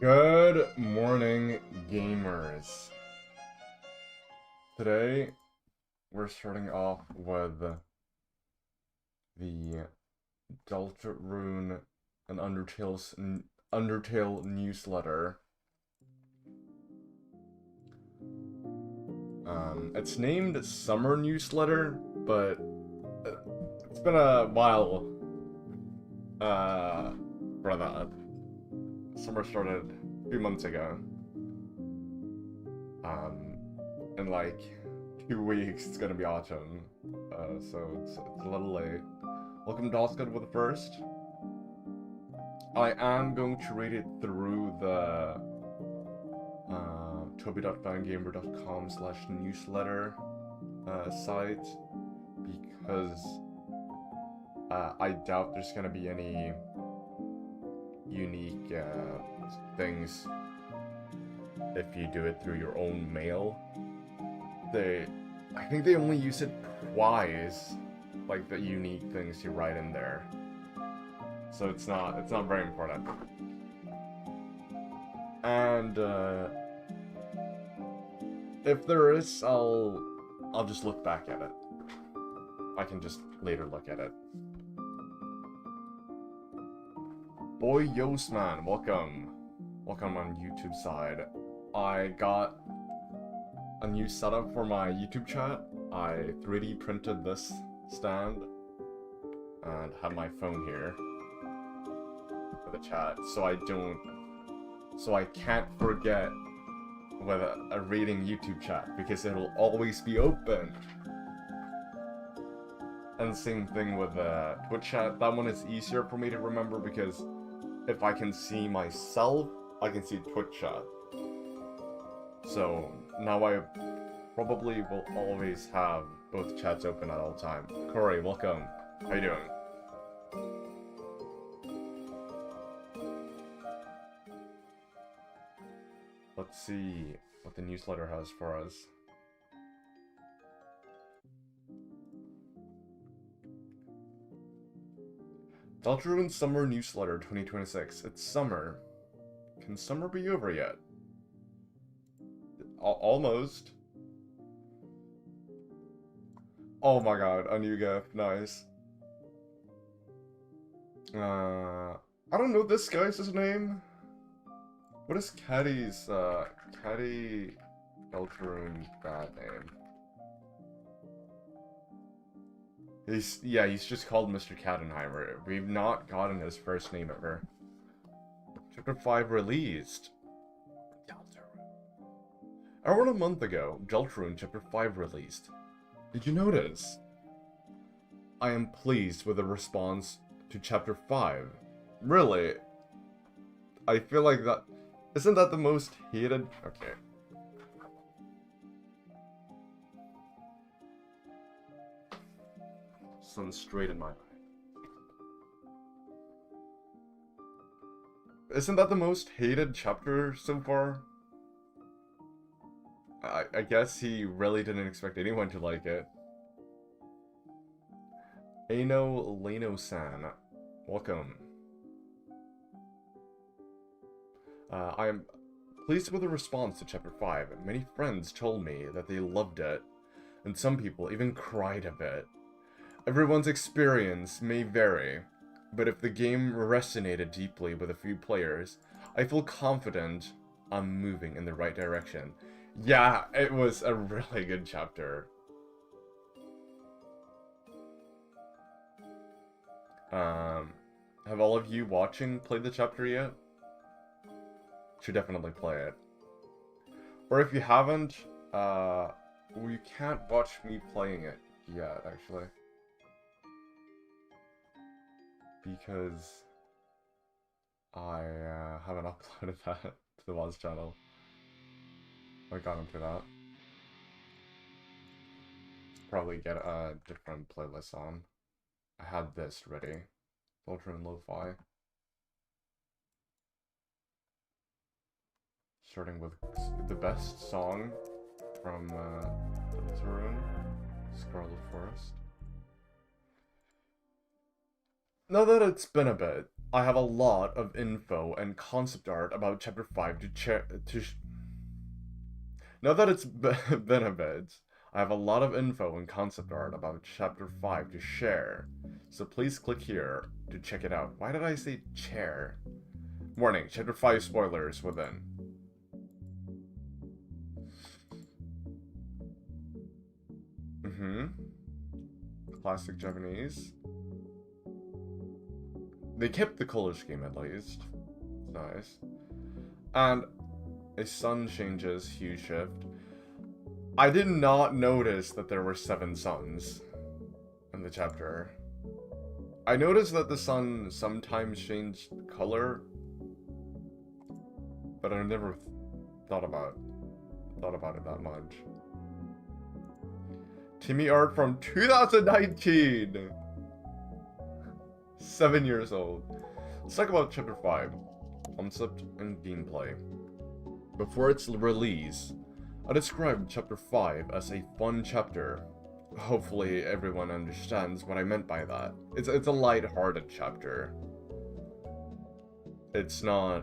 Good morning, gamers. Today, we're starting off with the Deltarune and Undertale newsletter. It's named Summer Newsletter, but it's been a while for that. Summer started a few months ago. In like 2 weeks, it's gonna be autumn. So it's a little late. Welcome to Oscar with the first. I am going to read it through the toby.fangamer.com/newsletter site, because I doubt there's gonna be any unique things if you do it through your own mail. I think they only use it twice, like the unique things you write in there. So it's not very important. And if there is, I'll just look back at it. I can just later look at it. Boy Yosman, welcome. Welcome on YouTube side. I got a new setup for my YouTube chat. I 3D printed this stand and have my phone here for the chat, so I can't forget with a reading YouTube chat, because it'll always be open. And same thing with the Twitch chat. That one is easier for me to remember, because if I can see myself, I can see Twitch chat. So now I probably will always have both chats open at all times. Corey, welcome. How you doing? Let's see what the newsletter has for us. Deltarune Summer Newsletter 2026. It's summer. Can summer be over yet? Almost. Oh my god, a new gift. Nice. I don't know this guy's name. What is Caddy's, Caddy Deltarune's bad name? He's just called Mr. Cadenheimer. We've not gotten his first name ever. Chapter 5 released. Around a month ago, Deltarune Chapter 5 released. Did you notice? I am pleased with the response to Chapter 5. Really? I feel like that... Isn't that the most hated... Okay. Sun straight in my eye. Isn't that the most hated chapter so far? I guess he really didn't expect anyone to like it. Aino Leno-san, welcome. I am pleased with the response to Chapter 5. Many friends told me that they loved it, and some people even cried a bit. Everyone's experience may vary, but if the game resonated deeply with a few players, I feel confident I'm moving in the right direction. Yeah, it was a really good chapter. Have all of you watching played the chapter yet? Should definitely play it. Or if you haven't, you can't watch me playing it yet, actually. Because I haven't uploaded that to the Woz channel. I got into that. Probably get a different playlist on. I had this ready. Ultra and Lo-Fi. starting with the best song from Deltarune, Scarlet Forest. Now that it's been a bit, I have a lot of info and concept art about Chapter 5 Now that it's been a bit, I have a lot of info and concept art about Chapter 5 to share, so please click here to check it out. Why did I say chair? Warning, Chapter 5 spoilers within. Classic Japanese. They kept the color scheme at least. It's nice. And a sun changes hue shift. I did not notice that there were 7 suns in the chapter. I noticed that the sun sometimes changed color, but I never thought about it that much. Timmy art from 2019! 7 years old. Let's talk about Chapter 5. Concept and gameplay. Before its release, I described Chapter 5 as a fun chapter. Hopefully everyone understands what I meant by that. It's a light-hearted chapter. It's not...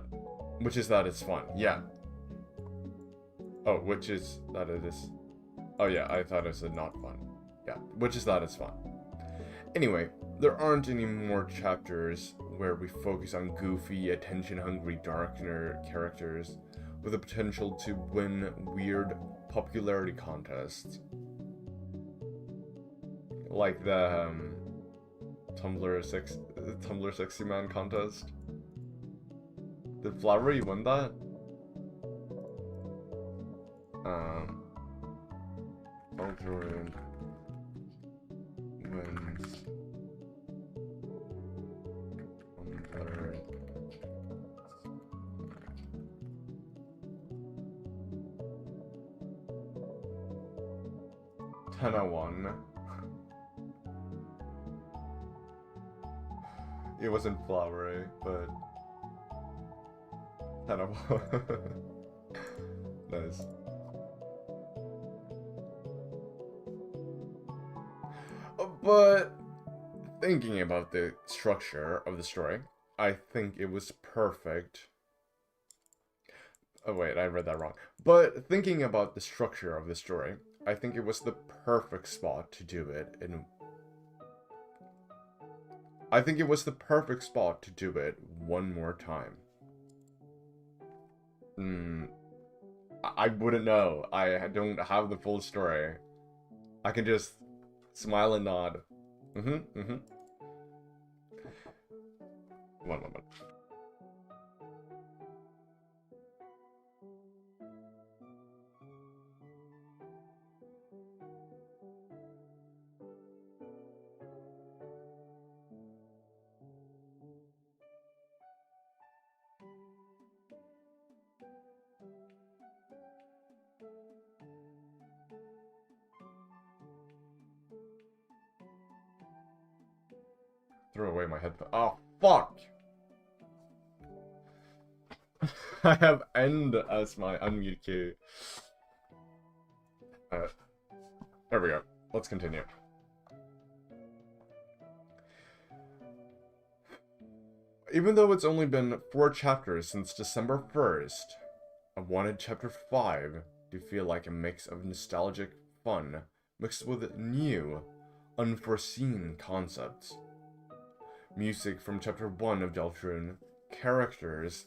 Which is that it's fun. Yeah. Oh, which is that it is... Oh yeah, I thought I said not fun. Yeah, which is that it's fun. Anyway, there aren't any more chapters where we focus on goofy, attention-hungry Darkener characters with the potential to win weird popularity contests. Like the Tumblr Sexy Man contest. Did Flowery win that? Deltarune wins Tumblr. $10-01. It wasn't flowery, but $10-01. Nice. But thinking about the structure of the story, I think it was perfect. Oh wait, I read that wrong. But thinking about the structure of the story, I think it was the perfect spot to do it in... I think it was the perfect spot to do it one more time. I wouldn't know. I don't have the full story. I can just smile and nod. One moment. Throw away my headphone. Oh, fuck! I have end as my unmute key. There we go. Let's continue. Even though it's only been 4 chapters since December 1st, I wanted Chapter 5 to feel like a mix of nostalgic fun mixed with new, unforeseen concepts. Music from Chapter 1 of Deltarune, characters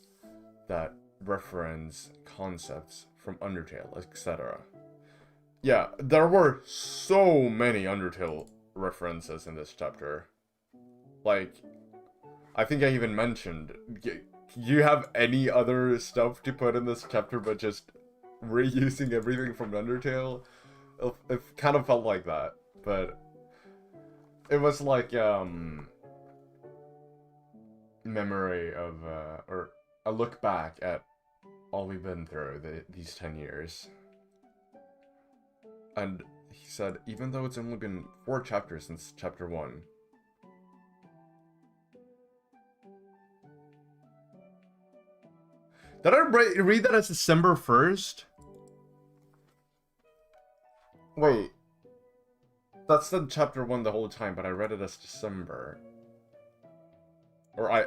that reference concepts from Undertale, etc. Yeah, there were so many Undertale references in this chapter. Like, I think I even mentioned, do you have any other stuff to put in this chapter but just reusing everything from Undertale? It kind of felt like that, but it was like, memory of, or a look back at all we've been through these 10 years. And he said, even though it's only been 4 chapters since Chapter 1, Did I read that as December 1st? Wait. That's the chapter 1 the whole time, but I read it as December. Or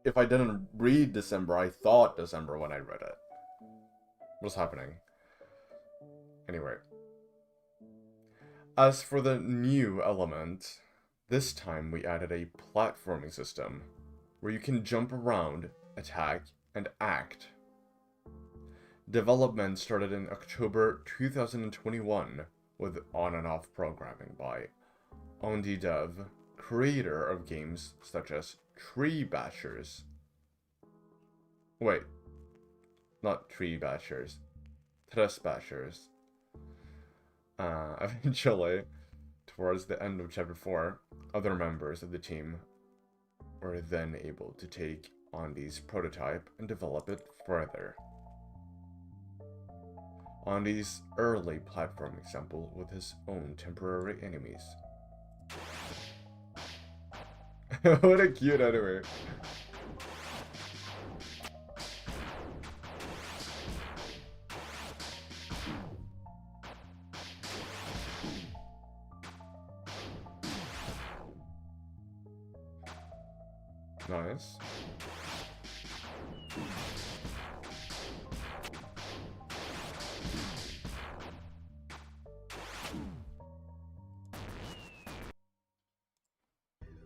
if I didn't read December, I thought December when I read it. What's happening? Anyway. As for the new element, this time we added a platforming system, where you can jump around, attack, and act. Development started in October 2021 with on and off programming by Ondi Dev, creator of games such as Tree Bashers. Wait, not Tree Bashers, Tres Bashers. Eventually, towards the end of Chapter 4, other members of the team were then able to take Ondi's prototype and develop it further. Ondi's early platforming sample with his own temporary enemies. What a cute enemy. Nice.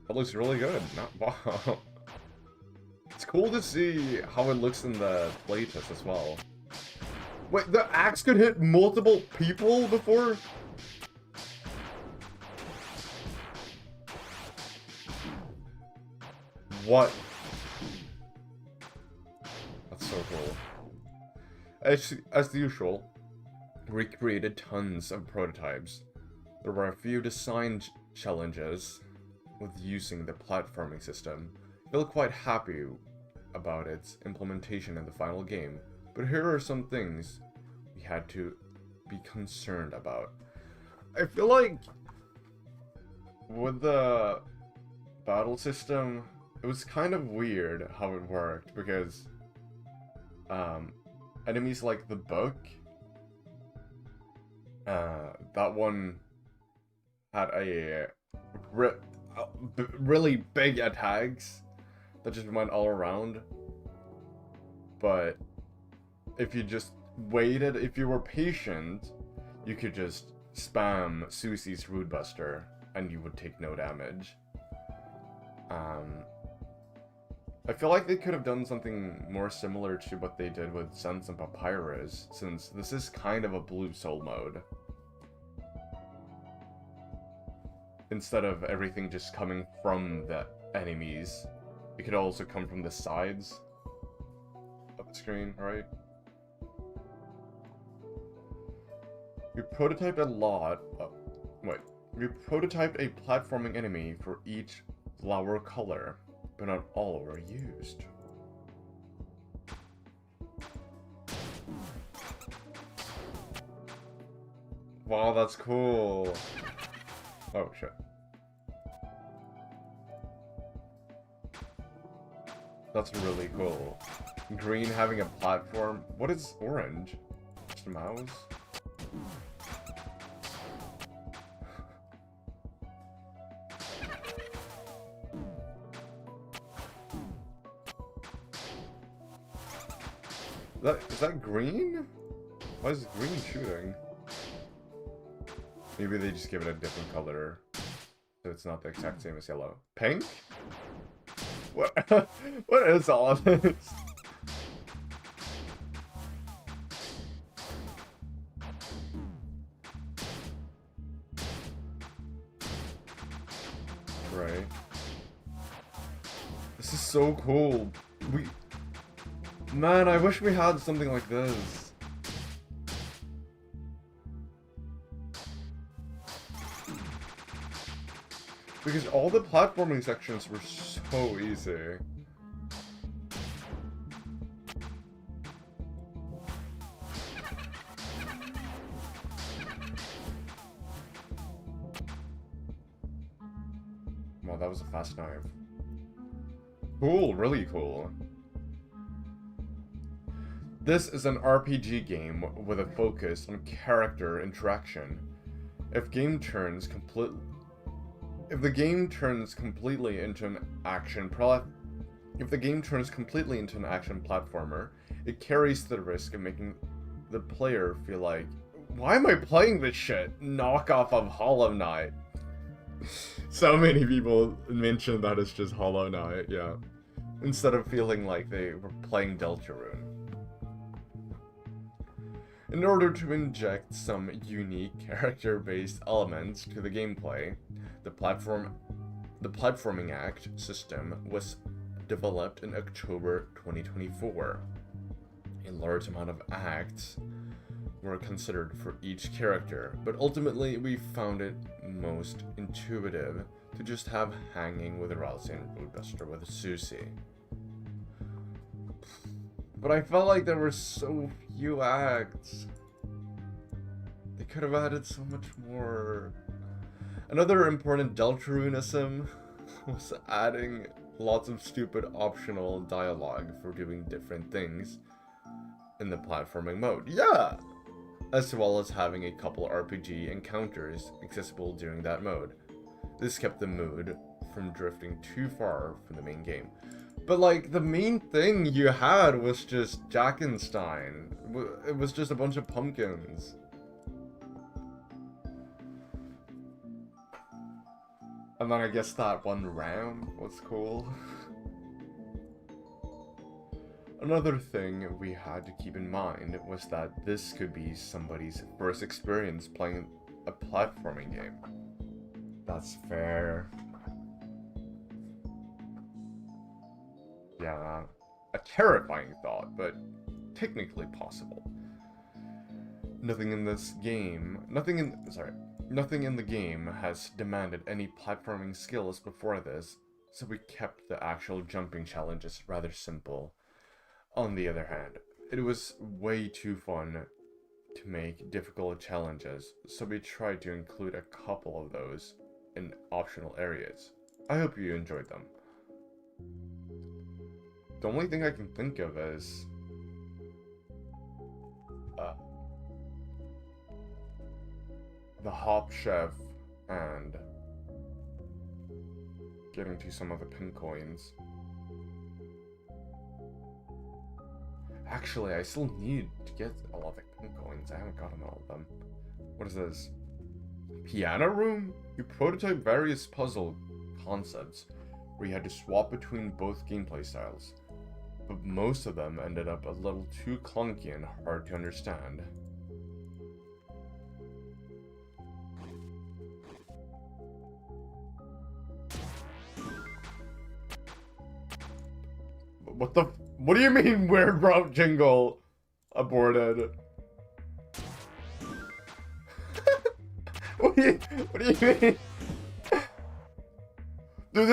That looks really good. Wow. It's cool to see how it looks in the playtest as well. Wait, the axe could hit multiple people before? What? That's so cool. As usual, we created tons of prototypes. There were a few design challenges with using the platforming system. I feel quite happy about its implementation in the final game, but here are some things we had to be concerned about. I feel like with the battle system, it was kind of weird how it worked, because enemies like the book, that one had a really big attacks that just went all around, but if you just waited, if you were patient, you could just spam Susie's Rude Buster and you would take no damage. I feel like they could have done something more similar to what they did with Sense and Papyrus, since this is kind of a Blue Soul mode. Instead of everything just coming from the enemies, it could also come from the sides of the screen, right? We prototyped a lot of... We prototyped a platforming enemy for each flower color, but not all were used. Wow, that's cool. Oh, shit. That's really cool. Green having a platform. What is orange? Just a mouse? Is that green? Why is green shooting? Maybe they just give it a different color, so it's not the exact same as yellow. Pink? What? What is all of this? Right. This is so cool. Man, I wish we had something like this. Because all the platforming sections were so easy. Wow, that was a fast knife. Cool, really cool. This is an RPG game with a focus on character interaction. If the game turns completely into an action platformer, it carries the risk of making the player feel like, why am I playing this shit? Knockoff of Hollow Knight. So many people mention that it's just Hollow Knight, yeah. Instead of feeling like they were playing Deltarune. In order to inject some unique character-based elements to the gameplay, the Platforming Act system was developed in October 2024. A large amount of acts were considered for each character, but ultimately we found it most intuitive to just have Hanging with Rousey and Roadbuster with Susie. But I felt like there were so few acts. They could have added so much more. Another important Deltarunism was adding lots of stupid optional dialogue for doing different things in the platforming mode. Yeah! As well as having a couple RPG encounters accessible during that mode. This kept the mood from drifting too far from the main game. But like, the main thing you had was just Jackenstein. It was just a bunch of pumpkins. And then I guess that one round was cool. Another thing we had to keep in mind was that this could be somebody's first experience playing a platforming game. That's fair. Yeah, a terrifying thought, but technically possible. Nothing in the game has demanded any platforming skills before this, so we kept the actual jumping challenges rather simple. On the other hand, it was way too fun to make difficult challenges, so we tried to include a couple of those in optional areas. I hope you enjoyed them. The only thing I can think of is the Hop Chef and getting to some of the pin coins. Actually, I still need to get a lot of the pin coins. I haven't gotten all of them. What is this? Piano room? You prototype various puzzle concepts where you had to swap between both gameplay styles, but most of them ended up a little too clunky and hard to understand. What do you mean weird route jingle? Aborted. What do you mean? Dude,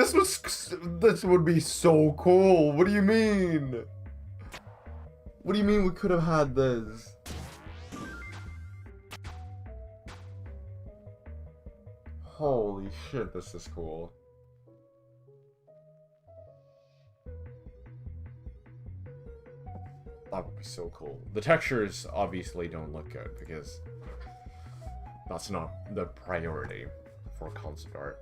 this would be so cool. What do you mean? What do you mean we could have had this? Holy shit, this is cool. That would be so cool. The textures obviously don't look good because that's not the priority for concept art.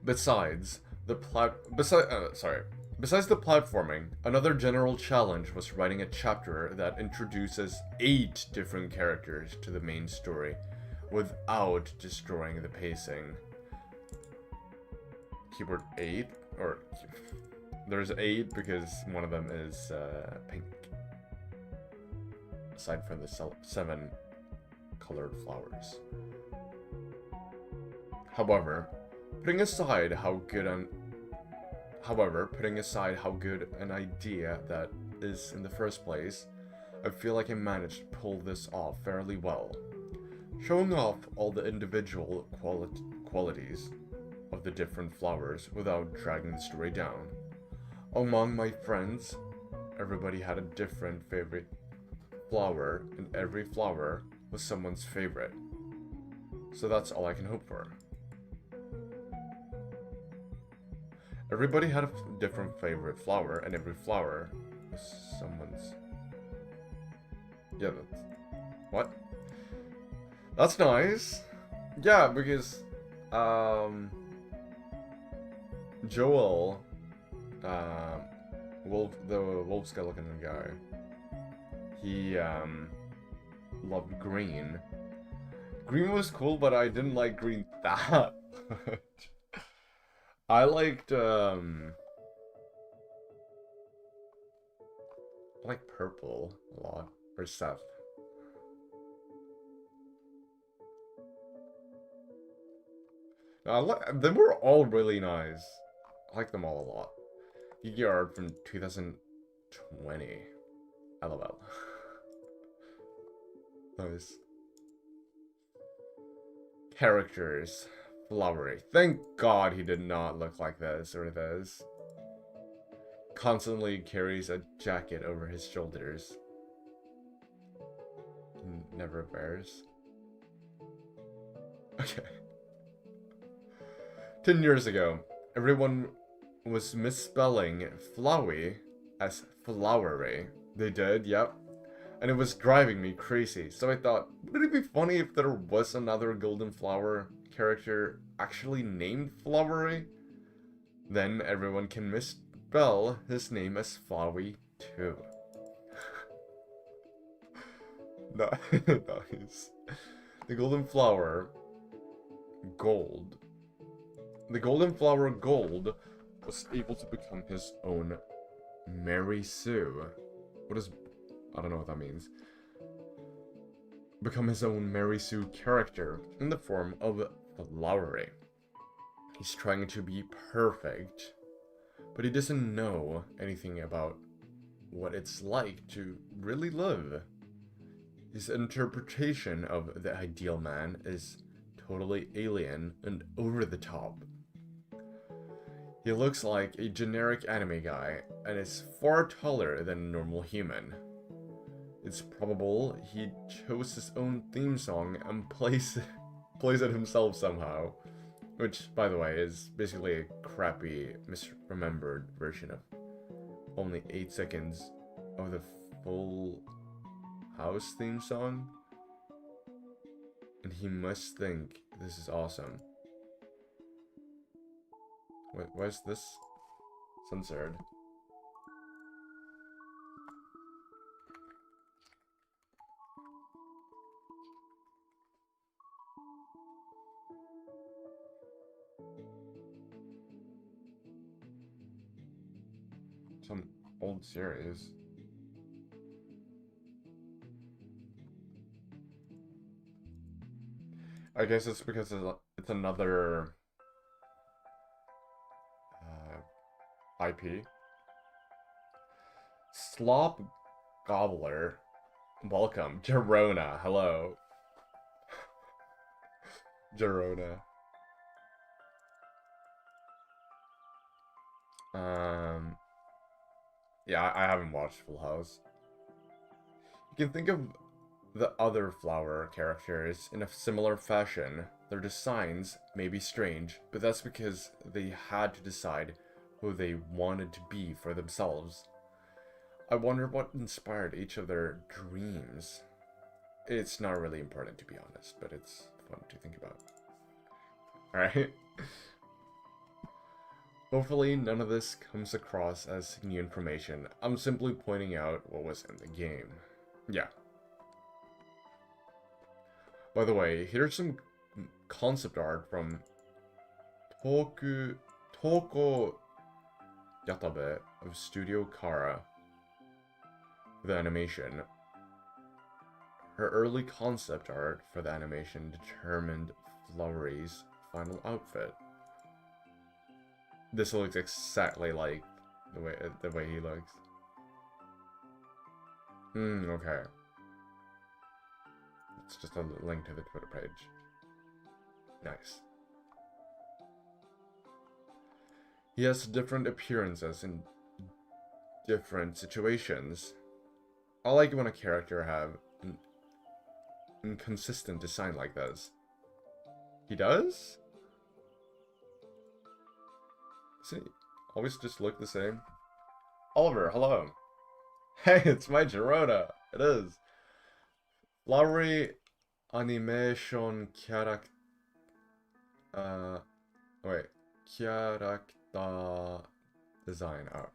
Besides the platforming, another general challenge was writing a chapter that introduces 8 different characters to the main story without destroying the pacing. Keyword 8? Or there's 8 because one of them is pink. Aside from the 7 colored flowers. However, putting aside how good an idea that is in the first place, I feel like I managed to pull this off fairly well. Showing off all the individual qualities of the different flowers without dragging the story down. Among my friends, everybody had a different favorite flower, and every flower was someone's favorite. So that's all I can hope for. Everybody had a different favorite flower, and every flower was someone's... Yeah, that's... What? That's nice. Yeah, because... Joel... the wolf skeleton guy... He, loved green. Green was cool, but I didn't like green that much. I liked, I like purple a lot. Or Seth. They were all really nice. I like them all a lot. Yu-Gi-Oh! Art from 2020. LOL. Those characters. Flowery. Thank God he did not look like this or this. Constantly carries a jacket over his shoulders. Never wears. Okay. 10 years ago, everyone was misspelling flowy as flowery. They did, yep. And it was driving me crazy. So I thought, would it be funny if there was another Golden Flower character actually named Flowery? Then everyone can misspell his name as Flowey too. Nice. The Golden Flower Gold. The Golden Flower Gold was able to become his own Mary Sue. What is... I don't know what that means. Become his own Mary Sue character in the form of Flowery. He's trying to be perfect, but he doesn't know anything about what it's like to really live. His interpretation of the ideal man is totally alien and over the top. He looks like a generic anime guy and is far taller than a normal human. It's probable he chose his own theme song and plays it himself somehow. Which, by the way, is basically a crappy, misremembered version of only 8 seconds of the Full House theme song. And he must think this is awesome. Wait, why is this censored? Some old series. I guess it's because it's another IP. Slop Gobbler. Welcome. Gerona. Hello. Gerona. Yeah, I haven't watched Full House. You can think of the other flower characters in a similar fashion. Their designs may be strange, but that's because they had to decide who they wanted to be for themselves. I wonder what inspired each of their dreams. It's not really important, to be honest, but it's fun to think about. Alright? Hopefully none of this comes across as new information. I'm simply pointing out what was in the game. Yeah. By the way, here's some concept art from Toko Yatabe of Studio Kara. The animation. Her early concept art for the animation determined Flowery's final outfit. This looks exactly like the way he looks. Okay. It's just a link to the Twitter page. Nice. He has different appearances in different situations. I like when a character have an inconsistent design like this. He does? Does he always just look the same? Oliver, hello. Hey, it's my Girona. It is. Flowery animation character. Wait. Character design. Oh.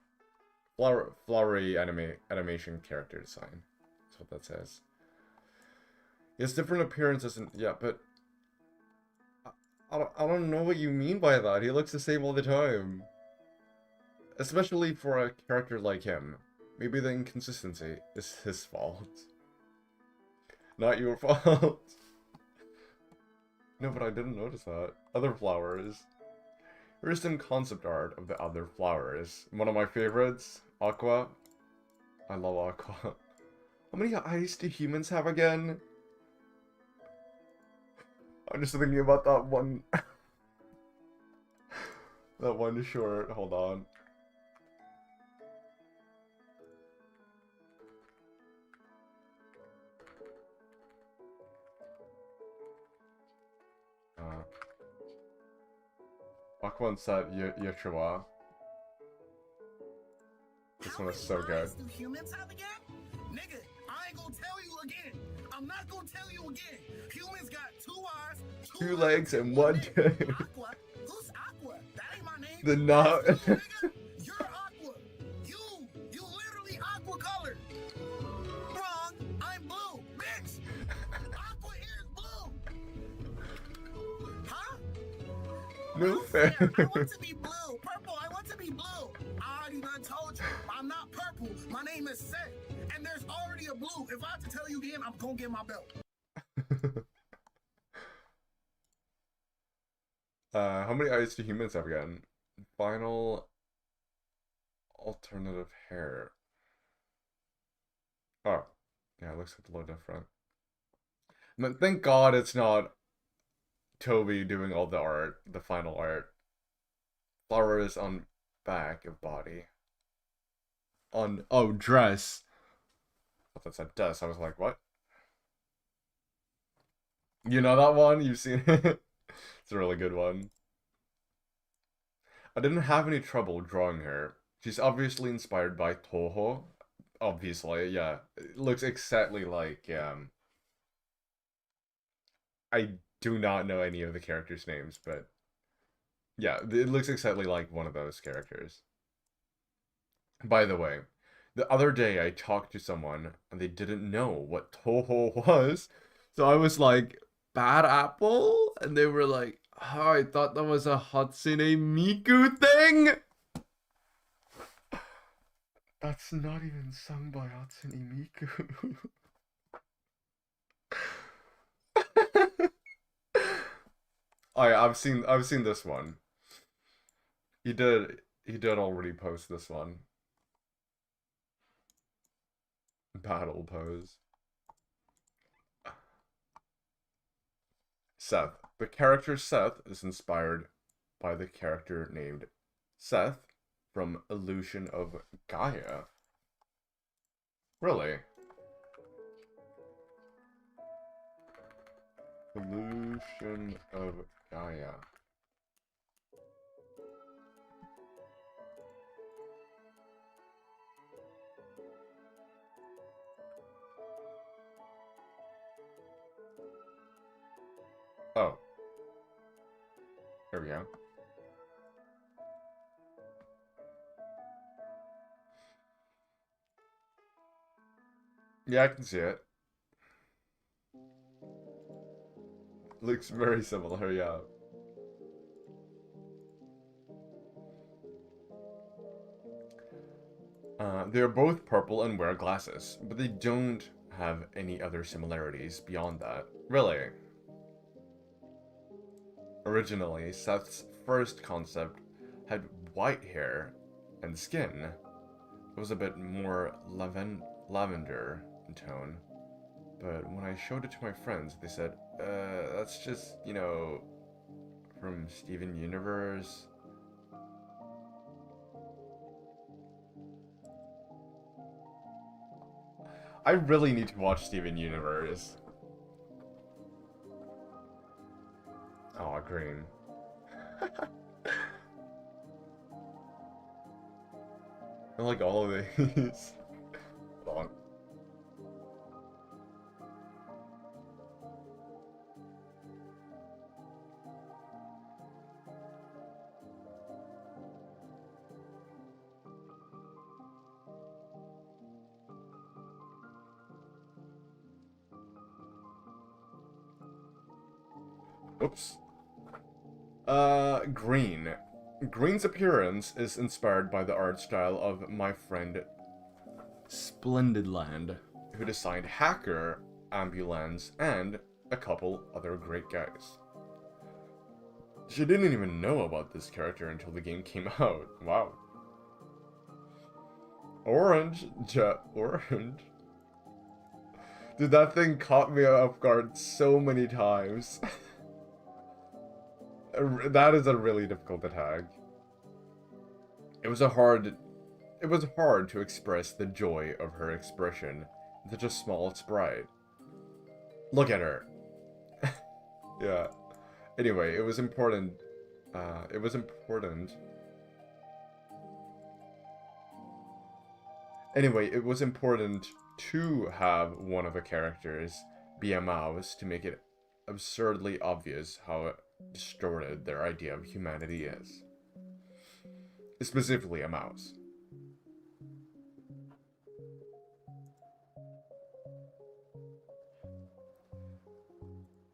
Flowery animation character design. That's what that says. He has different appearances and yeah, but I don't know what you mean by that. He looks the same all the time. Especially for a character like him. Maybe the inconsistency is his fault. Not your fault. No, but I didn't notice that. Other flowers. Here's some concept art of the other flowers. One of my favorites, Aqua. I love Aqua. How many eyes do humans have again? I'm just thinking about that one. That one short. Hold on. Aqua said Yeshua. This one is so good. Do humans have again? Nigga, I ain't gonna tell you again. I'm not gonna tell you again. Humans got 2 eyes, two legs, and one tail. Aqua? Who's Aqua? That ain't my name. The not. You're Aqua. You literally aqua colored. Wrong. I'm blue, bitch. Aqua is blue. Huh? No fair. I want to be blue. Purple. I want to be blue. I already done told you. I'm not purple. My name is Seth. And there's already a blue. If I have to tell you again, I'm gonna get my belt. How many eyes do humans have again? Final alternative hair. Oh, yeah, it looks a little different. But thank God it's not Toby doing all the art, the final art. Flowers on back of body. On, oh, dress. I thought that said dress. I was like, what? You know that one? You've seen it? It's a really good one. I didn't have any trouble drawing her. She's obviously inspired by Toho. Obviously, yeah. It looks exactly like, I do not know any of the characters' names, but yeah, it looks exactly like one of those characters. By the way, the other day I talked to someone and they didn't know what Toho was. So I was like, Bad Apple? And they were like, oh, I thought that was a Hatsune Miku thing? That's not even sung by Hatsune Miku. I've seen this one. He did already post this one. Battle pose. Seth. The character Seth is inspired by the character named Seth from Illusion of Gaia. Really? Illusion of Gaia. Oh. There we go. Yeah, I can see it. Looks very similar, yeah. They're both purple and wear glasses, but they don't have any other similarities beyond that. Really? Originally, Seth's first concept had white hair and skin. It was a bit more lavender in tone. But when I showed it to my friends, they said, that's just, you know, from Steven Universe. I really need to watch Steven Universe. Oh, green. I like all of these. Oops. Green. Green's appearance is inspired by the art style of my friend Splendidland, who designed Hacker, Ambulance, and a couple other great guys. She didn't even know about this character until the game came out. Wow. Orange. Orange. Dude, that thing caught me off guard so many times. That is a really difficult attack. It was hard to express the joy of her expression in such a small sprite. Look at her. Yeah. Anyway, it was important. Anyway, it was important to have one of the characters be a mouse to make it absurdly obvious how distorted their idea of humanity is. Specifically a mouse.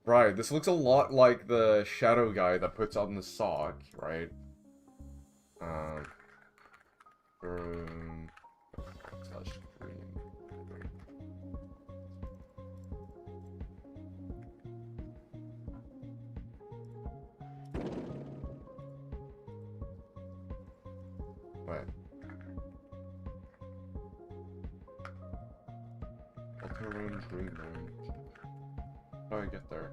Right, this looks a lot like the shadow guy that puts on the sock, right? Slash green. Wait. Room, green room. How do I get there?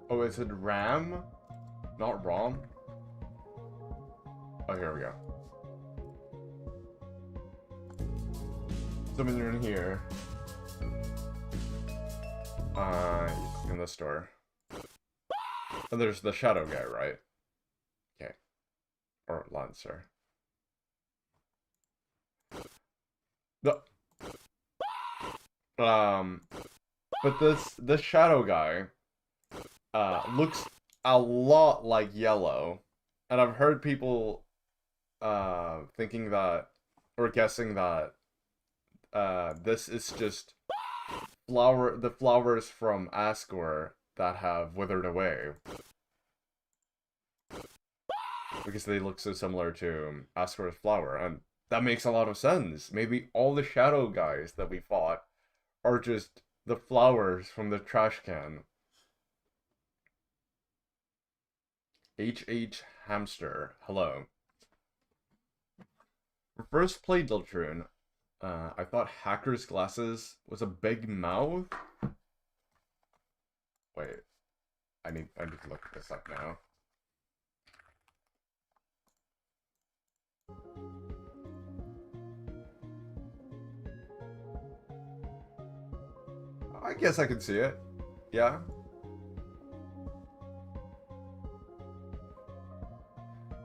Oh, is it RAM? Not ROM? Oh, here we go. So when you're in here, you click in the store. And there's the shadow guy, right? Okay. Or Lancer. But this shadow guy looks a lot like yellow, and I've heard people thinking that, or guessing that this is just the flowers from Asgore that have withered away, because they look so similar to Asgore's flower, and that makes a lot of sense. Maybe all the shadow guys that we fought are just the flowers from the trash can. HH Hamster, hello. For first play Deltrune, I thought Hacker's glasses was a big mouth. Wait, I need to look this up now. I guess I can see it. Yeah.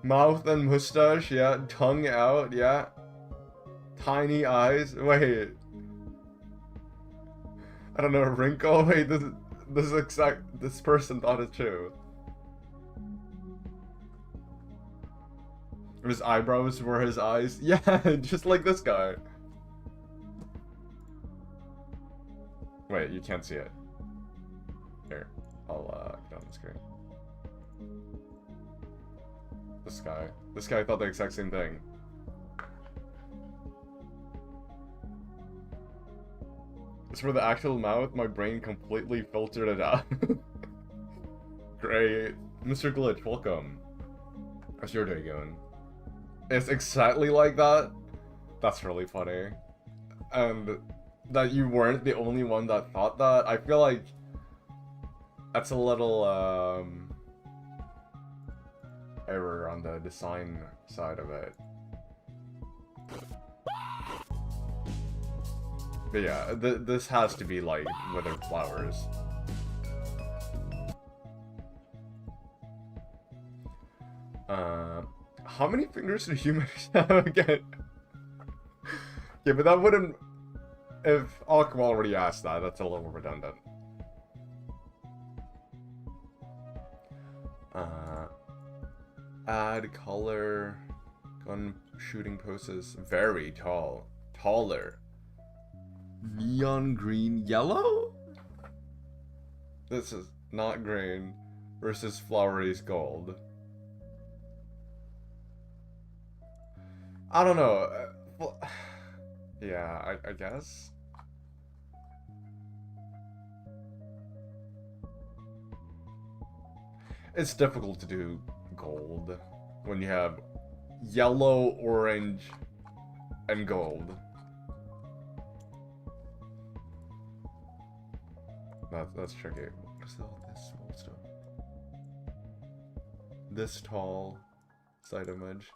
Mouth and mustache, yeah. Tongue out, yeah. Tiny eyes. Wait. I don't know, a wrinkle? Wait, this person thought it too. His eyebrows were his eyes. Yeah, just like this guy. Wait, you can't see it. Here, I'll get on the screen. This guy thought the exact same thing. As for the actual mouth, my brain completely filtered it out. Great. Mr. Glitch, welcome. How's your day going? It's exactly like that? That's really funny. And that you weren't the only one that thought that, I feel like that's a little, error on the design side of it. But yeah, this has to be like withered flowers. How many fingers do humans have again? Yeah, but that wouldn't... If Alchem already asked that, that's a little redundant. Add color. Gun shooting poses. Very tall. Taller. Neon green yellow? This is not green. Versus flowery's gold. I don't know. Yeah, I guess. It's difficult to do gold when you have yellow, orange, and gold. That's tricky. What is all this small stuff? This tall side image.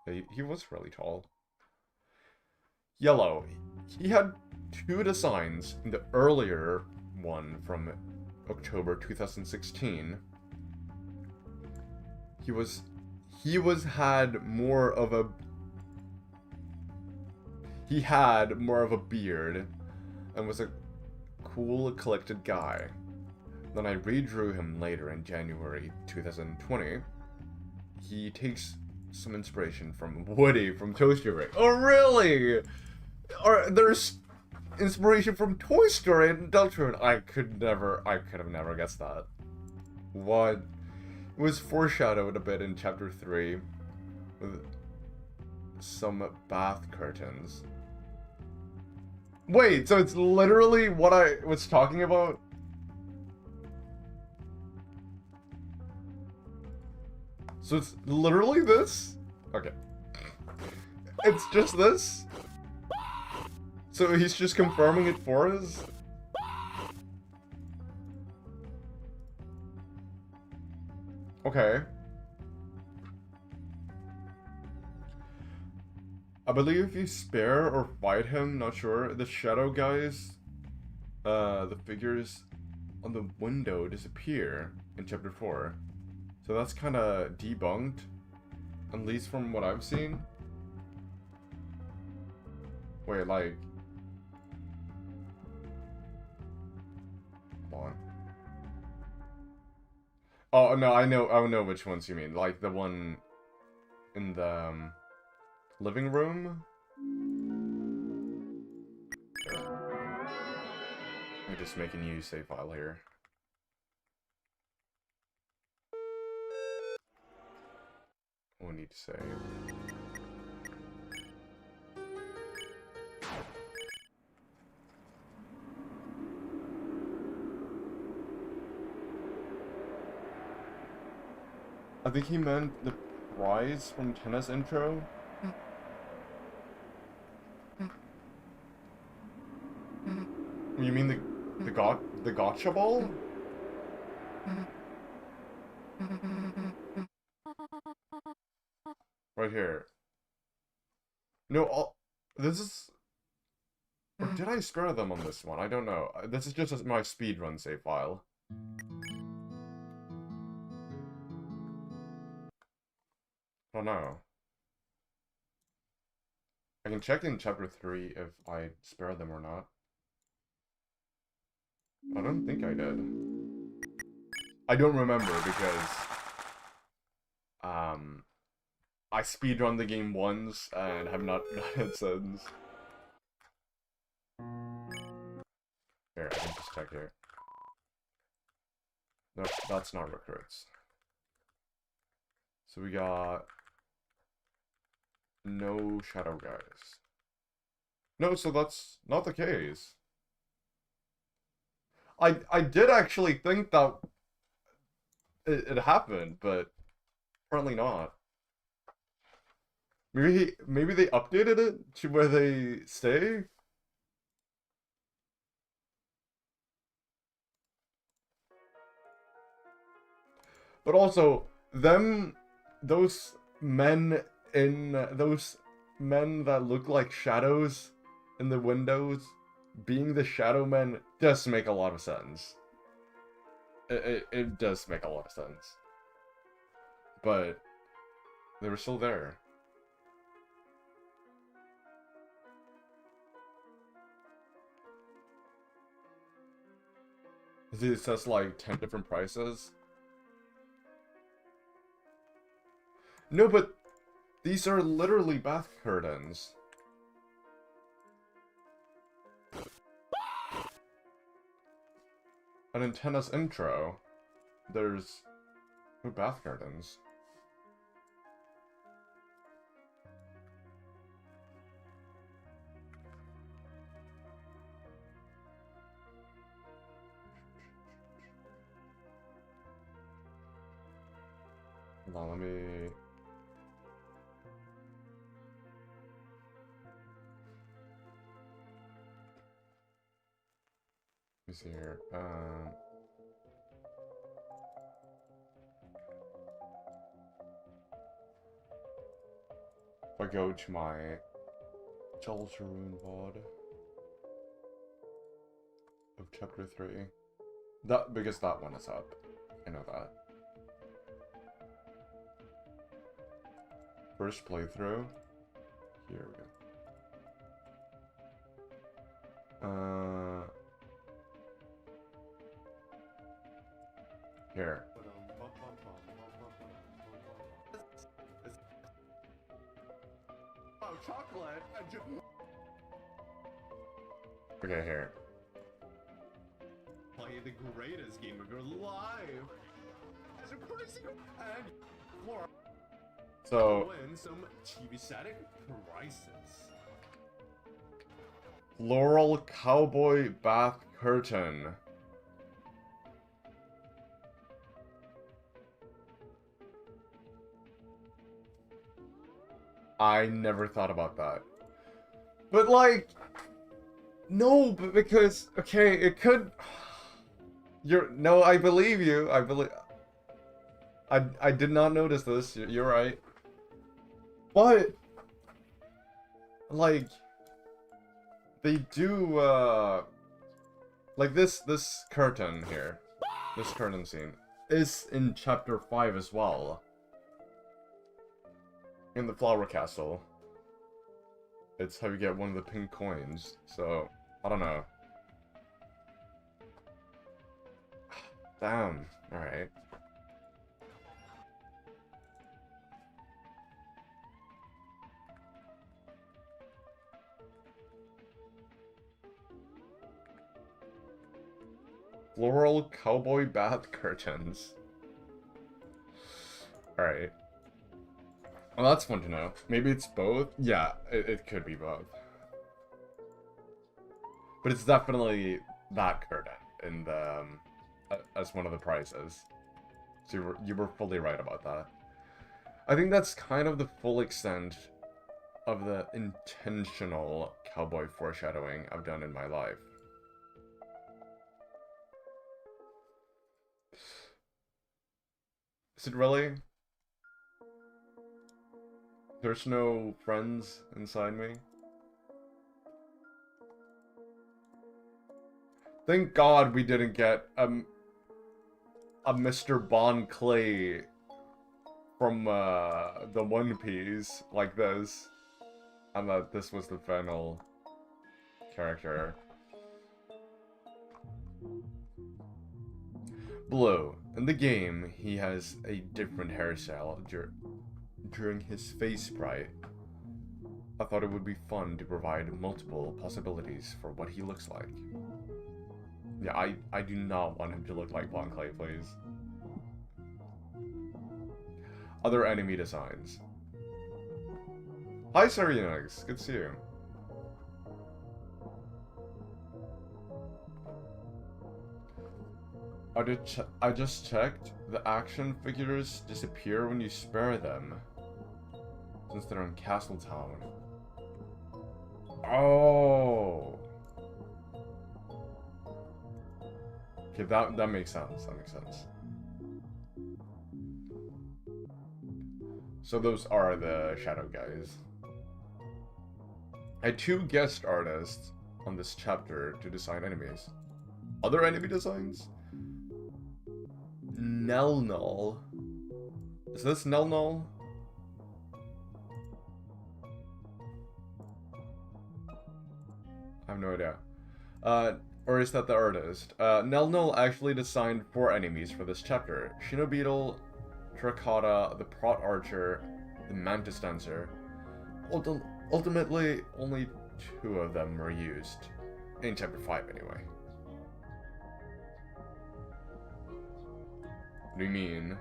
Yeah, he was really tall. Yellow. He had 2 designs in the earlier one from October 2016. He had more of a beard and was a cool, collected guy. Then I redrew him later in January 2020. He takes some inspiration from Woody from Toy Story. Oh, really? There's inspiration from Toy Story and Deltarune. I could have never guessed that. What? It was foreshadowed a bit in Chapter 3 with some bath curtains. Wait, so it's literally what I was talking about? So it's literally this? Okay. It's just this? So he's just confirming it for us? Okay. I believe if you spare or fight him, not sure, the shadow guys, the figures on the window disappear in Chapter 4. So that's kind of debunked, at least from what I've seen. Wait, like... Hold on. Oh, no, I know which ones you mean. Like the one in the living room? Let me just make a new save file here. We need to save. I think he meant the prize from tennis intro. You mean the gotcha ball? Right here. No, this is... Or did I spare them on this one? I don't know. This is just my speedrun save file. I don't know. I can check in Chapter 3 if I spared them or not. I don't think I did. I don't remember because... I speedrun the game once and have not done it since. Here, I can just check here. No, that's not recruits. So we got... no shadow guys. No, so that's not the case. I did actually think that it happened, but apparently not. Maybe they updated it to where they stay? But also, those men that look like shadows in the windows, being the shadow men, does make a lot of sense. It does make a lot of sense. But they were still there. It says like 10 different prices. No, but these are literally bath curtains. An antenna's intro. There's no bath curtains. Hold on, let me... Let me see here. If I go to my Rune VOD of chapter 3, because that one is up. I know that. First playthrough. Here we go. Here. Oh, chocolate! Okay, here. Play the greatest game of your life! As a crazy and more. So, Win some TV-static prices. Floral Cowboy Bath Curtain. I never thought about that. But like, no, but because, okay, it could, no, I believe you, I did not notice this, you're right. But, like, they do, like this curtain here, this curtain scene, is in chapter 5 as well. In the Flower Castle. It's how you get one of the pink coins, so, I don't know. Damn, alright. Floral Cowboy Bath Curtains. Alright. Well, that's fun to know. Maybe it's both? Yeah, it could be both. But it's definitely that curtain in the, as one of the prizes. So you were fully right about that. I think that's kind of the full extent of the intentional cowboy foreshadowing I've done in my life. Is it really? There's no friends inside me? Thank God we didn't get a Mr. Bon Clay from the One Piece like this. And that this was the final character. Blue. In the game, he has a different hairstyle during his face sprite. I thought it would be fun to provide multiple possibilities for what he looks like. Yeah, I do not want him to look like Bon Clay, please. Other enemy designs. Hi, Sarunix. Good to see you. I just checked. The action figures disappear when you spare them. Since they're in Castletown. Oh. Okay, that makes sense. That makes sense. So those are the shadow guys. I had 2 guest artists on this chapter to design enemies. Other enemy designs? Nelnull. Is this Nelnull? I have no idea. Or is that the artist? Nelnull actually designed 4 enemies for this chapter. Shino Beetle, Terracotta, the Prot Archer, the Mantis Dancer. Ultimately, only 2 of them were used. In Chapter 5, anyway. What do you mean?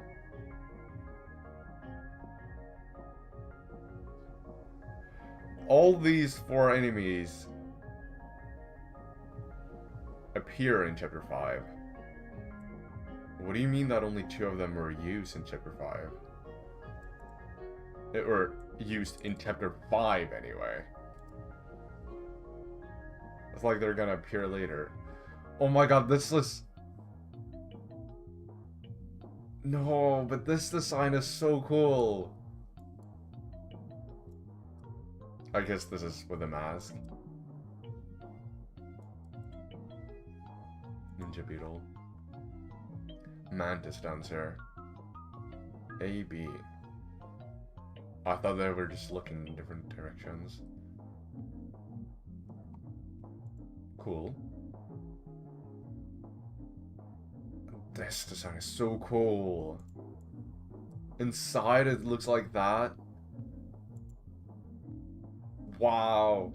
All these 4 enemies appear in Chapter 5. What do you mean that only 2 of them were used in Chapter 5? They were used in Chapter 5 anyway. It's like they're gonna appear later. Oh my god, this looks... No, but this design is so cool. I guess this is with a mask. Ninja Beetle. Mantis Dancer. AB. I thought they were just looking in different directions. Cool. This design is so cool. Inside it looks like that. Wow.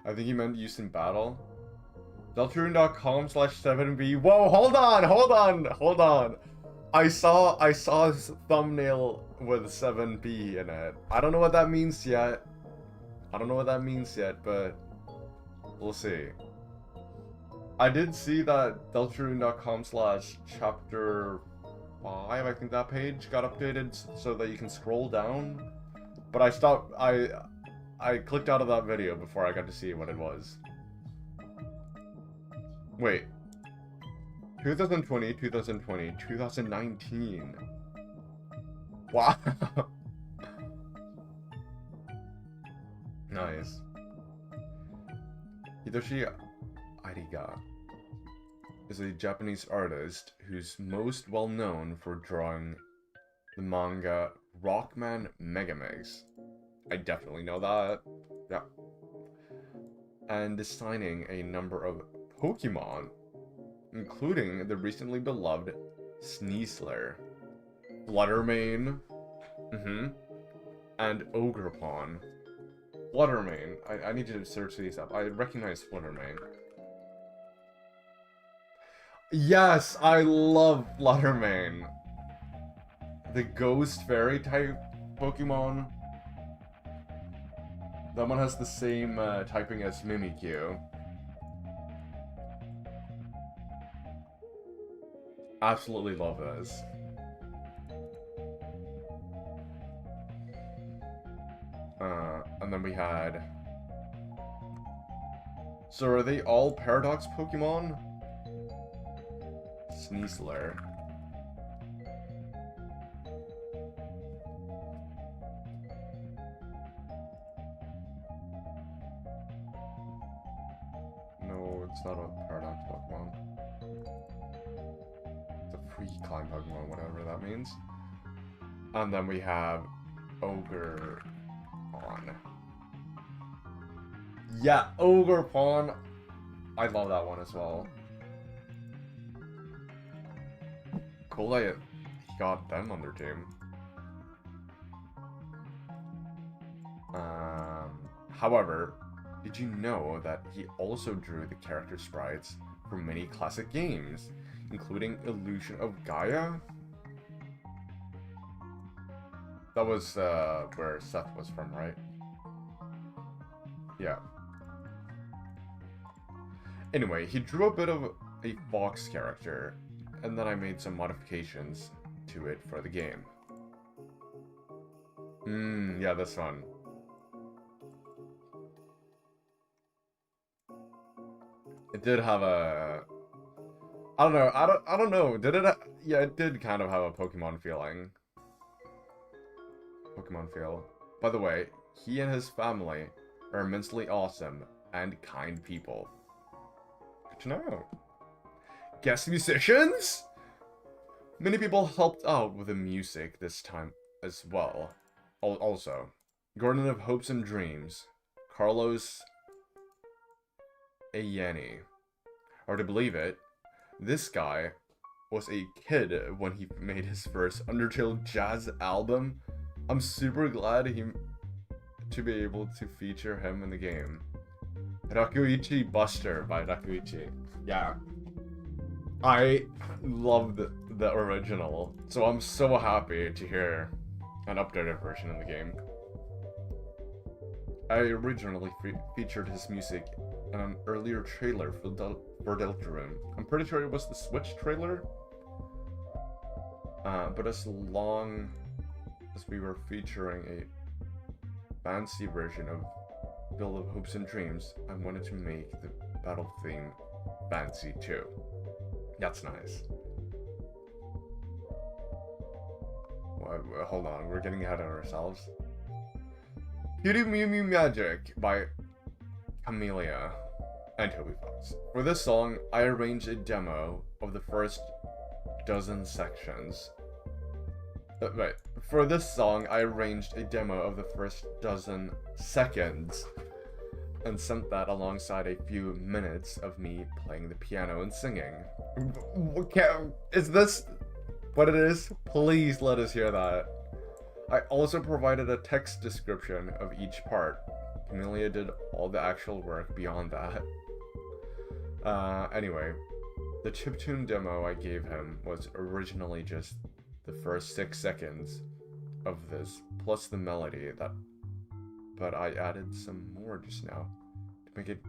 I think he meant used in battle. Deltarune.com/7b. Whoa, hold on. I saw his thumbnail with 7b in it. I don't know what that means yet. But we'll see. I did see that Deltarune.com/chapter 5, I think that page got updated so that you can scroll down. But I clicked out of that video before I got to see what it was. Wait. 2020, 2019. Wow. Nice. Hiroshi Ariga is a Japanese artist who's most well known for drawing the manga Rockman Megamegs. I definitely know that. Yeah. And designing a number of Pokemon, including the recently beloved Sneasler, Fluttermane, and Ogerpon. Fluttermane. I need to search these up. I recognize Fluttermane. Yes, I love Fluttermane. The Ghost Fairy type Pokemon. That one has the same typing as Mimikyu. Absolutely love this. And then we had... So are they all Paradox Pokemon? Sneasler. No, it's not a Paradox Pokemon. It's a free climb Pokemon, whatever that means. And then we have Ogerpon. Yeah, Ogerpon. I love that one as well. Cool that he got them on their team. However, did you know that he also drew the character sprites for many classic games, including Illusion of Gaia? That was where Seth was from, right? Yeah. Anyway, he drew a bit of a fox character, and then I made some modifications to it for the game. Yeah, this one. It did have a... I don't know. Did it... Yeah, it did kind of have a Pokemon feeling. Pokemon feel. By the way, he and his family are immensely awesome and kind people. Good to know. Guest musicians? Many people helped out with the music this time as well. Also, Garden of Hopes and Dreams, Carlos Ayani. Or to believe it, this guy was a kid when he made his first Undertale jazz album. I'm super glad to be able to feature him in the game. Rakuichi Buster by Rakuichi. Yeah. I love the original, so I'm so happy to hear an updated version in the game. I originally featured his music in an earlier trailer for Deltarune. I'm pretty sure it was the Switch trailer. But as long as we were featuring a fancy version of Build of Hopes and Dreams, I wanted to make the battle theme fancy too. That's nice. Well, hold on, we're getting ahead of ourselves. Cutie Mew Mew Magic by Camellia and Toby Fox. For this song, I arranged a demo of the first dozen sections. Right. For this song, I arranged a demo of the first dozen seconds and sent that alongside a few minutes of me playing the piano and singing. Is this what it is? Please let us hear that. I also provided a text description of each part. Camellia did all the actual work beyond that. Anyway, the chiptune demo I gave him was originally just the first 6 seconds of this, plus the melody, but I added some more just now to make it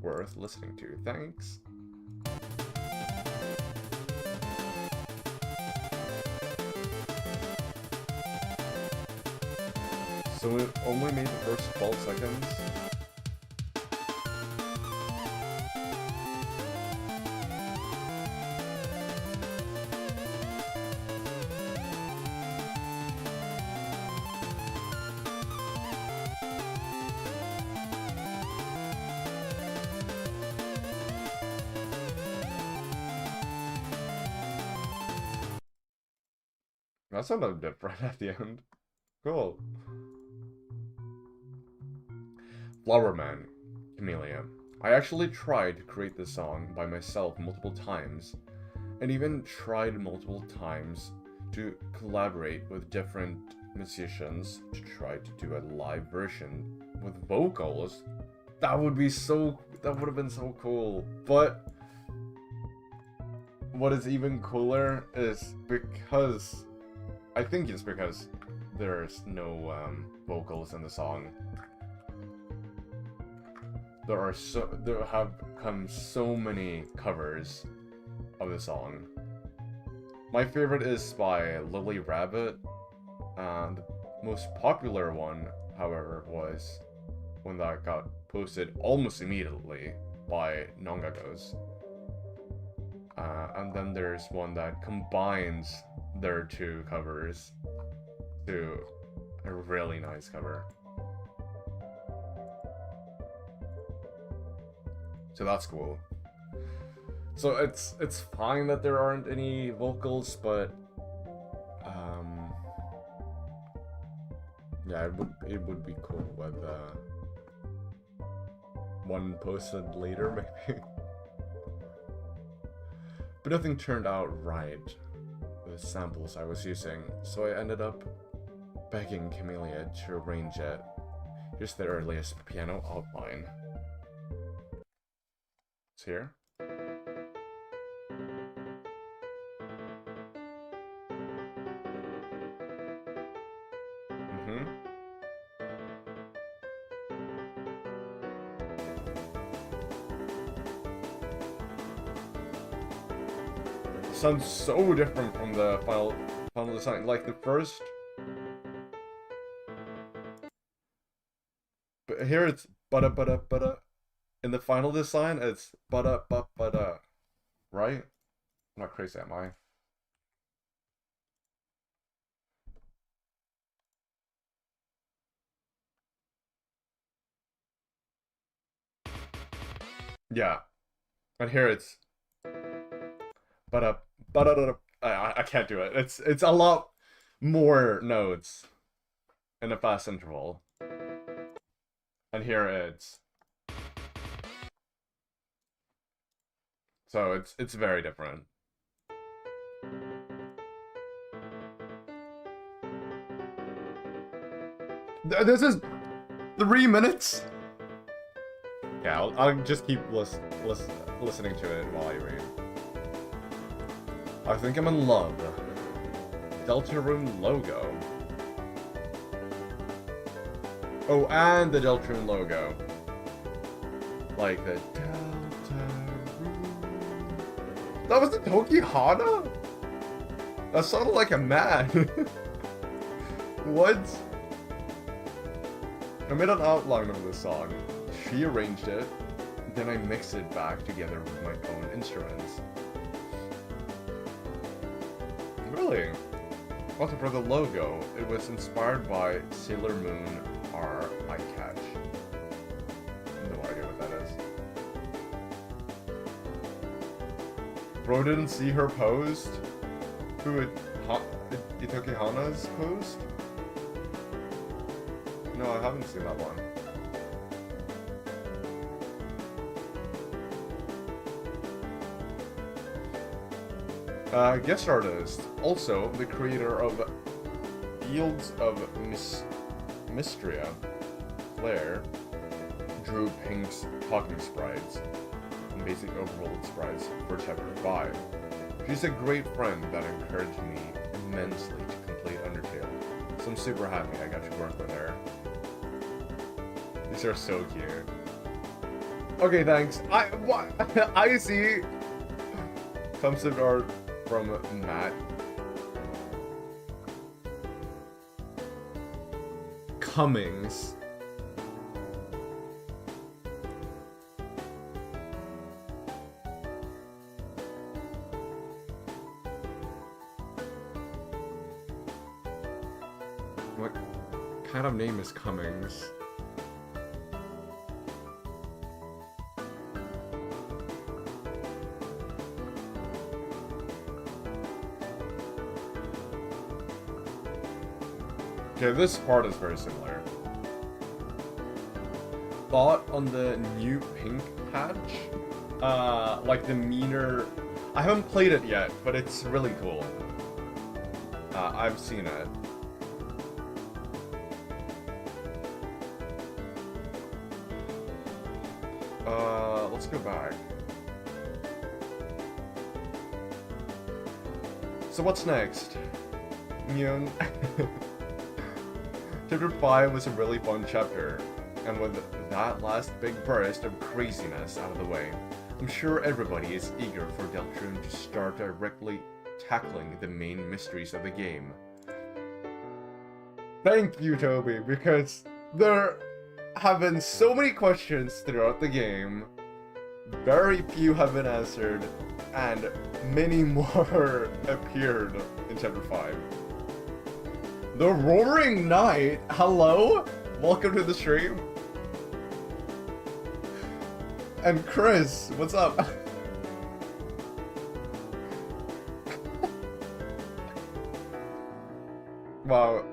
worth listening to. Thanks. So it only made the first 12 seconds. That sounded different at the end. Cool. Flower Man, Camellia. I actually tried to create this song by myself multiple times, and even tried multiple times to collaborate with different musicians to try to do a live version with vocals. That would have been so cool. But what is even cooler is because I think it's because there's no vocals in the song. There have come so many covers of the song. My favorite is by Lily Rabbit. The most popular one, however, was one that got posted almost immediately by Nongagos. And then there's one that combines their two covers to a really nice cover. So that's cool. So it's fine that there aren't any vocals, but yeah, it would be cool with one posted later maybe. But nothing turned out right with the samples I was using, so I ended up begging Camellia to arrange it. Here's the earliest piano outline. It's here. Sounds so different from the final design. Like the first, but here it's bada bada bada. In the final design, it's bada bada bada. Right? I'm not crazy, am I? Yeah, and here it's bada bada. I can't do it. It's a lot more notes in a fast interval. And here it's so it's very different. This is 3 minutes? Yeah, I'll just keep listening to it while I read. I think I'm in love. Deltarune logo. Oh, and the Deltarune logo. Like the Deltarune. That was the Tokihana? That sounded like a man. What? I made an outline of the song. She arranged it, then I mixed it back together with my own instruments. Really? Also for the logo, it was inspired by Sailor Moon R. Eye Catch. No idea what that is. Bro didn't see her post? Who it? Itoki Hana's post? No, I haven't seen that one. Guest artist, also the creator of Fields of Mystria, Claire, drew Pink's talking sprites and basic overworld sprites for Chapter 5. She's a great friend that encouraged me immensely to complete Undertale, so I'm super happy I got to work with her. These are so cute. Okay, thanks. I see concept art from Matt. Cummings. What kind of name is Cummings? Okay, this part is very similar. Thought on the new Pink patch? Like the meaner... I haven't played it yet, but it's really cool. I've seen it. Let's go back. So what's next? Myung. Chapter 5 was a really fun chapter, and with that last big burst of craziness out of the way, I'm sure everybody is eager for Deltarune to start directly tackling the main mysteries of the game. Thank you, Toby, because there have been so many questions throughout the game, very few have been answered, and many more appeared in Chapter 5. The Roaring Knight, hello? Welcome to the stream. And Chris, what's up? Wow.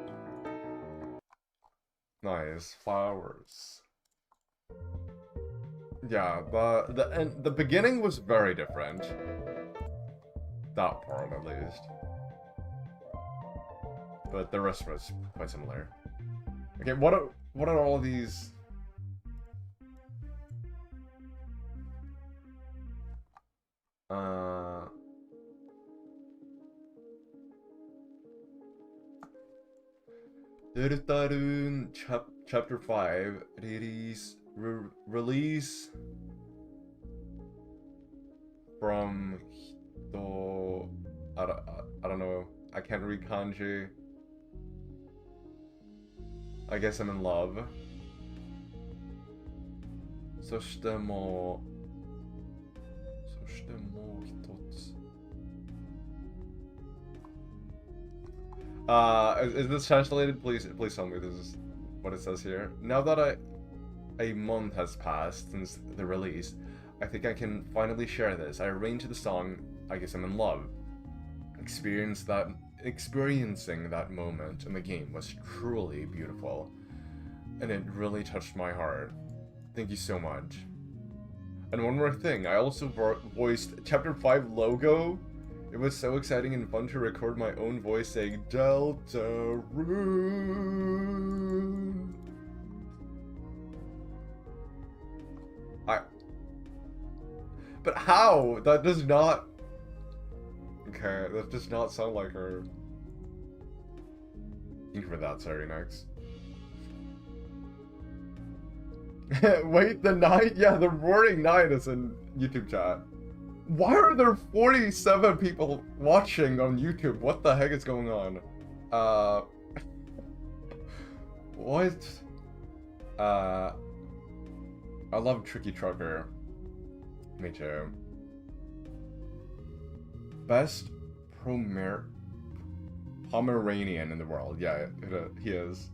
Nice. Flowers. Yeah, the beginning was very different. That part, at least. But the rest was quite similar. Okay, what are all these? Deltarune Chapter 5 release from Hito. I don't know. I can't read kanji. I guess I'm in love. そしてもう一つ. Is this translated? Please tell me this is what it says here. Now that a month has passed since the release, I think I can finally share this. I arranged the song, I Guess I'm in Love. Experiencing that moment in the game was truly beautiful, and it really touched my heart. Thank you so much. And one more thing, I also voiced Chapter 5 logo. It was so exciting and fun to record my own voice saying Deltarune. But how? That does not... Okay, that does not sound like her. Thank you for that, sorry, next. Wait, the night? Yeah, the roaring night is in YouTube chat. Why are there 47 people watching on YouTube? What the heck is going on? What? I love Tricky Trucker. Me too. Best Pomeranian in the world. Yeah, he is.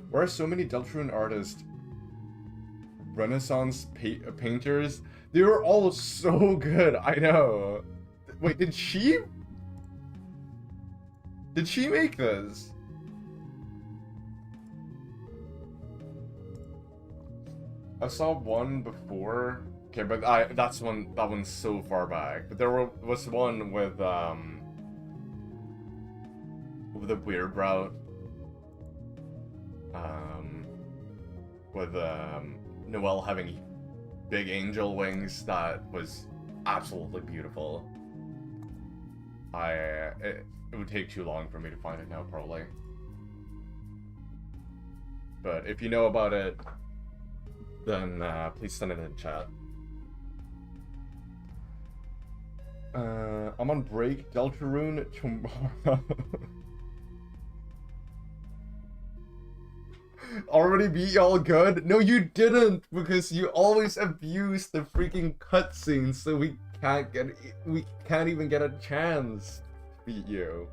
Where are so many Deltarune artists? Renaissance painters? They were all so good, I know. Wait, did she make this? I saw one before. Okay, but that one's so far back. But there was one with the weird route. With Noelle having big angel wings, that was absolutely beautiful. It would take too long for me to find it now, probably. But if you know about it, then please send it in chat. I'm on break, Deltarune tomorrow. Already beat y'all good? No, you didn't, because you always abuse the freaking cutscenes, so we can't even get a chance to beat you.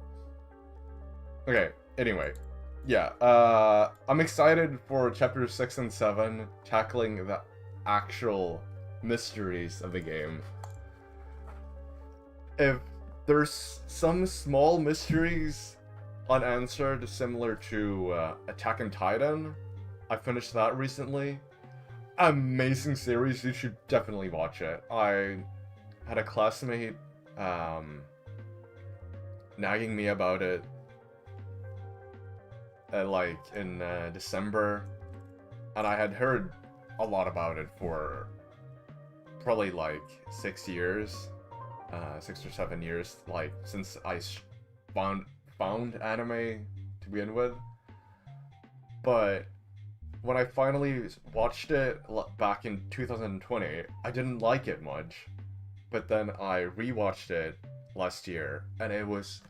Okay, anyway. Yeah, I'm excited for chapter 6 and 7, tackling the actual mysteries of the game. If there's some small mysteries unanswered, similar to Attack on Titan, I finished that recently. Amazing series, you should definitely watch it. I had a classmate nagging me about it like in December, and I had heard a lot about it for probably like 6 years, 6 or 7 years, like since I found anime to begin with. But when I finally watched it back in 2020, I didn't like it much. But then I rewatched it last year, and it was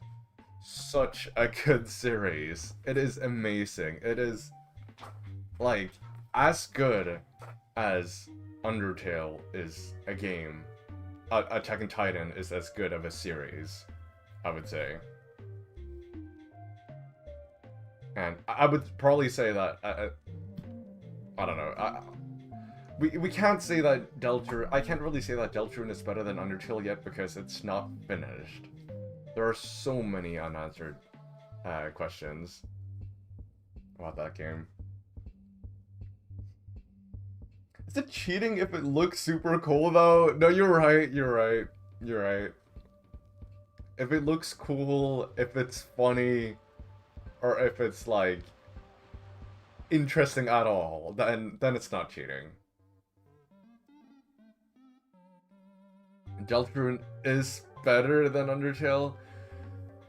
such a good series. It is amazing. It is like as good as Undertale is a game. Attack on Titan is as good of a series, I would say. And I would probably say that I don't know. We can't say that Deltarune. I can't really say that Deltarune is better than Undertale yet because it's not finished. There are so many unanswered questions about that game. Is it cheating if it looks super cool though? No, you're right. You're right. You're right. If it looks cool, if it's funny, or if it's like interesting at all, then it's not cheating. Deltarune is better than Undertale.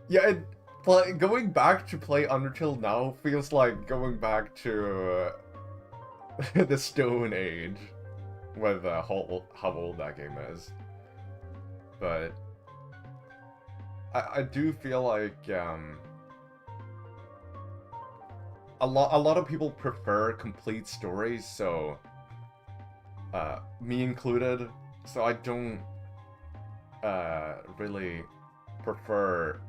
Yeah, going back to play Undertale now feels like going back to the Stone Age with how old that game is. But I do feel like a lot of people prefer complete stories, so me included. So I don't really prefer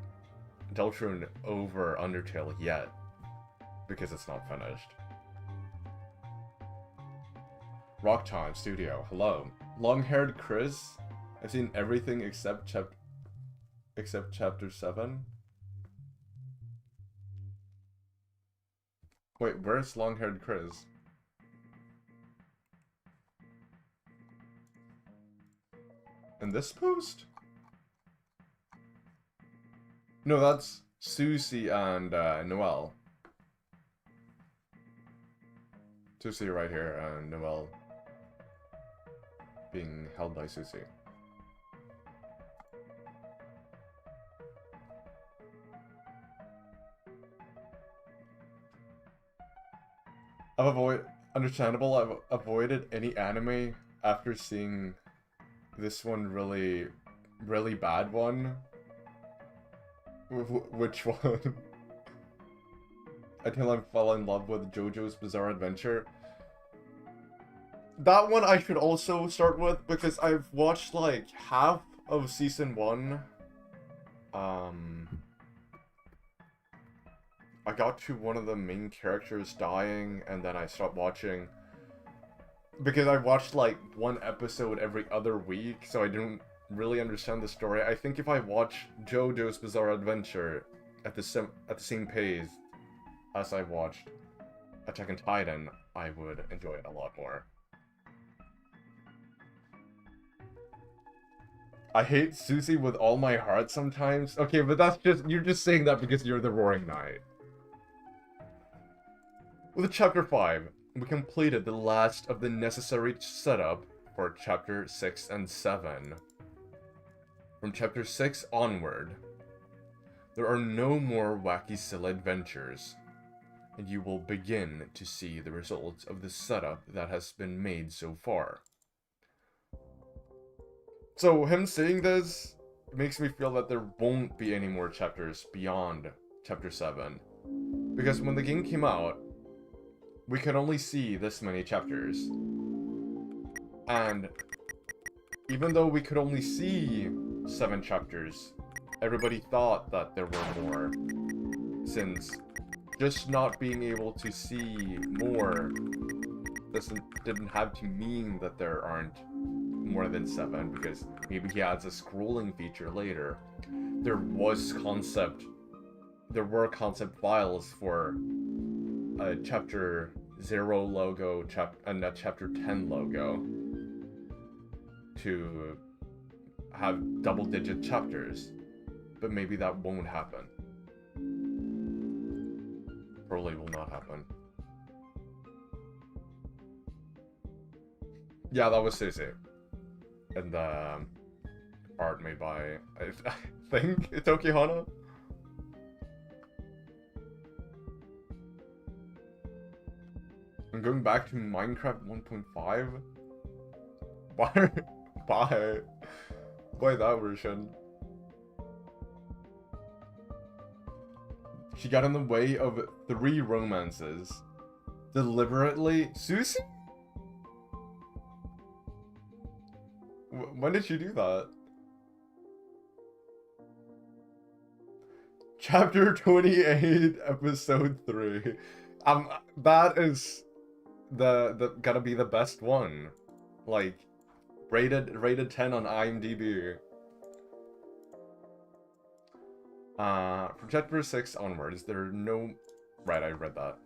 Deltarune over Undertale yet because it's not finished. Rock Time Studio, hello. Long-haired Chris. I've seen everything except chapter 7. Wait, where's long-haired Chris? In this post? No, that's Susie and Noelle. Susie right here and Noelle. being held by Susie. Understandable, I've avoided any anime after seeing this one really bad one. Which one? Until I fell in love with JoJo's Bizarre Adventure. That one I should also start with because I've watched like half of season 1. I got to one of the main characters dying, and then I stopped watching. Because I watched like one episode every other week, so I didn't really understand the story. I think if I watch JoJo's Bizarre Adventure at the same pace as I watched Attack on Titan, I would enjoy it a lot more. I hate Susie with all my heart sometimes. Okay, but that's just, you're just saying that because you're the Roaring Knight. With Chapter 5, we completed the last of the necessary setup for Chapter 6 and 7. From Chapter 6 onward, there are no more wacky silly adventures, and you will begin to see the results of the setup that has been made so far. So him saying this makes me feel that there won't be any more chapters beyond Chapter 7. Because when the game came out, we could only see this many chapters. And even though we could only see 7 chapters, everybody thought that there were more. Since just not being able to see more didn't have to mean that there aren't more than 7, because maybe he adds a scrolling feature later. There were concept files for a Chapter 0 logo and a Chapter 10 logo to have double-digit chapters, but maybe that won't happen. Probably will not happen. Yeah, that was Susie. And the art made by, I think, Itoki Hana? I'm going back to Minecraft 1.5? Why that version? She got in the way of 3 romances. Deliberately? Susie? When did she do that? Chapter 28, episode 3. That is the gotta be the best one. Like, rated 10 on IMDb. From chapter 6 onwards, there are no... Right, I read that.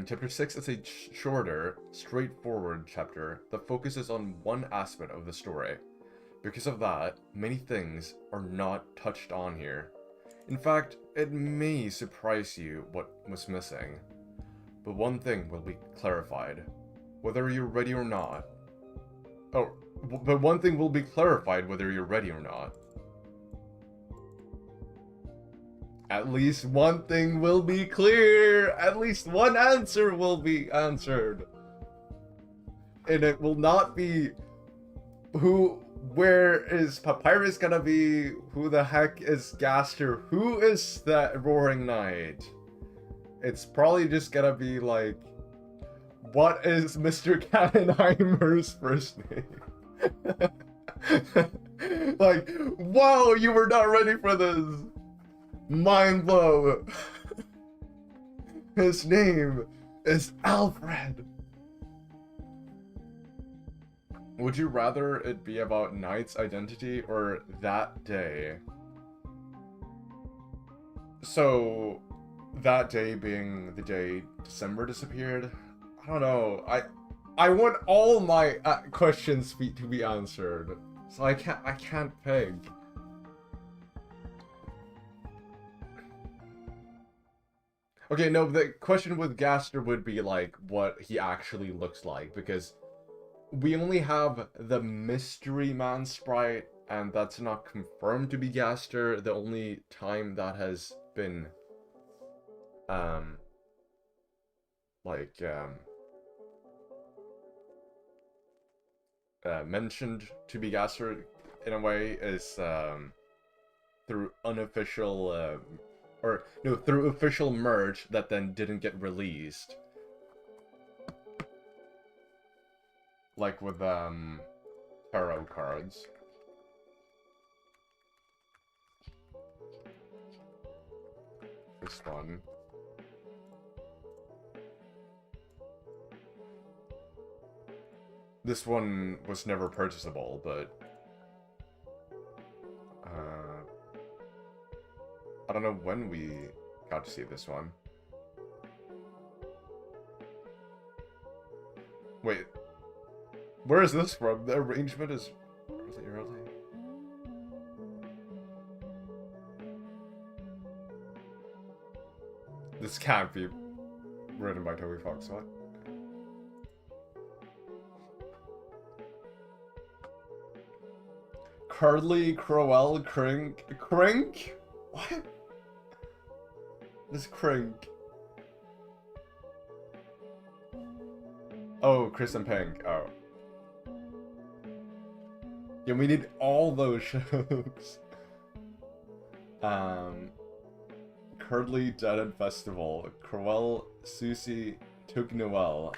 Chapter 6 is a shorter, straightforward chapter that focuses on one aspect of the story. Because of that, many things are not touched on here. In fact, it may surprise you what was missing. But one thing will be clarified, whether you're ready or not. Oh, but one thing will be clarified whether you're ready or not. At least one thing will be clear! At least one answer will be answered! And it will not be where is Papyrus gonna be? Who the heck is Gaster? Who is that Roaring Knight? It's probably just gonna be like, what is Mr. Kattenheimer's first name? Like, whoa, you were not ready for this! Mind blow! His name is Alfred! Would you rather it be about Knight's identity or that day? So, that day being the day December disappeared? I don't know. I want all my questions to be answered. So I can't peg. Okay, no, the question with Gaster would be like what he actually looks like, because we only have the Mystery Man sprite, and that's not confirmed to be Gaster. The only time that has been, like, mentioned to be Gaster in a way is, through unofficial, or, no, through official merge that then didn't get released. Like with, tarot cards. This one. This one was never purchasable, but... I don't know when we got to see this one. Wait. Where is this from? The arrangement is really early. This can't be written by Toby Fox, what? Curdly, Crowell, Crink. Crink? What? This Crink. Oh, Chris and Pink. Oh. Yeah, we need all those shows. Curdly, Dead Festival, Crowell, Susie, Took Noel,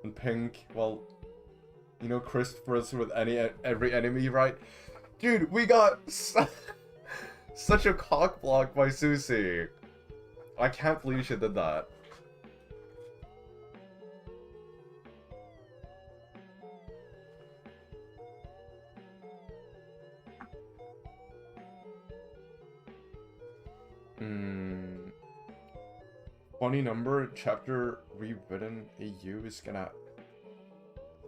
and Pink. Well, you know Christopher's with every enemy, right? Dude, we got such a cock block by Susie. I can't believe she did that. Funny number, chapter rewritten AU is gonna have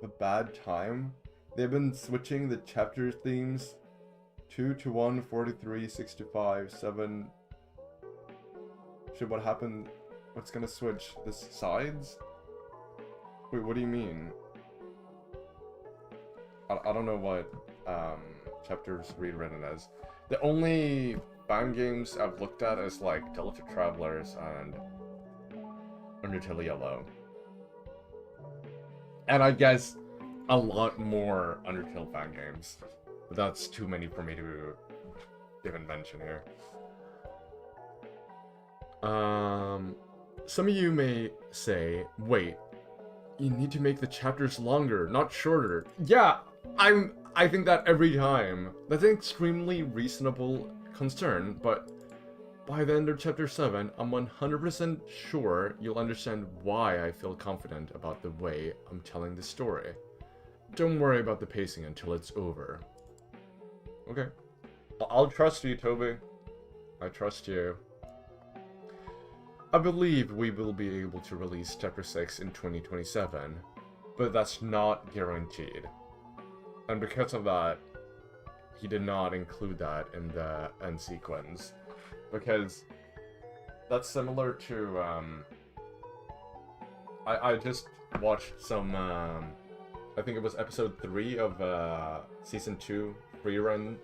a bad time. They've been switching the chapter themes 2 to 1, 43, 65, 7. Shit, what happened? What's gonna switch? The sides? Wait, what do you mean? I don't know what chapters rewritten as. The only fan games I've looked at is like Delta Travelers and Undertale Yellow. And I guess a lot more Undertale fan games. But that's too many for me to even mention here. Some of you may say, wait, you need to make the chapters longer, not shorter. Yeah, I think that every time. That's an extremely reasonable concern, but by the end of chapter 7, I'm 100% sure you'll understand why I feel confident about the way I'm telling the story. Don't worry about the pacing until it's over. Okay. I'll trust you, Toby. I trust you. I believe we will be able to release chapter 6 in 2027, but that's not guaranteed. And because of that, he did not include that in the end sequence. Because that's similar to, I just watched some, I think it was episode 3 of, season 2, Freerun.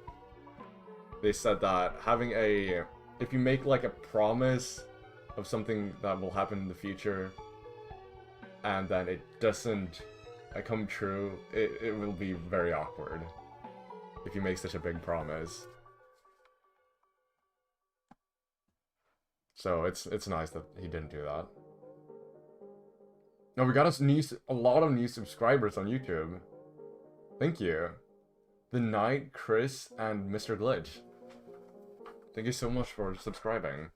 They said that having if you make like a promise of something that will happen in the future, and then it doesn't come true, it will be very awkward if you make such a big promise. So it's nice that he didn't do that. Now we got a lot of new subscribers on YouTube. Thank you. The Knight, Chris, and Mr. Glitch. Thank you so much for subscribing.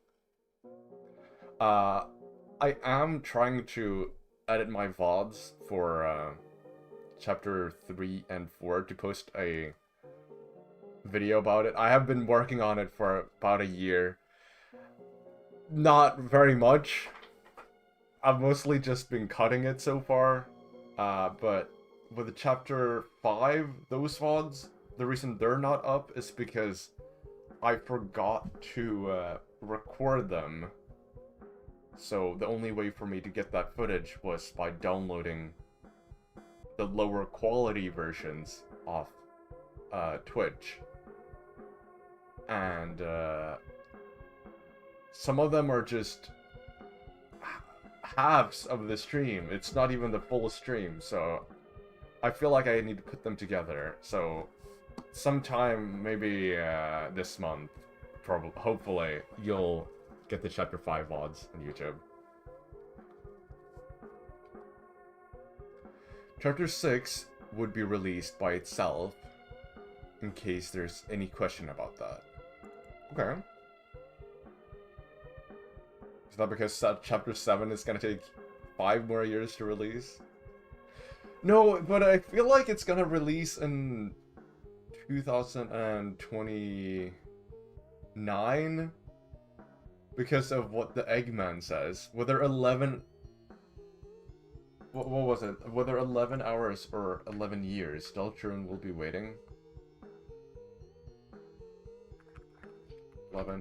I am trying to edit my VODs for chapter 3 and 4 to post a video about it. I have been working on it for about a year. Not very much. I've mostly just been cutting it so far. But with the chapter 5, those VODs, the reason they're not up is because I forgot to record them. So the only way for me to get that footage was by downloading the lower quality versions of Twitch. And some of them are just halves of the stream. It's not even the full stream, so I feel like I need to put them together. So sometime, maybe this month, hopefully, you'll get the Chapter 5 VODs on YouTube. Chapter 6 would be released by itself, in case there's any question about that. Okay. Is that because Chapter 7 is gonna take 5 more years to release? No, but I feel like it's gonna release in 2029 because of what the Eggman says. Whether 11... What was it? Whether 11 hours or 11 years, Deltarune will be waiting. 11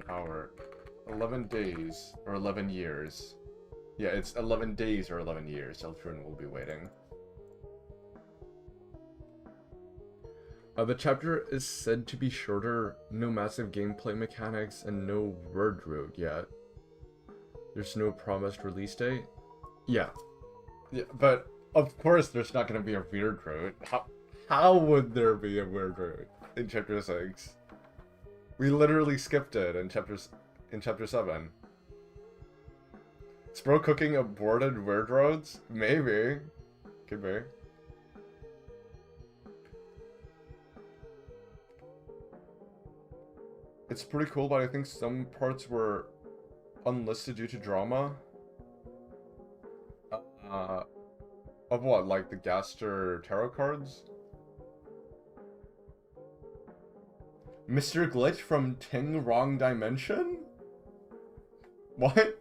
days or 11 years. Yeah, it's 11 days or 11 years, Deltarune will be waiting. The chapter is said to be shorter, no massive gameplay mechanics, and no word road yet. There's no promised release date? Yeah. Yeah, but of course there's not gonna be a weird road. How would there be a weird road in Chapter 6? We literally skipped it in Chapter 7. Is bro cooking aborted weird roads? Maybe. Could be. It's pretty cool, but I think some parts were unlisted due to drama. Of what? Like the Gaster tarot cards? Mr. Glitch from Ting Wrong Dimension? What?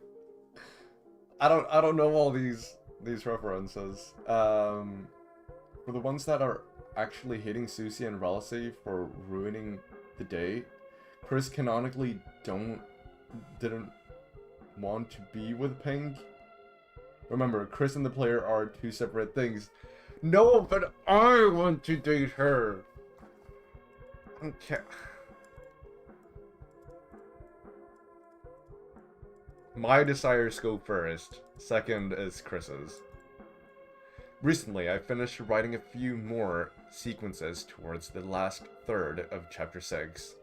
I don't know all these references. For the ones that are actually hating Susie and Relicy for ruining the day, Chris canonically didn't want to be with Pink. Remember, Chris and the player are two separate things. No, but I want to date her. Okay. My desires go first. Second is Chris's. Recently, I finished writing a few more sequences towards the last third of Chapter 6,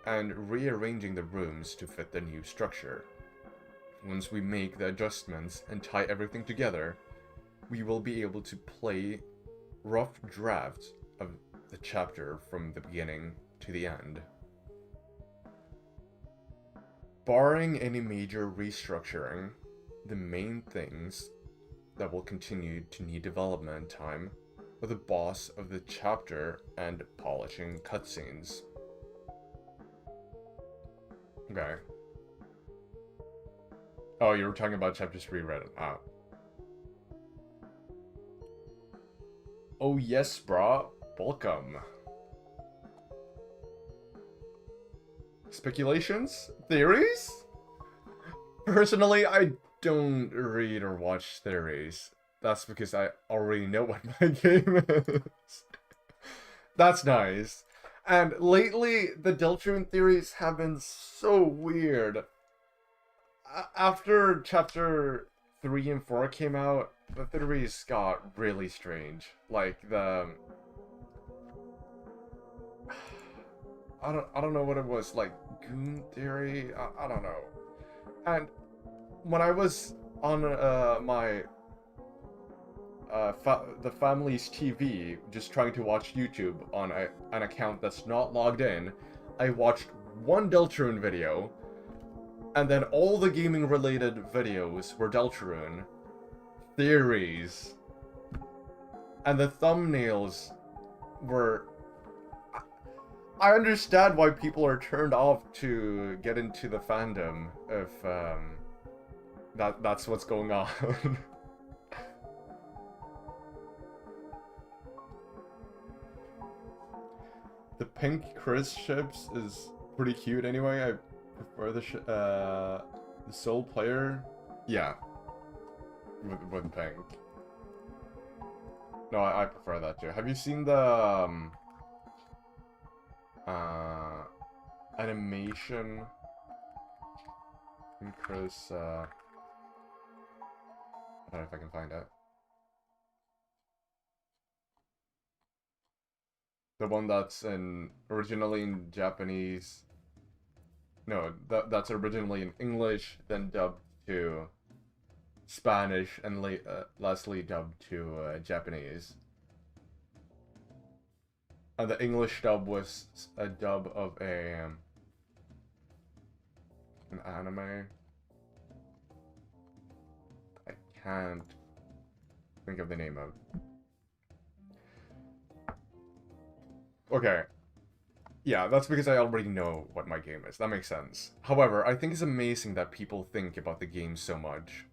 and rearranging the rooms to fit the new structure. Once we make the adjustments and tie everything together, we will be able to play rough drafts of the chapter from the beginning to the end. Barring any major restructuring, the main things that will continue to need development time are the boss of the chapter and polishing cutscenes. Okay. Oh, you were talking about Chapter 3 Reddit. Ah. Oh yes, brah. Welcome. Speculations? Theories? Personally, I don't read or watch theories. That's because I already know what my game is. That's nice. And lately, the Deltarune theories have been so weird. After Chapter 3 and 4 came out, the theories got really strange. Like, the... I don't know what it was, like, Goon Theory? I don't know. And when I was on my... the family's TV, just trying to watch YouTube on an account that's not logged in, I watched one Deltarune video, and then all the gaming-related videos were Deltarune theories, and the thumbnails were... I understand why people are turned off to get into the fandom if that's what's going on. The pink Chris ships is pretty cute anyway. I prefer the sole player. Yeah. With pink. No, I prefer that too. Have you seen the animation from Chris? I don't know if I can find it. The one that's originally in Japanese. No, that's originally in English, then dubbed to Spanish, and lastly dubbed to Japanese. And the English dub was a dub of an anime. I can't think of the name of. Okay. Yeah, that's because I already know what my game is. That makes sense. However, I think it's amazing that people think about the game so much.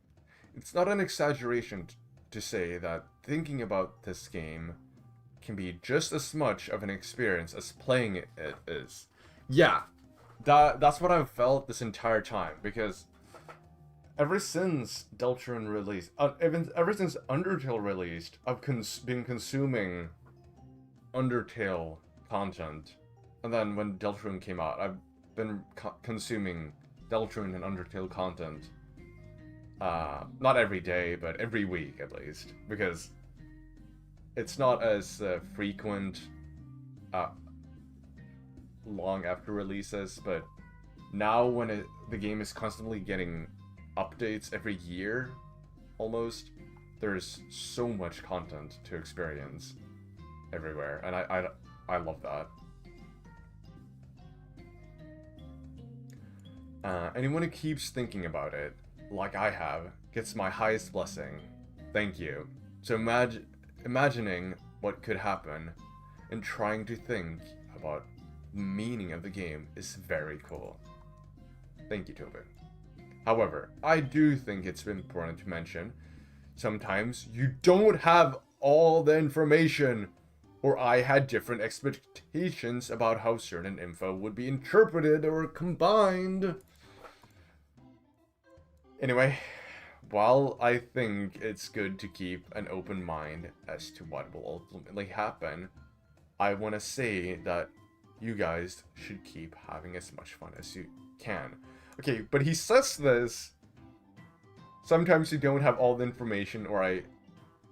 It's not an exaggeration to say that thinking about this game can be just as much of an experience as playing it is. Yeah, that's what I've felt this entire time, because ever since Deltarune released, ever since Undertale released, I've been consuming Undertale content. And then when Deltarune came out, I've been consuming Deltarune and Undertale content. Not every day, but every week at least. Because it's not as frequent long after releases, but now when the game is constantly getting updates every year, almost, there's so much content to experience everywhere, and I love that. Anyone who keeps thinking about it, like I have, gets my highest blessing. Thank you. So imagining what could happen and trying to think about the meaning of the game is very cool. Thank you, Tobin. However, I do think it's important to mention, sometimes you don't have all the information, or I had different expectations about how certain info would be interpreted or combined. Anyway, while I think it's good to keep an open mind as to what will ultimately happen, I want to say that you guys should keep having as much fun as you can. Okay, but he says this, sometimes you don't have all the information, or I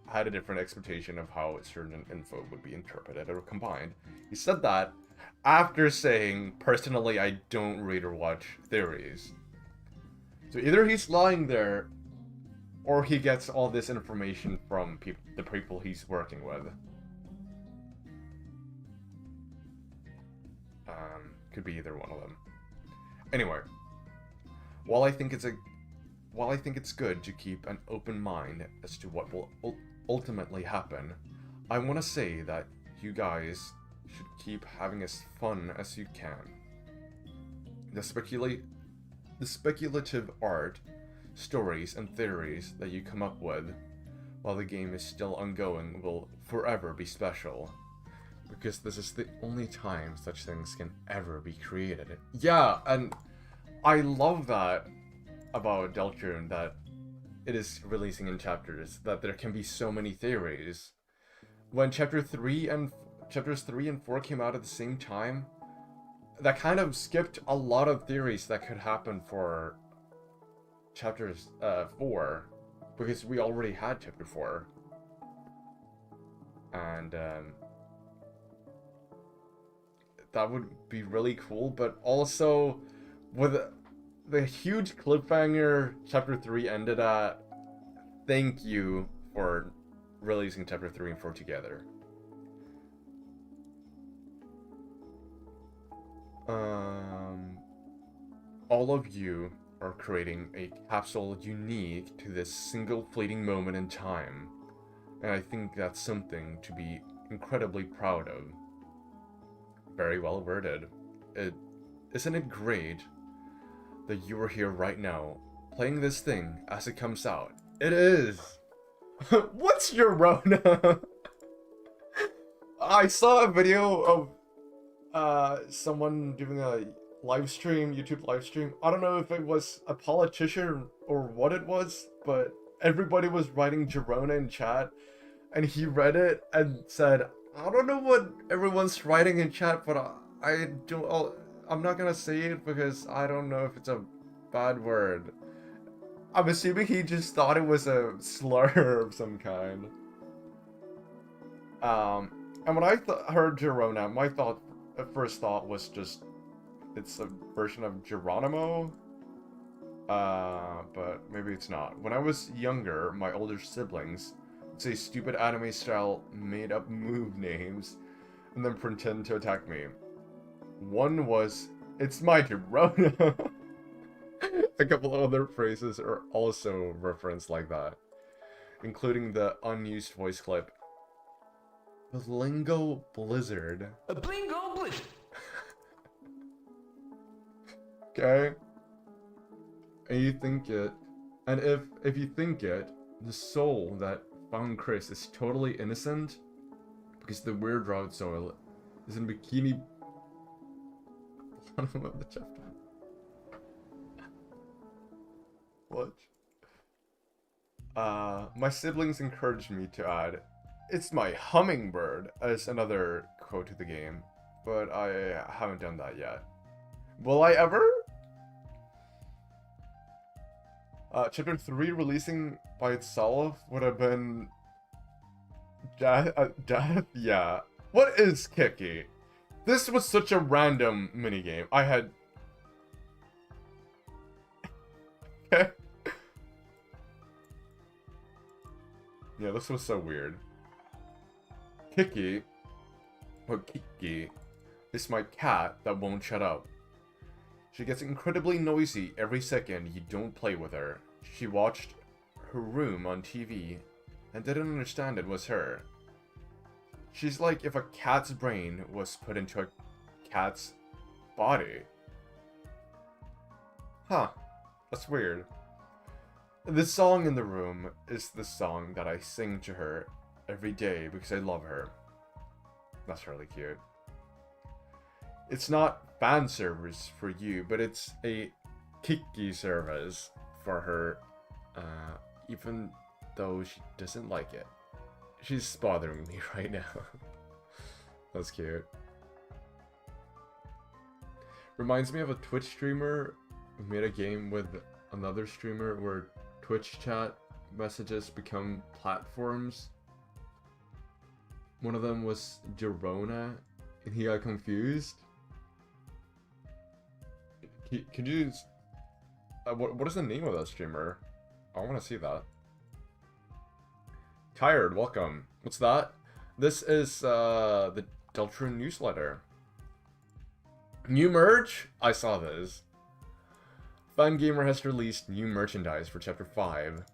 had a different expectation of how certain info would be interpreted or combined. He said that after saying, personally, I don't read or watch theories. So either he's lying there, or he gets all this information from the people he's working with. Could be either one of them. Anyway, while I think it's good to keep an open mind as to what will ultimately happen, I want to say that you guys should keep having as fun as you can. The speculative art, stories, and theories that you come up with while the game is still ongoing will forever be special. Because this is the only time such things can ever be created. Yeah, and I love that about Deltarune, that it is releasing in chapters, that there can be so many theories. When chapters 3 and 4 came out at the same time, that kind of skipped a lot of theories that could happen for chapters 4, because we already had chapter 4. And that would be really cool, but also with the huge cliffhanger chapter 3 ended at, thank you for releasing chapter 3 and 4 together. All of you are creating a capsule unique to this single fleeting moment in time, and I think that's something to be incredibly proud of. Very well worded. Isn't it great that you are here right now, playing this thing as it comes out? It is! What's your Rona? I saw a video of someone doing a YouTube live stream. I don't know if it was a politician or what it was, but everybody was writing Girona in chat, and he read it and said, I don't know what everyone's writing in chat, but I'm not gonna say it because I don't know if it's a bad word. I'm assuming he just thought it was a slur of some kind. And when I heard Girona, my first thought was just, it's a version of Geronimo. But maybe it's not. When I was younger, my older siblings would say stupid anime-style made-up move names and then pretend to attack me. One was, it's my Girona. A couple of other phrases are also referenced like that, including the unused voice clip. Blingo Blizzard. A Blingo Blizzard. Okay. And you think it, and if you think it, the soul that found Chris is totally innocent because the weird route soul is in bikini bottom of the chapter. What? My siblings encouraged me to add, it's my hummingbird, as another quote to the game, but I haven't done that yet. Will I ever? Chapter 3 releasing by itself would have been death, yeah. What is Kiki? This was such a random minigame. I had... Okay. Yeah, this was so weird. Kiki is my cat that won't shut up. She gets incredibly noisy every second you don't play with her. She watched her room on TV and didn't understand it was her. She's like if a cat's brain was put into a cat's body. Huh, that's weird. This song in the room is the song that I sing to her every day because I love her. That's really cute. It's not fan service for you, but it's a Kiki service for her, even though she doesn't like it. She's bothering me right now. That's cute. Reminds me of a Twitch streamer who made a game with another streamer where Twitch chat messages become platforms. One of them was Girona, and he got confused. Could you... what is the name of that streamer? I want to see that. Tired, welcome. What's that? This is the Deltron newsletter. New merch? I saw this. Fangamer has released new merchandise for Chapter 5.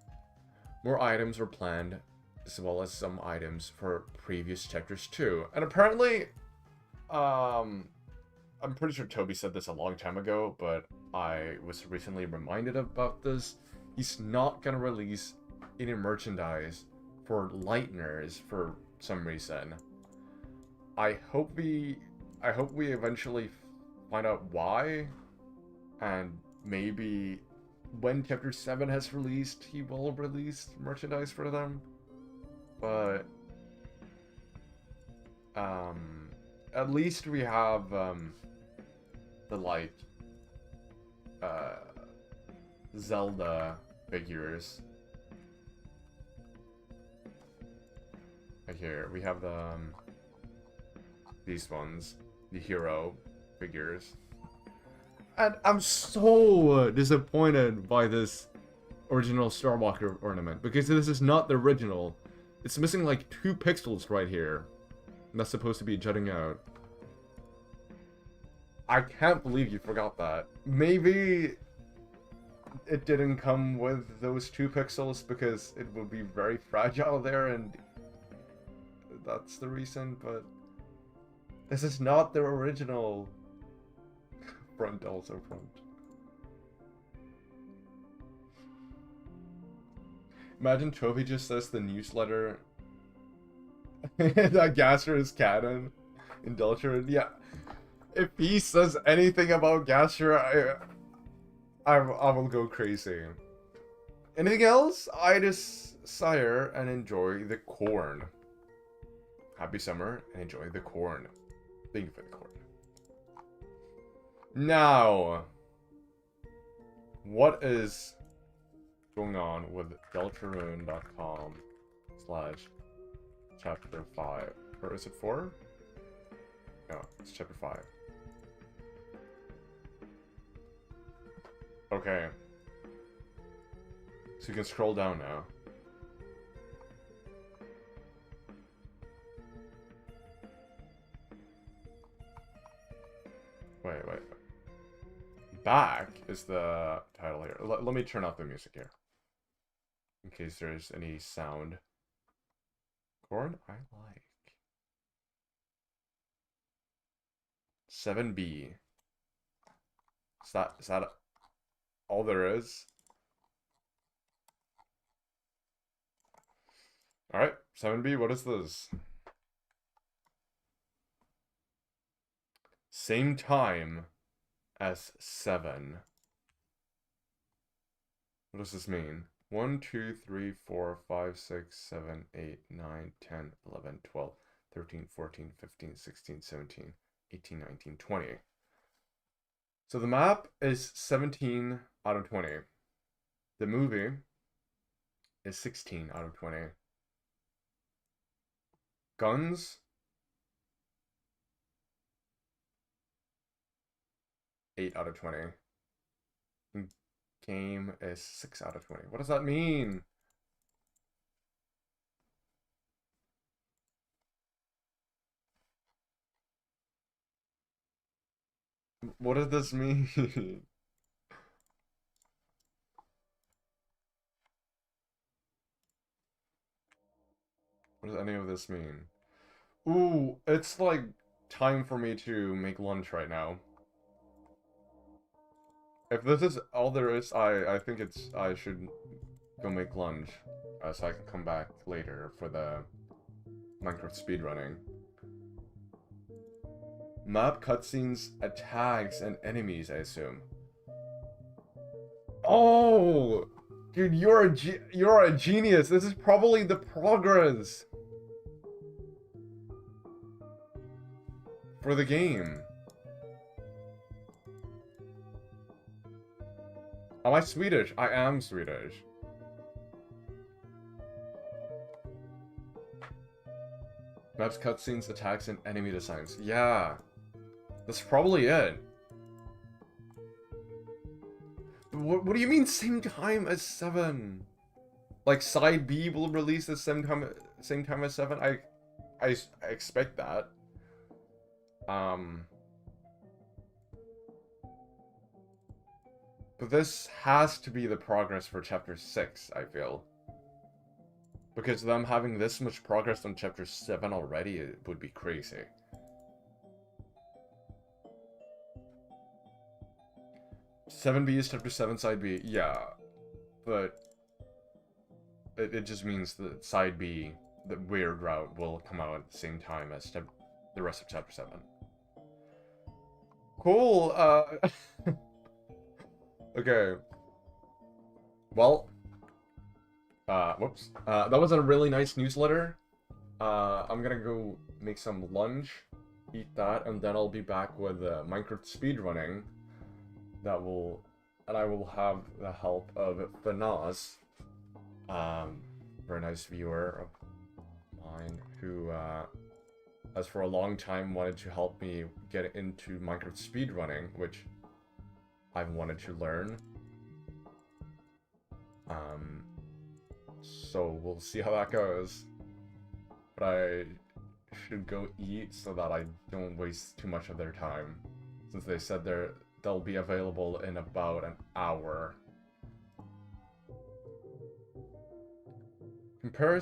More items were planned, as well as some items for previous chapters too. And apparently, I'm pretty sure Toby said this a long time ago, but I was recently reminded about this. He's not gonna release any merchandise for Lighteners for some reason. I hope we eventually find out why, and maybe when Chapter 7 has released, he will release merchandise for them. But at least we have the light Zelda figures. Right here we have the these ones, the hero figures. And I'm so disappointed by this original Starwalker ornament, because this is not the original. It's missing like 2 pixels right here. And that's supposed to be jutting out. I can't believe you forgot that. Maybe it didn't come with those 2 pixels because it would be very fragile there, and that's the reason, but this is not the original. Front, also front. Imagine Toby just says the newsletter that Gaster is canon in Deltron. Yeah, if he says anything about Gaster, I will go crazy. Anything else? I just sire and enjoy the corn. Happy summer and enjoy the corn. Thank you for the corn. Now, what is going on with deltarune.com/chapter 5? Or is it 4? No, it's chapter 5. Okay. So you can scroll down now. Wait. Back is the title here. Let me turn off the music here. In case there's any sound. Corn I like. 7B. Is that all there is? Alright, 7B, what is this? Same time as 7. What does this mean? 1, 2, 3, 4, 5, 6, 7, 8, 9, 10, 11, 12, 13, 14, 15, 16, 17, 18, 19, 20. So the map is 17 out of 20. The movie is 16 out of 20. Guns? 8 out of 20. Game is 6 out of 20. What does that mean? What does this mean? What does any of this mean? Ooh, it's like time for me to make lunch right now. If this is all there is, I think I should go make lunch, so I can come back later for the Minecraft speedrunning. Map cutscenes, attacks, and enemies, I assume. Oh! Dude, you're a genius! This is probably the progress for the game. Am I Swedish? I am Swedish. Maps, cutscenes, attacks, and enemy designs. Yeah. That's probably it. What do you mean same time as 7? Like side B will release the same time as 7? I expect that. But this has to be the progress for chapter 6, I feel. Because them having this much progress on chapter 7 already, it would be crazy. Seven B is chapter 7, side B. Yeah. But it just means that side B, the weird route, will come out at the same time as the rest of chapter 7. Cool, okay. Well, whoops. That was a really nice newsletter. I'm gonna go make some lunch, eat that, and then I'll be back with Minecraft speedrunning. And I will have the help of Fanaz, very nice viewer of mine, who, has for a long time wanted to help me get into Minecraft speedrunning, which I've wanted to learn. So we'll see how that goes. But I should go eat so that I don't waste too much of their time, since they said they'll be available in about an hour. Compare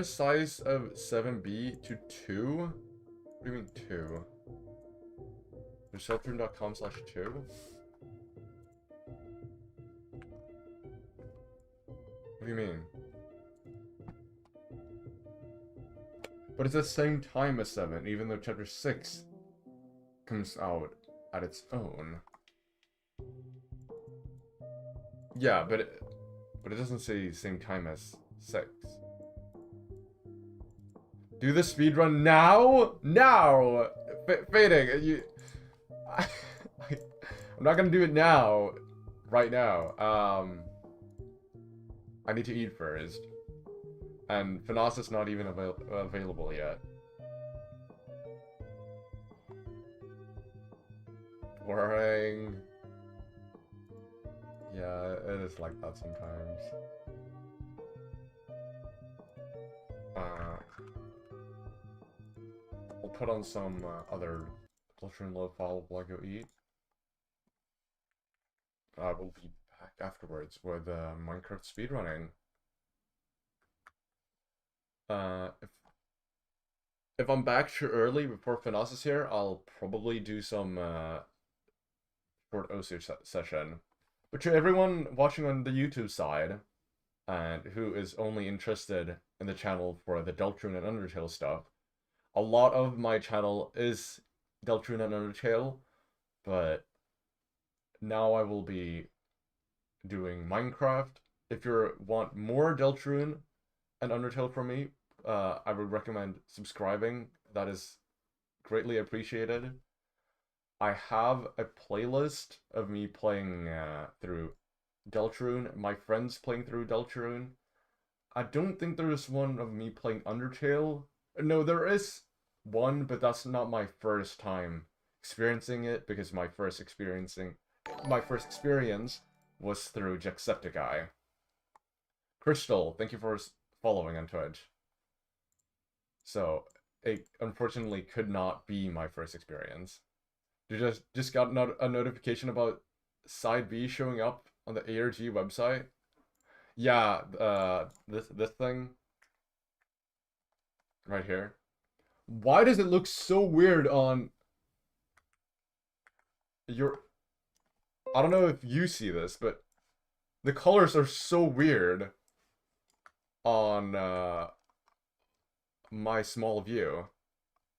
size of 7B to 2? What do you mean 2? Sheltern.com/2? What do you mean? But it's the same time as 7, even though chapter 6 comes out at its own. Yeah, but But it doesn't say same time as 6. Do the speedrun now? Now! Fading, you... I'm not gonna do it now. Right now. I need to eat first. And Finas is not even available yet. Boring. Yeah, it is like that sometimes. I'll put on some other Deltron low file while I go eat. I will be back afterwards with Minecraft speedrunning. If I'm back too early before Finas is here, I'll probably do some short OC session. But to everyone watching on the YouTube side, and who is only interested in the channel for the Deltron and Undertale stuff, a lot of my channel is Deltron and Undertale, but now I will be doing Minecraft. If you want more Deltron and Undertale from me, I would recommend subscribing. That is greatly appreciated. I have a playlist of me playing through Deltron, my friends playing through Deltron. I don't think there is one of me playing Undertale. No, there is one, but that's not my first time experiencing it, because my first experience was through Jacksepticeye. Crystal, thank you for following on Twitch. So, it unfortunately could not be my first experience. You just got a notification about Side B showing up on the ARG website? Yeah, this thing. Right here. Why does it look so weird on your... I don't know if you see this, but the colors are so weird on my small view.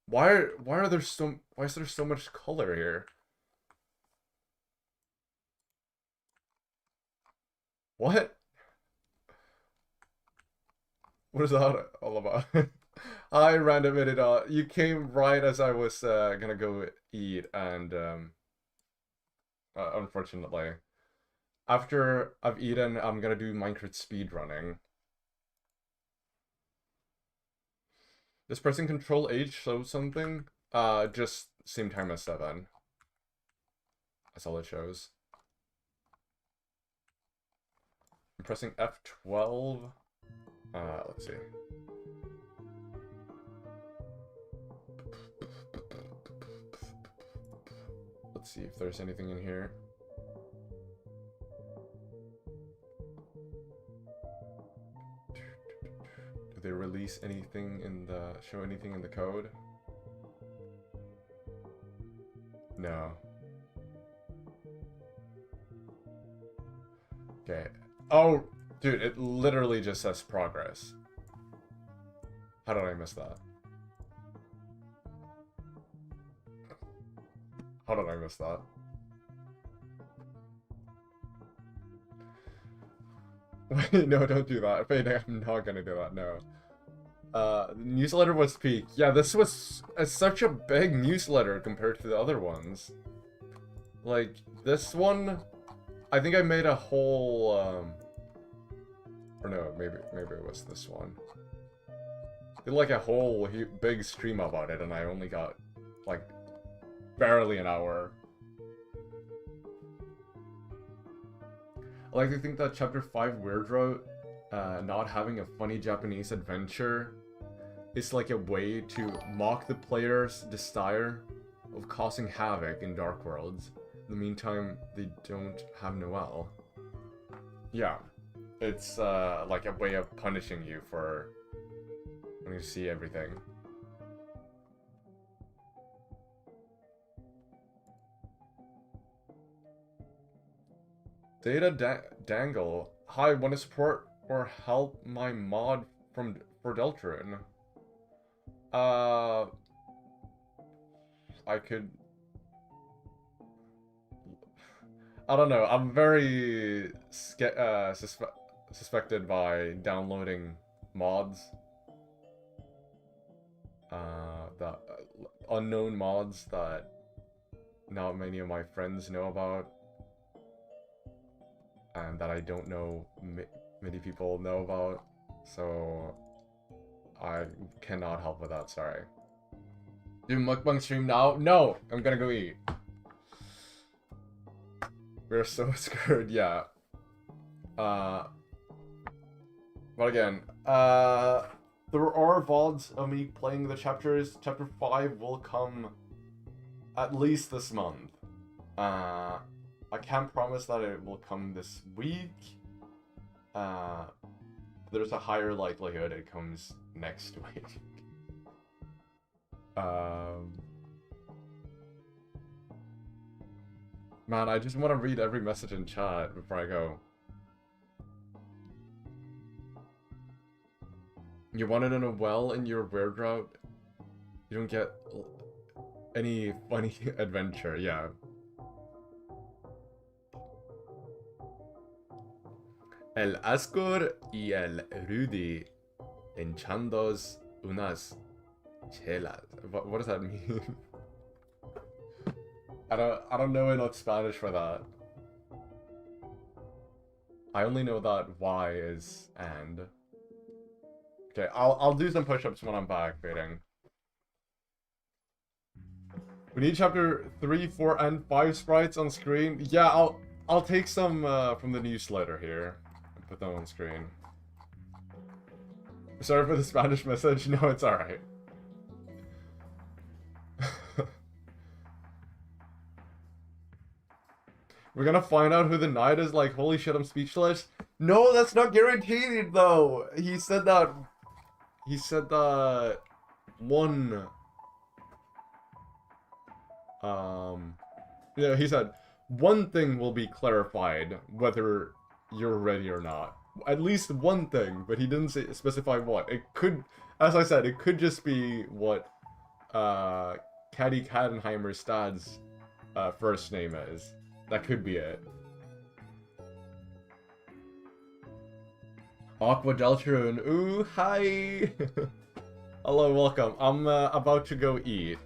Why is there so much color here? What? What is that all about? Hi, random editor. You came right as I was gonna go eat, and unfortunately, after I've eaten, I'm gonna do Minecraft speedrunning. Does pressing Control H show something? Just same time as 7. That's all it shows. I'm pressing F12. Let's see. Let's see if there's anything in here. Do they release anything in the... show anything in the code? No. Okay. Oh, dude, it literally just says progress. How did I miss that? How did I miss that? Wait, no, don't do that. Wait, I'm not gonna do that, no. The newsletter was peak. Yeah, this was such a big newsletter compared to the other ones. Like, this one, I think I made a whole, or no, maybe it was this one. Did like a whole big stream about it, and I only got, like, barely an hour. I like to think that Chapter 5 Weirdrow, not having a funny Japanese adventure, is like a way to mock the player's desire of causing havoc in Dark Worlds. In the meantime, they don't have Noelle. Yeah, it's like a way of punishing you for when you see everything. Data Dangle. Hi, want to support or help my mod for Deltron? I could... I don't know, I'm very suspected by downloading mods. The unknown mods that not many of my friends know about. And that I don't know many people know about. So I cannot help with that, sorry. Do mukbang stream now? No! I'm gonna go eat. We're so scared, yeah. But again, there are VODs of me playing the chapters. Chapter 5 will come at least this month. I can't promise that it will come this week. There's a higher likelihood it comes next week. Man, I just want to read every message in chat before I go. You wanted in a well in your weird route? You don't get any funny adventure, yeah. El Ascor y el Rudy enchandos unas chelas. What does that mean? I don't know enough Spanish for that. I only know that Y is and. Okay, I'll do some push-ups when I'm back, waiting. We need chapter 3, 4, and 5 sprites on screen. Yeah, I'll take some from the newsletter here and put them on screen. Sorry for the Spanish message. No, it's alright. We're gonna find out who the knight is. Like, holy shit, I'm speechless. No, that's not guaranteed though. He said that one. Yeah, he said one thing will be clarified whether you're ready or not. At least one thing, but he didn't specify what. It could, as I said, it could just be what Caddy Kattenheimer's dad's first name is. That could be it. Aqua Deltarune, ooh, hi! Hello, welcome. I'm about to go eat.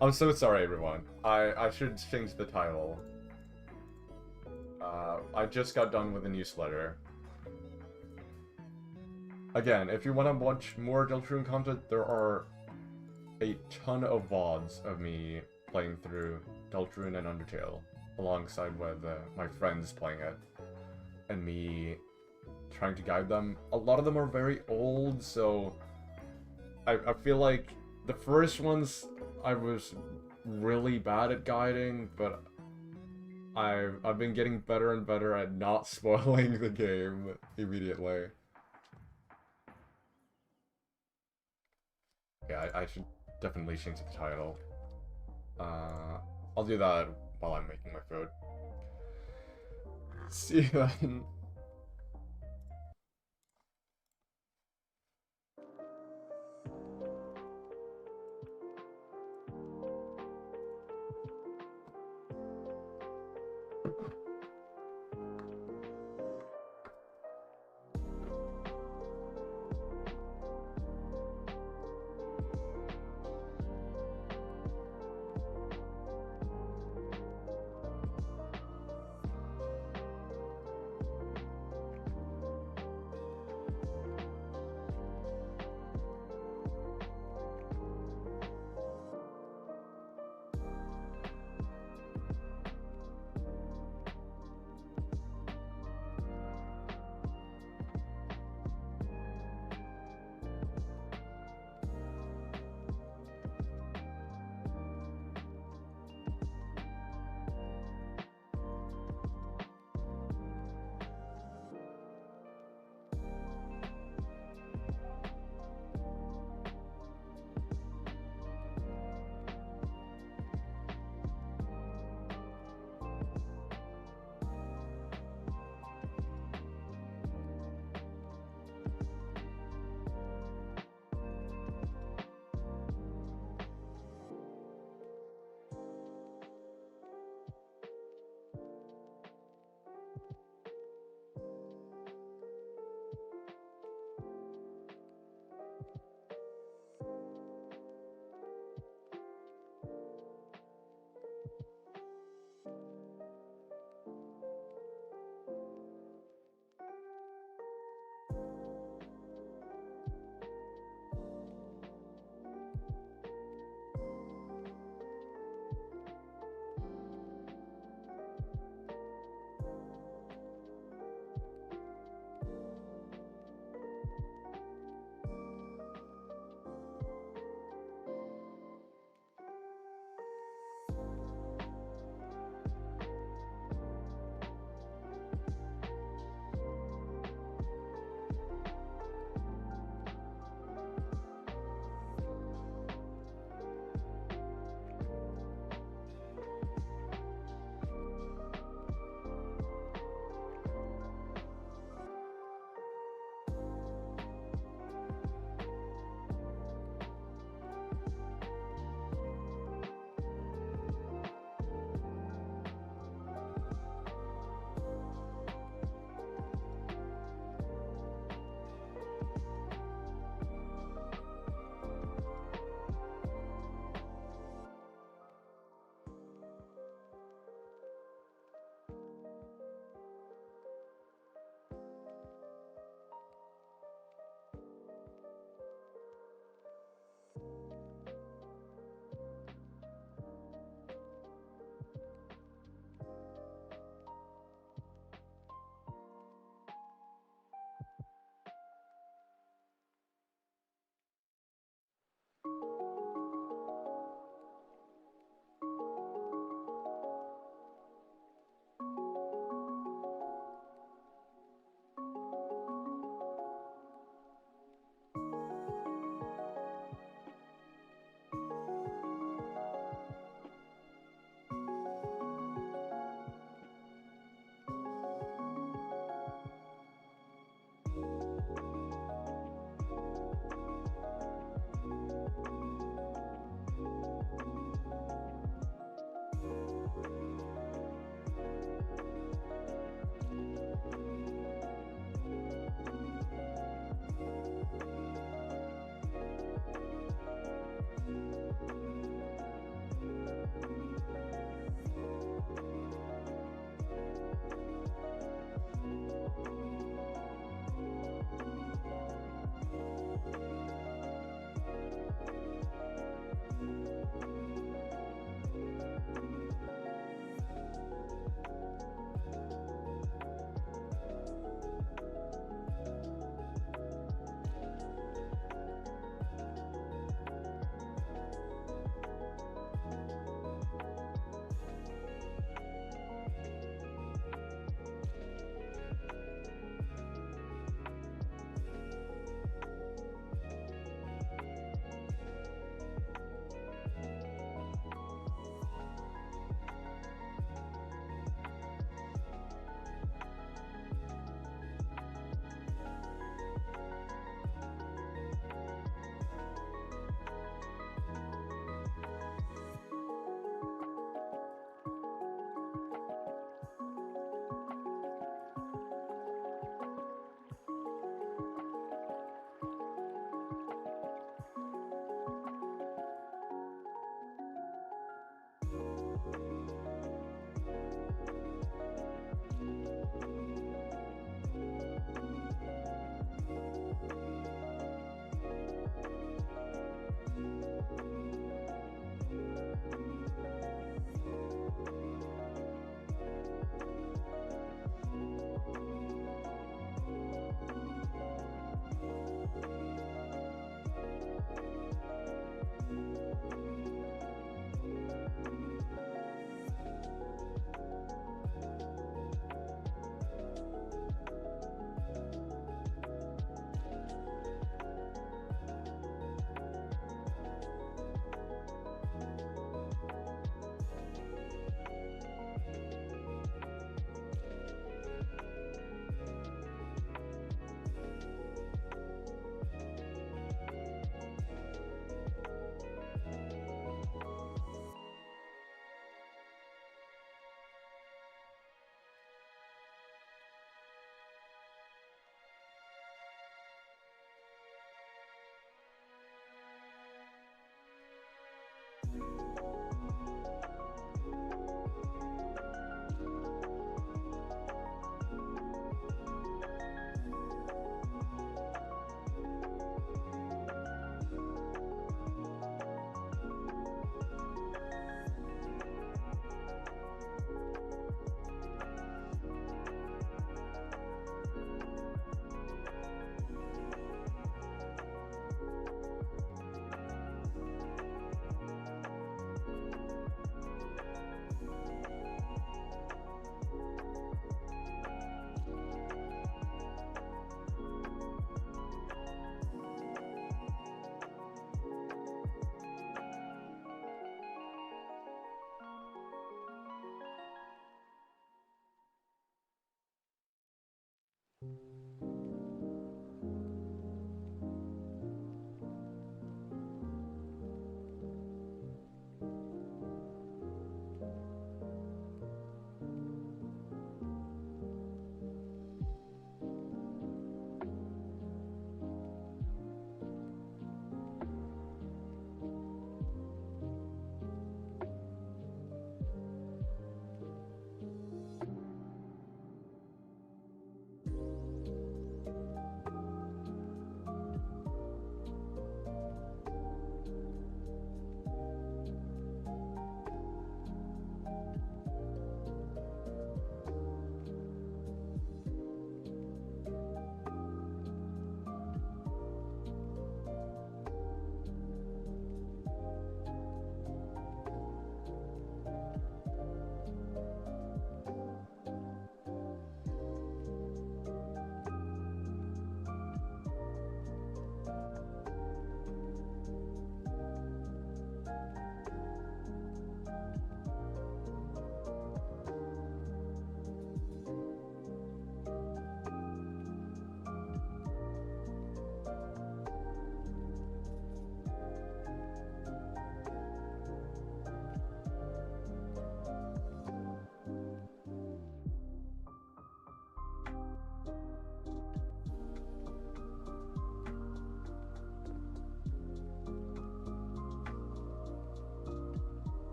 I'm so sorry, everyone. I should change the title. I just got done with the newsletter. Again, if you want to watch more Deltarune content, there are a ton of VODs of me playing through Deltarune and Undertale, alongside with my friends playing it, and me trying to guide them. A lot of them are very old, so I feel like the first ones I was really bad at guiding, but I've been getting better and better at not spoiling the game immediately. Yeah, I should definitely change the title. I'll do that while I'm making my food. See you then.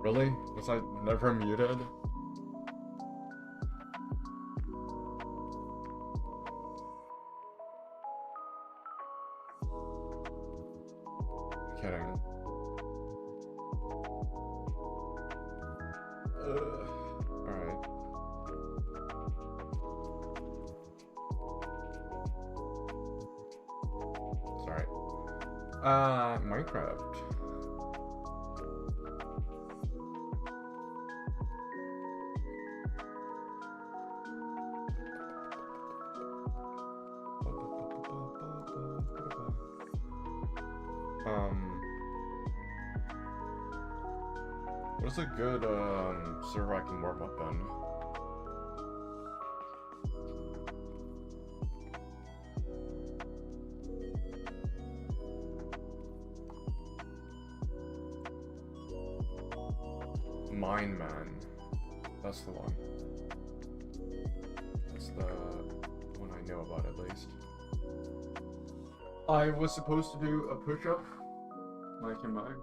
Really? Was I never muted? Kidding. Alright. Sorry. Minecraft. What's a good server I can warm up in? Mine Man. That's the one. That's the one I know about, at least. I was supposed to do a push-up. I came back.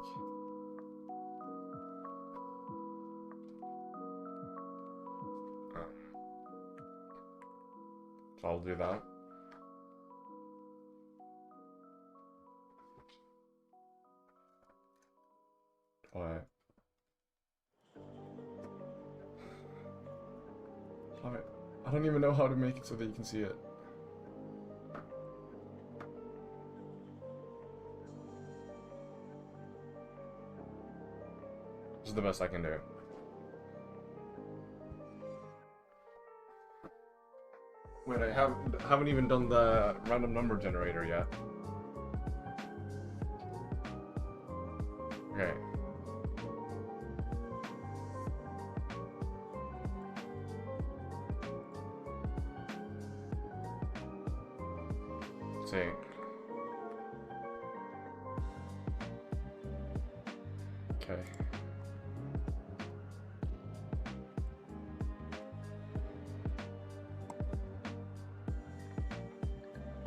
So I'll do that. Alright. I don't even know how to make it so that you can see it. This is the best I can do. Wait, I haven't even done the random number generator yet. Okay. Let's see. Okay.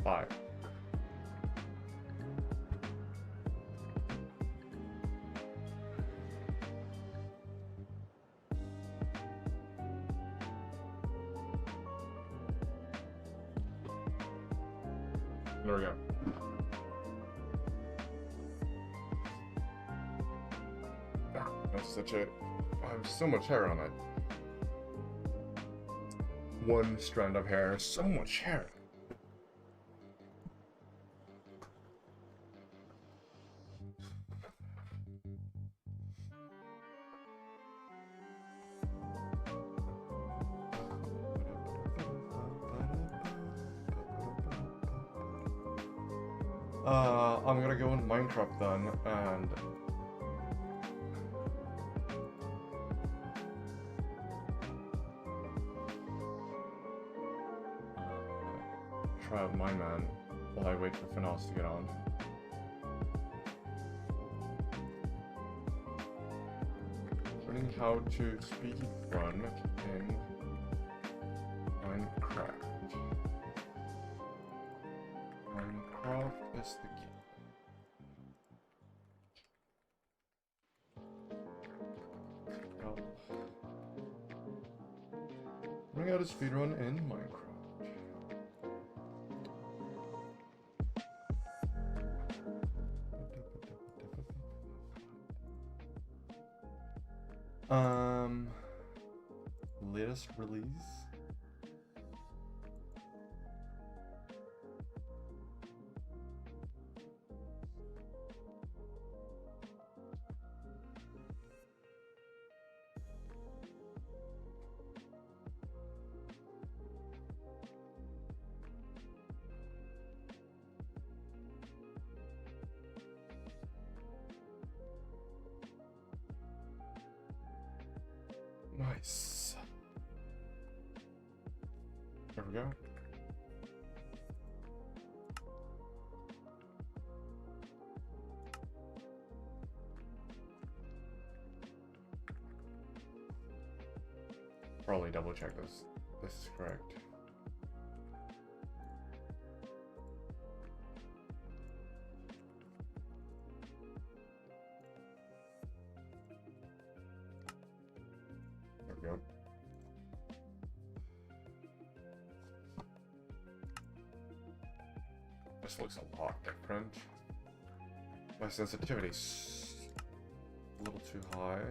Five. There we go. Ah, that's such a... I have so much hair on it. One strand of hair, so much hair. I'm gonna go in Minecraft then, and try out Mine Man while I wait for Finos to get on. Learning how to speedrun in Minecraft. Minecraft is the key. Learning how to speedrun in Minecraft. Latest release. Nice. There we go. Probably double check this. This is correct. This looks a lot different. My sensitivity's a little too high.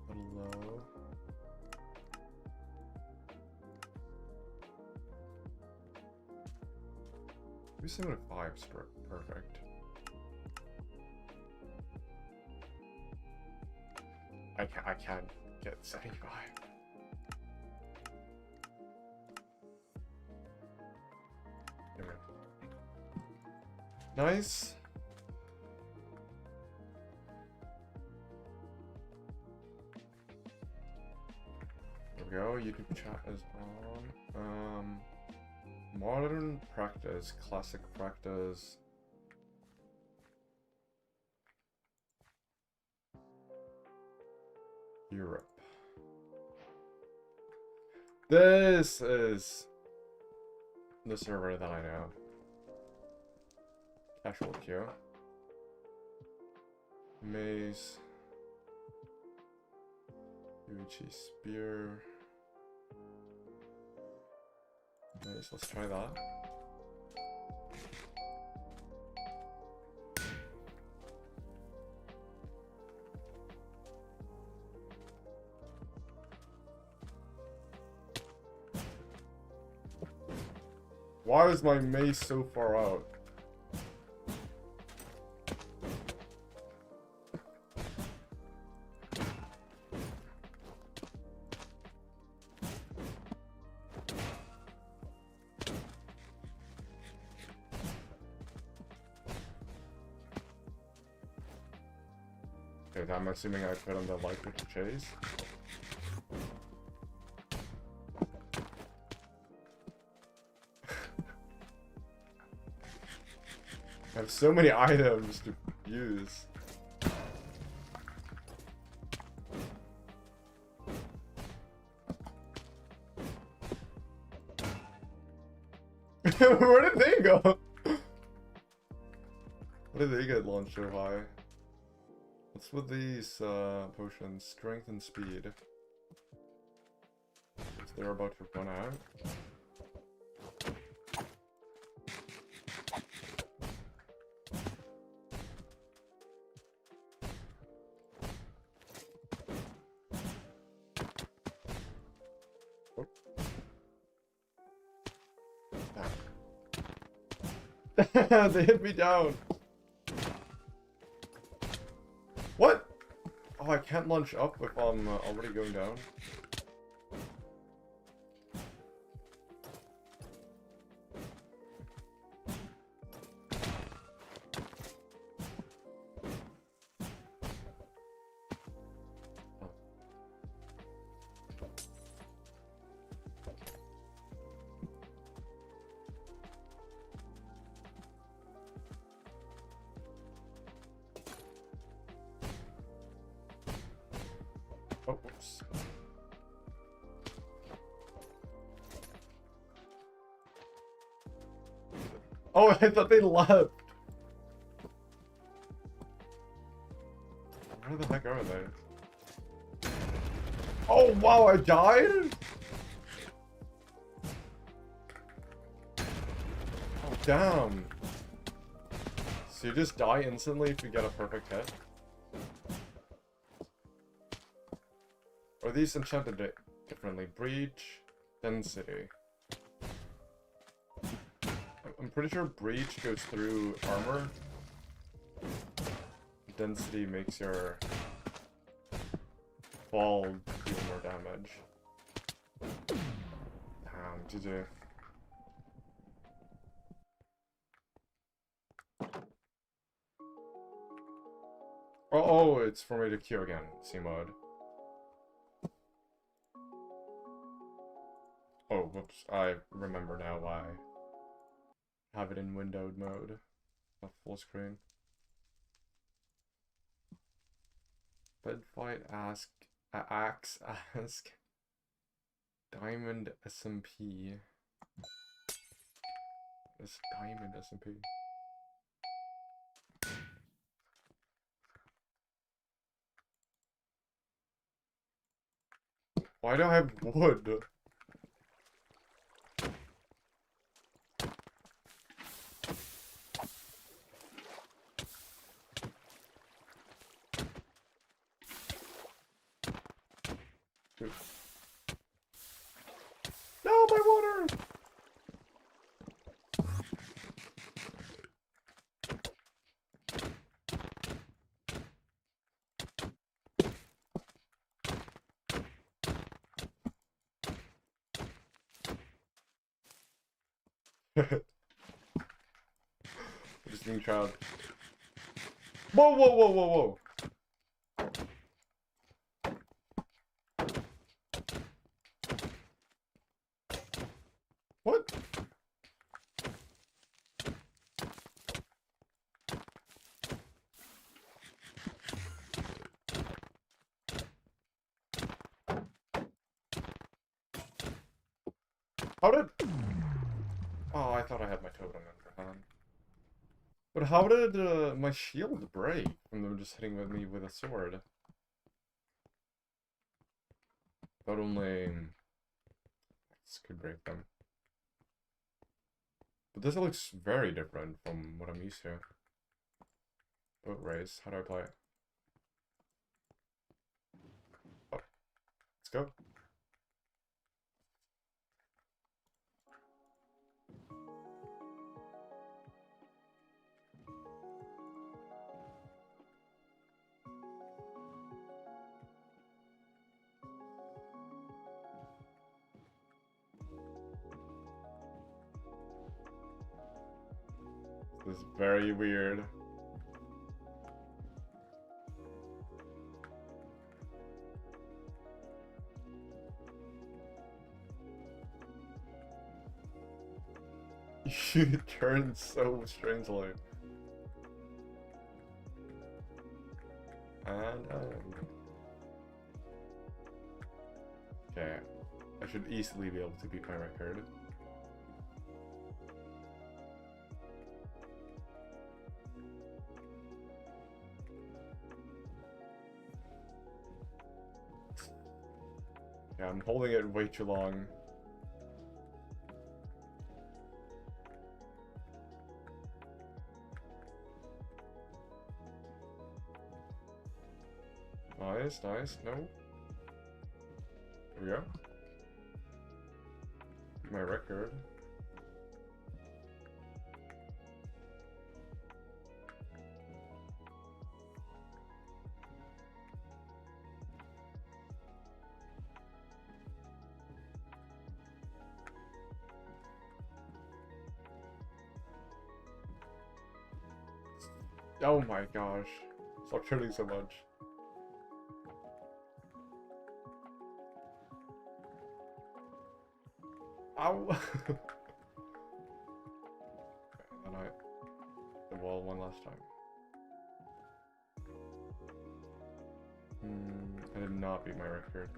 A little low. Maybe 75's perfect. I can't get 75. Anyway. Nice. There we go. YouTube chat is on. Modern practice, classic practice. Europe. This is the server that I know. Casual queue. Maze. Yuichi Spear. Nice, let's try that. Why is my mace so far out? Okay, I'm assuming I put on the likely to chase. I have so many items to use. Where did they go? Where did they get launched so high? What's with these potions? Strength and speed. If they're about to run out. They hit me down. What? Oh, I can't launch up if I'm already going down. Oh, whoops. Oh, I thought they left. Where the heck are they? Oh, wow, I died? Oh, damn. So you just die instantly if you get a perfect hit? Or these enchanted differently? Breach, density. I'm pretty sure breach goes through armor. Density makes your fall deal more damage. Damn, GG. Oh, it's for me to queue again. C mode. Oh, whoops. I remember now why I have it in windowed mode. Not full screen. Bed fight ask Diamond SMP. This Diamond SMP. Why do I have wood? Dude. No, my water! Just being trapped. Whoa, whoa, whoa, whoa, whoa! What? How did... Oh, I thought I had my totem in hand. But how did my shield break from them just hitting with me with a sword? But only... This could break them. But this looks very different from what I'm used to. Boat race, how do I play it? Oh, let's go. This is very weird. You turned so strangely. And okay, I should easily be able to beat my record. Yeah, I'm holding it way too long. Nice, nice, no. There we go. My record. Oh my gosh. Stop turning so much. Ow! Okay, then I hit the wall one last time. I did not beat my record.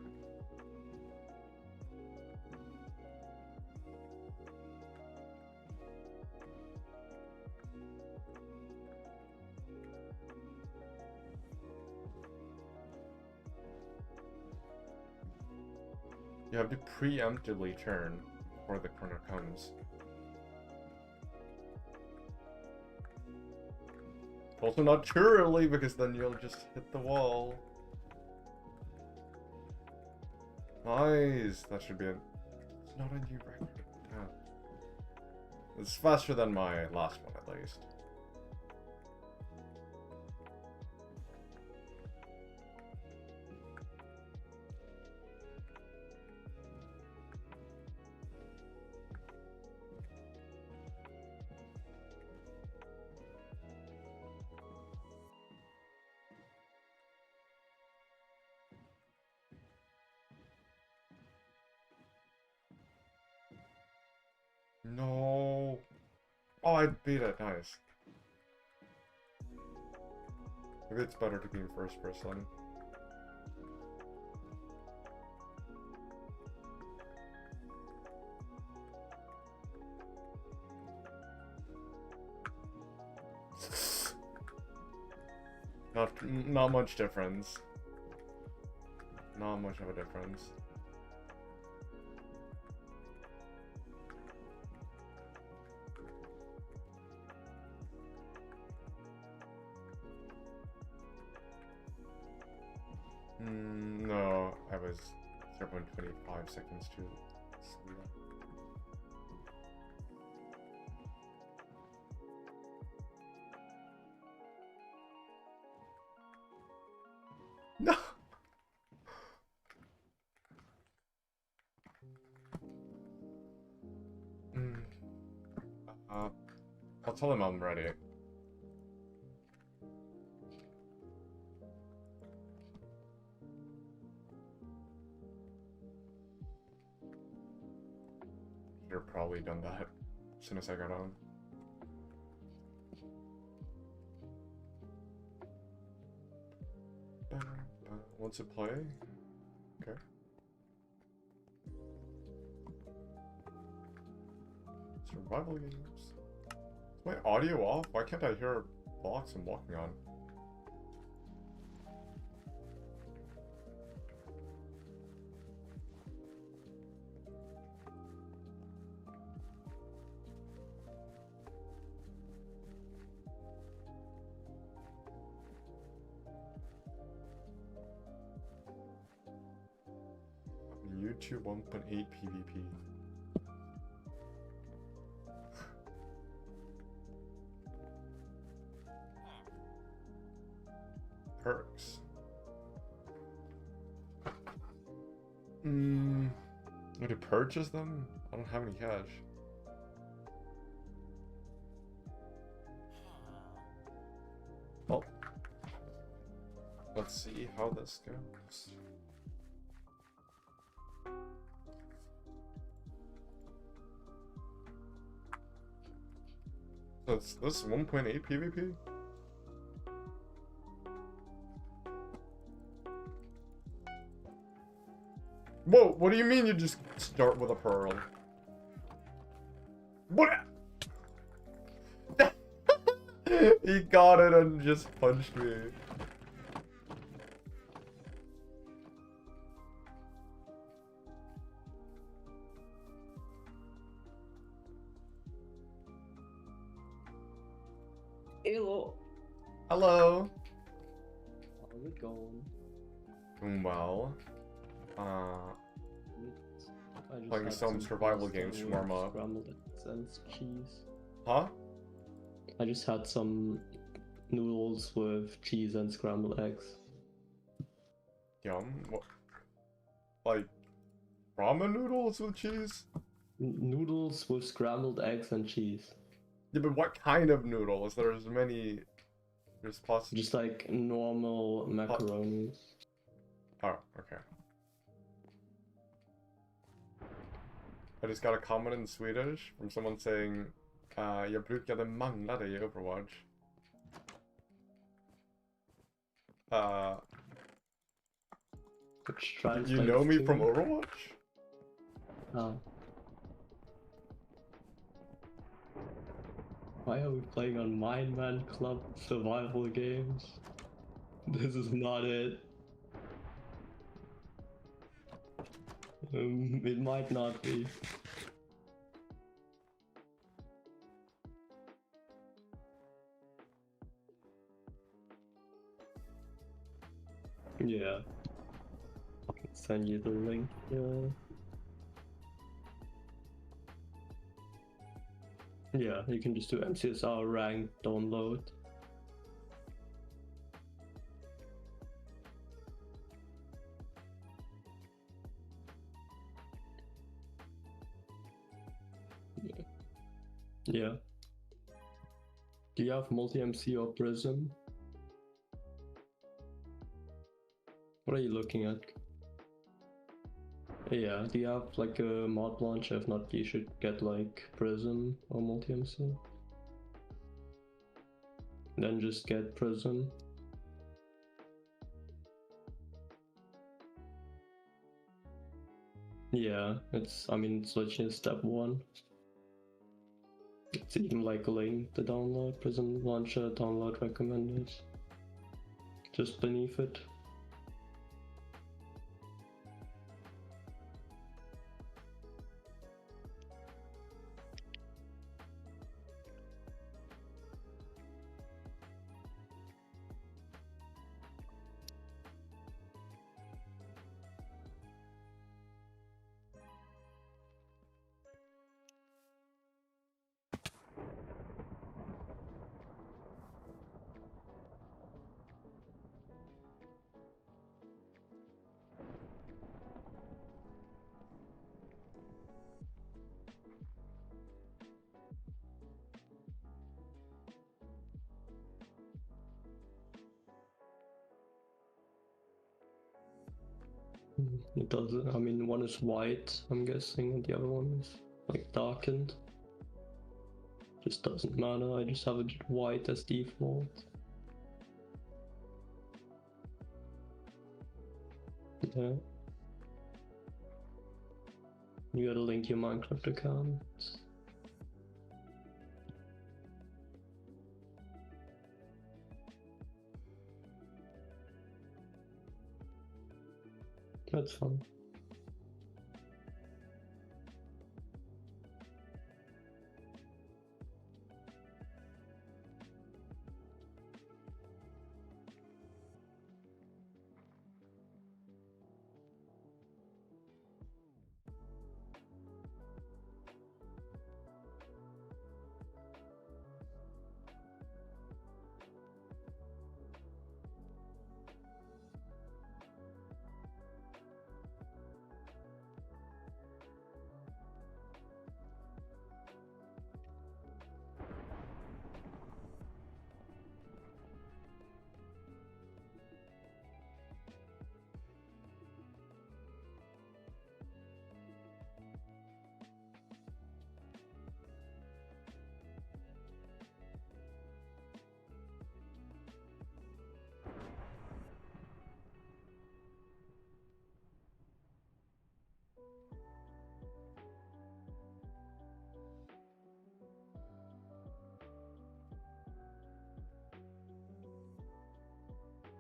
You have to preemptively turn before the corner comes. Also not too early, because then you'll just hit the wall. Nice! That should be it's not a new record. Damn. It's faster than my last one, at least. No. Oh, I beat it. Nice. Maybe it's better to be in first person. Not much difference. Not much of a difference. No, I was 0.25 seconds too slow. No! I'll tell him I'm ready. You're probably done that as soon as I got on. Want to play? Okay. Survival games. Is my audio off? Why can't I hear blocks I'm walking on? YouTube 1.8 PvP. Perks. Need to purchase them? I don't have any cash. Well, let's see how this goes. So this 1.8 PvP? Whoa, what do you mean you just start with a pearl? What? He got it and just punched me. Hello. Hello. How's it going? Doing well. I just Playing had some survival pasta games to with warm up. Scrambled eggs and cheese. Huh? I just had some noodles with cheese and scrambled eggs. Yum. What? Like ramen noodles with cheese? Noodles with scrambled eggs and cheese. Yeah, but what kind of noodles? There's many. There's pasta. Just like normal macaroni. Oh, okay. I just got a comment in Swedish from someone saying jag brukade mangla dig i Overwatch. Which You know me translates from to- Overwatch? Oh. Why are we playing on Mindman Club survival games? This is not it. It might not be. Yeah. I can send you the link. Yeah. Yeah, you can just do MCSR rank download. Yeah. Do you have multi-MC or Prism? What are you looking at? Yeah, do you have like a mod launcher? If not, you should get like Prism or multi-MC. Then just get Prism. Yeah, it's literally step one. It's even like a link to download, Prism Launcher download recommended. Just beneath it. It doesn't. I mean, one is white, I'm guessing, and the other one is like darkened. Just doesn't matter. I just have it white as default. Yeah. You gotta link your Minecraft account. That's fun.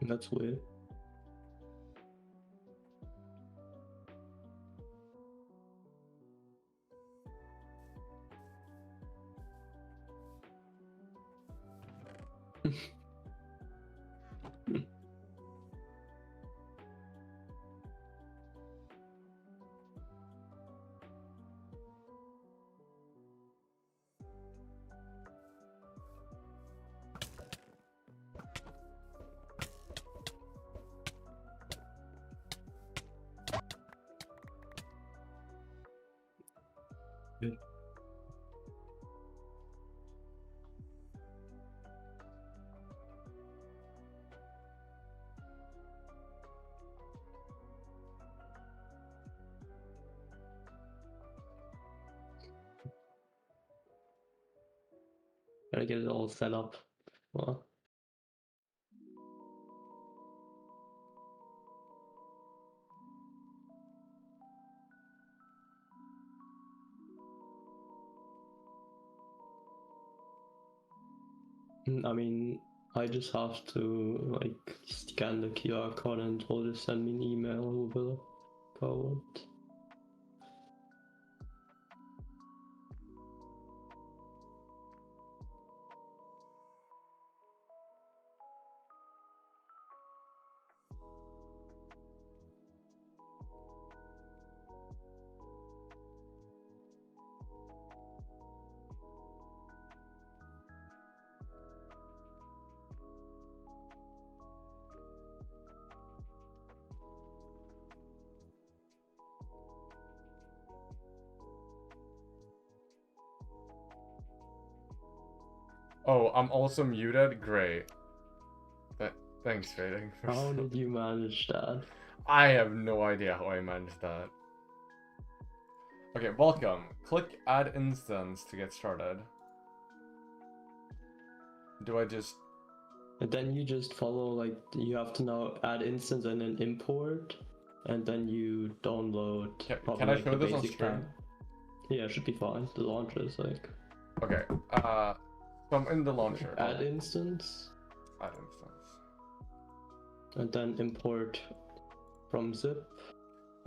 That's weird. Good. Gotta get it all set up. Well, I mean, I just have to like scan the QR code and it'll just send me an email over the code. Oh, I'm also muted? Great. Thanks, Fading. How did you manage that? I have no idea how I managed that. Okay, welcome. Click add instance to get started. Do I just... And then you just follow, like, you have to now add instance and then import, and then you download. Can I show this on stream? Yeah, it should be fine. The launcher is like. Okay, so I'm in the launcher. Add instance. Add instance. And then import from zip.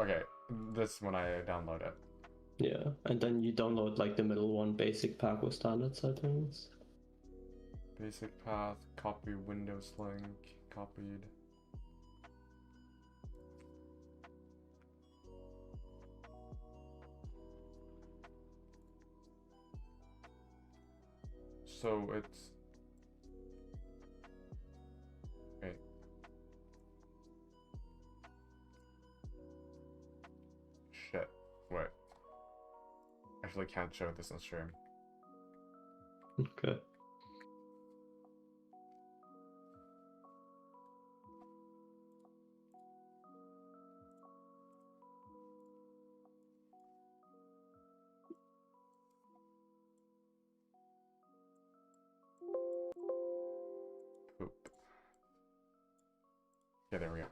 Okay, this when I download it. Yeah, and then you download like the middle one, basic pack with standard settings. Basic path, copy Windows link, copied. So it's... Wait. Shit. Wait. Actually can't show this on stream. Okay. Oop. Yeah, there we go.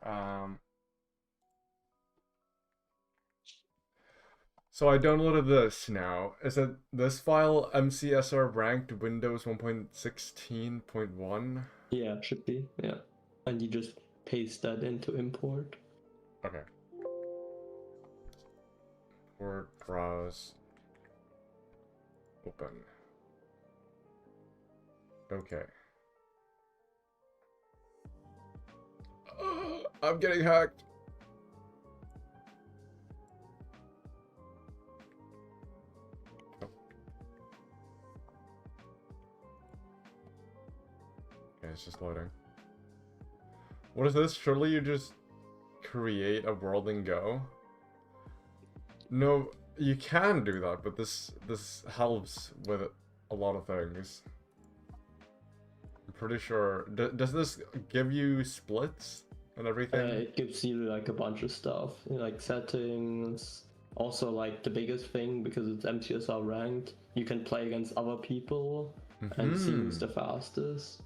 So I downloaded this now. Is it this file MCSR ranked Windows 1.16.1? Yeah, it should be. Yeah. And you just paste that into import. Okay. Import, browse, open. Okay. I'm getting hacked. Okay, it's just loading. What is this? Surely you just create a world and go? No, you can do that, but this helps with a lot of things. I'm pretty sure. Does this give you splits and everything? It gives you like a bunch of stuff, like settings. Also, like the biggest thing, because it's MCSR ranked, you can play against other people and see who's the fastest.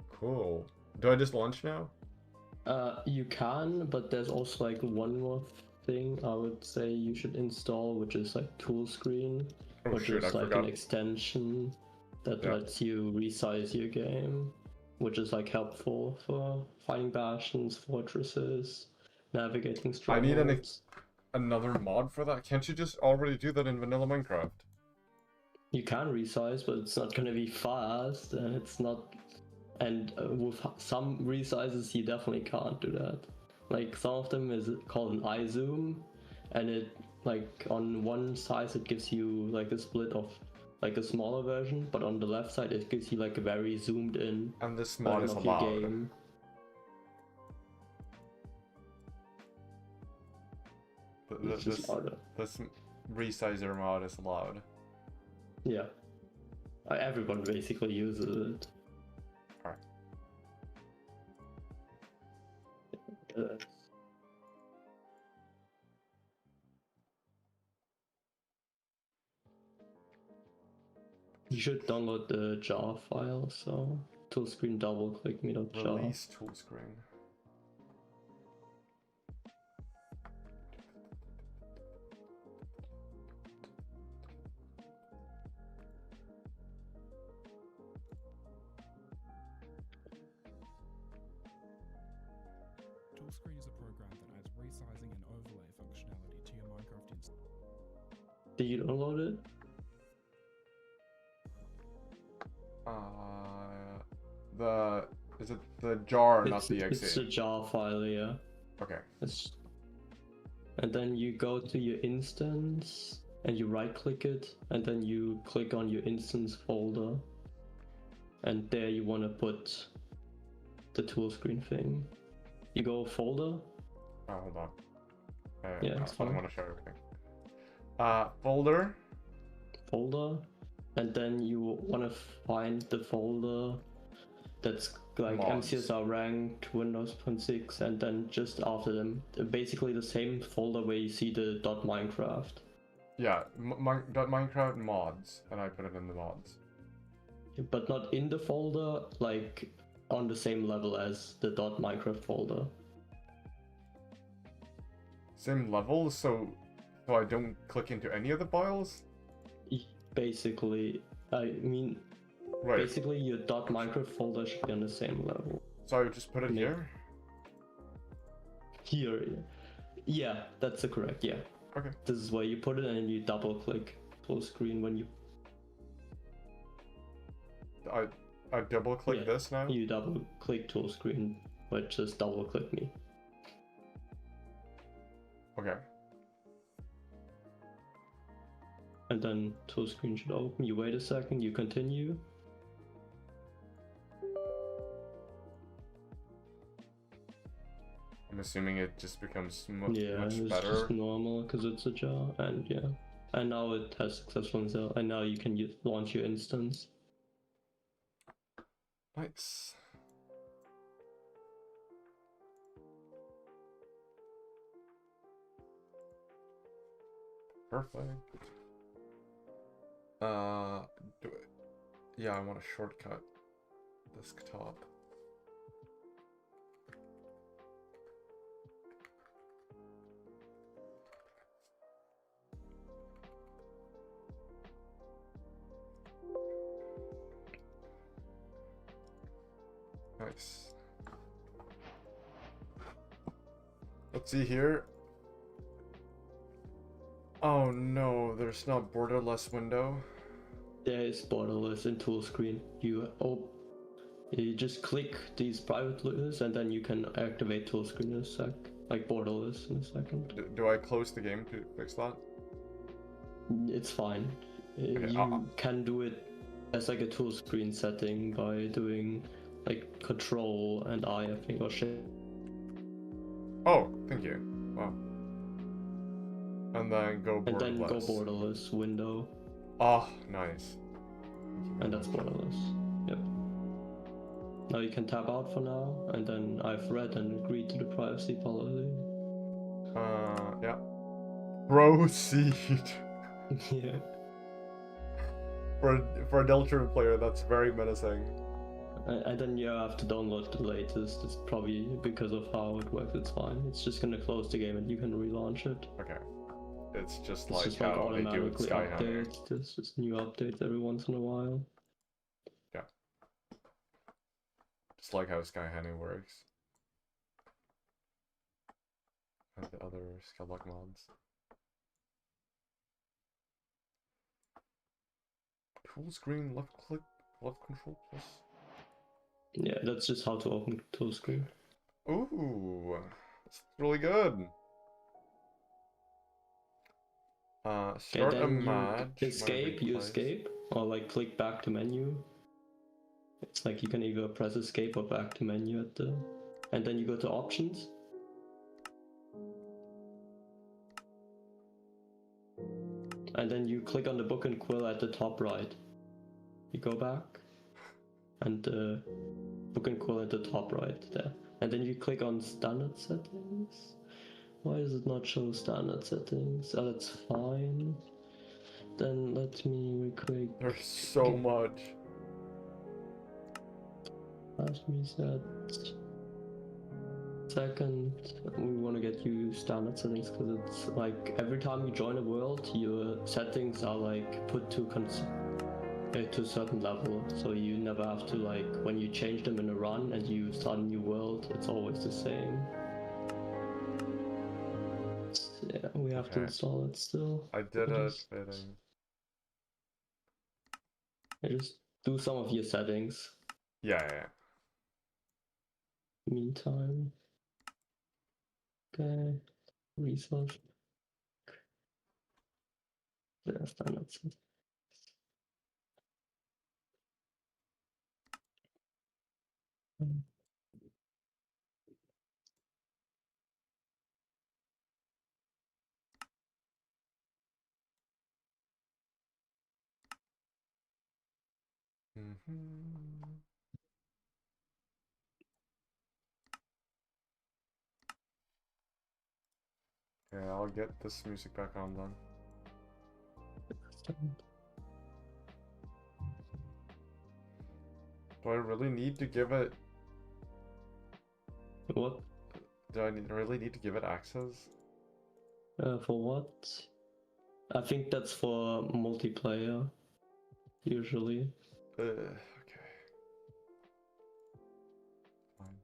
Cool. Do I just launch now? You can, but there's also like one more thing I would say you should install, which is like Tool Screen, Oh which shit, is I like forgot. an extension that Yeah. lets you resize your game, which is like helpful for fighting bastions, fortresses, navigating I need strongholds. another mod for that. Can't you just already do that in vanilla Minecraft? You can resize, but it's not gonna be fast, and it's not. And with some resizes, you definitely can't do that. Like some of them is called an eye zoom, and it like on one size it gives you like a split of like a smaller version, but on the left side it gives you like a very zoomed in And this mod version is of your allowed. game. It's just harder. This resizer mod is allowed. Yeah. Everyone basically uses it. Alright. You should download the jar file, so tool screen double click me.jar. Release tool screen. Toolscreen is a program that adds resizing and overlay functionality to your Minecraft instance. Did you download it? Is it the jar, not the It's exe? the jar file, yeah. Okay. And then you go to your instance and you right click it, and then you click on your instance folder, and there you want to put the tool screen thing. You go folder. Oh, hold on. Yeah, it's I don't fine. want to show everything. Folder. And then you want to find the folder that's like Mods. MCSR ranked Windows 6, and then just after them, basically the same folder where you see the .minecraft. Yeah, Minecraft mods, and I put it in the mods. But not in the folder, like on the same level as the .minecraft folder. Same level, so I don't click into any of the files? Basically, I mean, Right. basically your .minecraft folder should be on the same level. So I would just put it here? Here, yeah, that's the correct, yeah. Okay. This is where you put it, and then you double click full screen when you... I double click Yeah, this now? You double click tool screen, but just double click me. Okay. And then tool screen should open. You wait a second, you continue. I'm assuming it just becomes Yeah, much it's better. just normal because it's a jar, and yeah. And now it has successful install, and now you can launch your instance. Nice. Perfect. Do it. Yeah, I want a shortcut. Desktop. Nice. Let's see here. Oh no, there's not borderless window. There is borderless in tool screen. You just click these private list and then you can activate tool screen in a sec, like borderless in a second. Do I close the game to fix that? It's fine. Okay, You can do it as like a tool screen setting by doing like Control and I think, or Shift. Oh, thank you. Wow. And then go borderless. And then go borderless window, Oh, nice. and that's borderless. Yep. Now you can tap out for now, and then I've read and agreed to the privacy policy. Yeah. Proceed. Yeah. For a Deltarune player, that's very menacing. And then you have to download the latest. It's probably because of how it works. It's fine. It's just gonna close the game and you can relaunch it. Okay. It's just It's like just like how they do with automatically Skyhammer. updates. There's just new updates every once in a while. Yeah. Just like how Skyhammer works. And the other Skyblock mods. Tool screen, left click, left control plus. Yeah, that's just how to open tool screen. Ooh, that's really good. Start a And then match. you escape, or like click back to menu. It's like you can either press escape or back to menu at the, and then you go to options. And then you click on the book and quill at the top right. You go back, and book and quill at the top right there. And then you click on standard settings. Why does it not show standard settings? Oh, that's fine. Then let me real quick. There's so much. Let me set second. We want to get you standard settings because it's like every time you join a world, your settings are like put to to a certain level, so you never have to, like, when you change them in a run and you start a new world, it's always the same. Yeah, we have to Okay. install it still. I did it, fitting. Just do some of your settings. Yeah. Meantime. Okay. Resource. Yeah, standard settings. Yeah, I'll get this music back on then. Do I really need to give it... What? Do I really need to give it access? For what? I think that's for multiplayer, usually. Okay. Fine.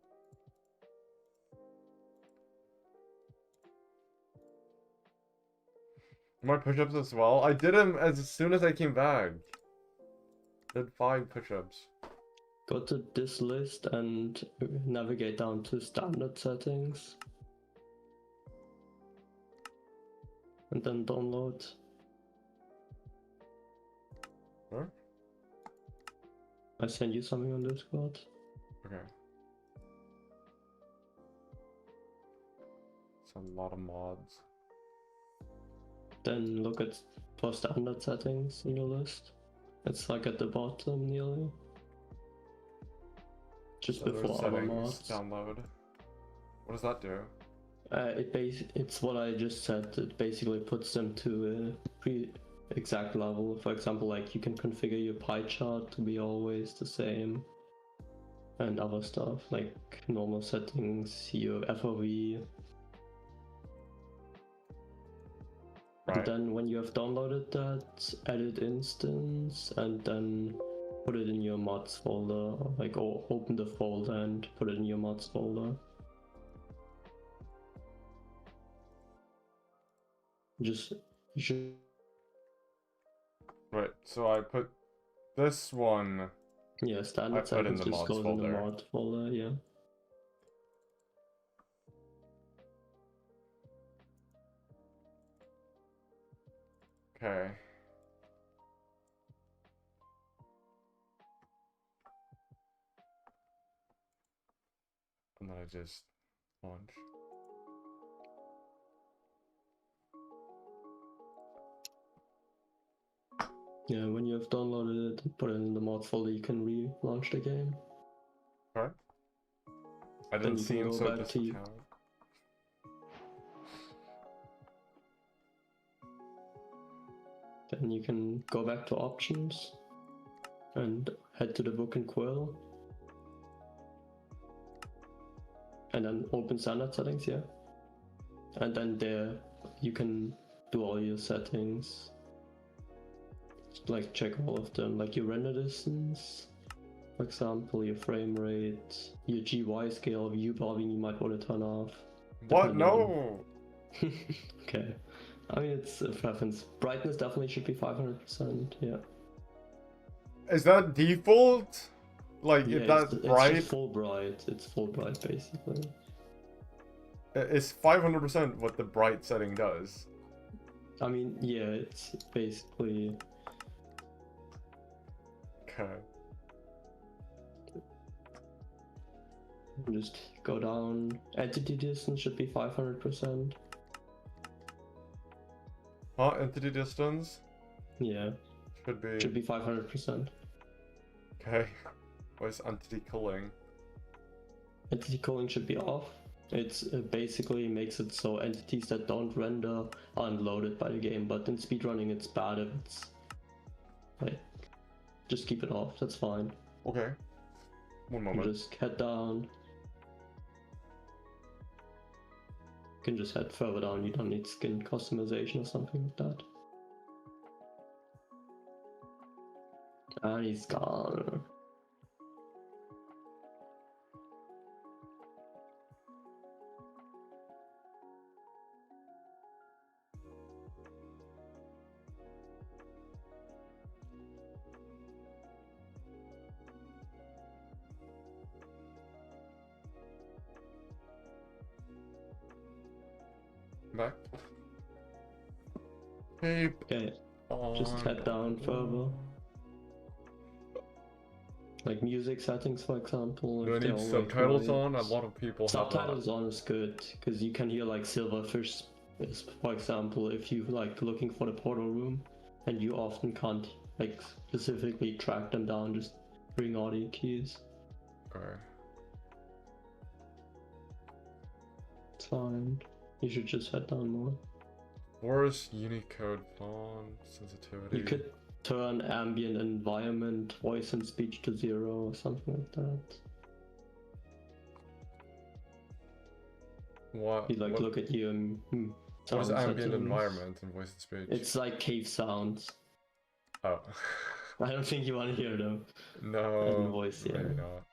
My push-ups as well? I did them as soon as I came back. Did 5 push-ups. Go to this list and navigate down to standard settings. And then download. Where? I send you something on Discord. Okay. It's a lot of mods. Then look at for standard settings in your list. It's like at the bottom nearly. Just Other before other settings, mods. download. What does that do? It's what I just said. It basically puts them to a exact level. For example, like you can configure your pie chart to be always the same, and other stuff like normal settings, your FOV. Right. And then when you have downloaded that, edit instance, and then put it in your mods folder, like, or open the folder and put it in your mods folder. Just, you should, Right, so I put this one. yeah, I standard put in settings the just mods goes in the folder. mod folder, yeah. Okay. And then I just launch. Yeah, when you have downloaded it, put it in the mod folder, you can relaunch the game. Okay. I Then didn't you see can him, go so back just to count. Then you can go back to options and head to the book and quill. And then open standard settings, yeah. And then there you can do all your settings. Like check all of them, like your render distance, for example, your frame rate, your GY scale, view bobbing you might want to turn off. What? depending No! Okay. I mean, it's a preference. Brightness definitely should be 500%, yeah. Is that default? Like, Yeah, if that's it's bright, just full bright. It's full bright, basically. is 500% what the bright setting does? I mean, yeah, it's basically... Okay. Just go down. Entity distance should be 500%. Huh? Entity distance? Yeah, Should be. should be 500%. Okay. What's entity culling? Entity culling should be off. It basically makes it so entities that don't render are unloaded by the game, but in speedrunning it's bad if it's... Like, just keep it off, that's fine. Okay. One moment. Just head down. You can just head further down, you don't need skin customization or something like that. And he's gone. Back. Hey. Okay, just head down further. Like music settings, for example. Do I if they're need all, like, subtitles right. on? A lot of people have Subtitles on is good, because you can hear like silverfish, for example, if you like looking for the portal room, and you often can't like specifically track them down, just bring audio cues. that. Okay. It's fine. You should just head down more. Where's Unicode font sensitivity? You could turn ambient environment, voice and speech to 0 or something like that. What? You like what, look at your what's sound ambient settings. environment and voice and speech? It's like cave sounds. Oh. I don't think you want to hear them. No. And voice, yeah. Maybe not.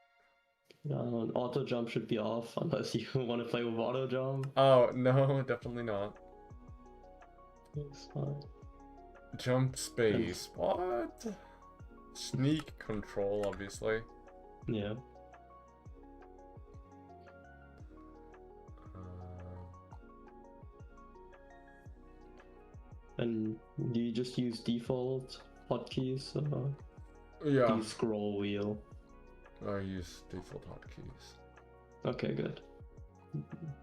Auto jump should be off unless you want to play with auto jump. Oh, no, definitely not. It's fine. Jump space. What? Sneak control, obviously. Yeah. And do you just use default hotkeys or do Yeah. you scroll wheel? I use default hotkeys. Okay, good.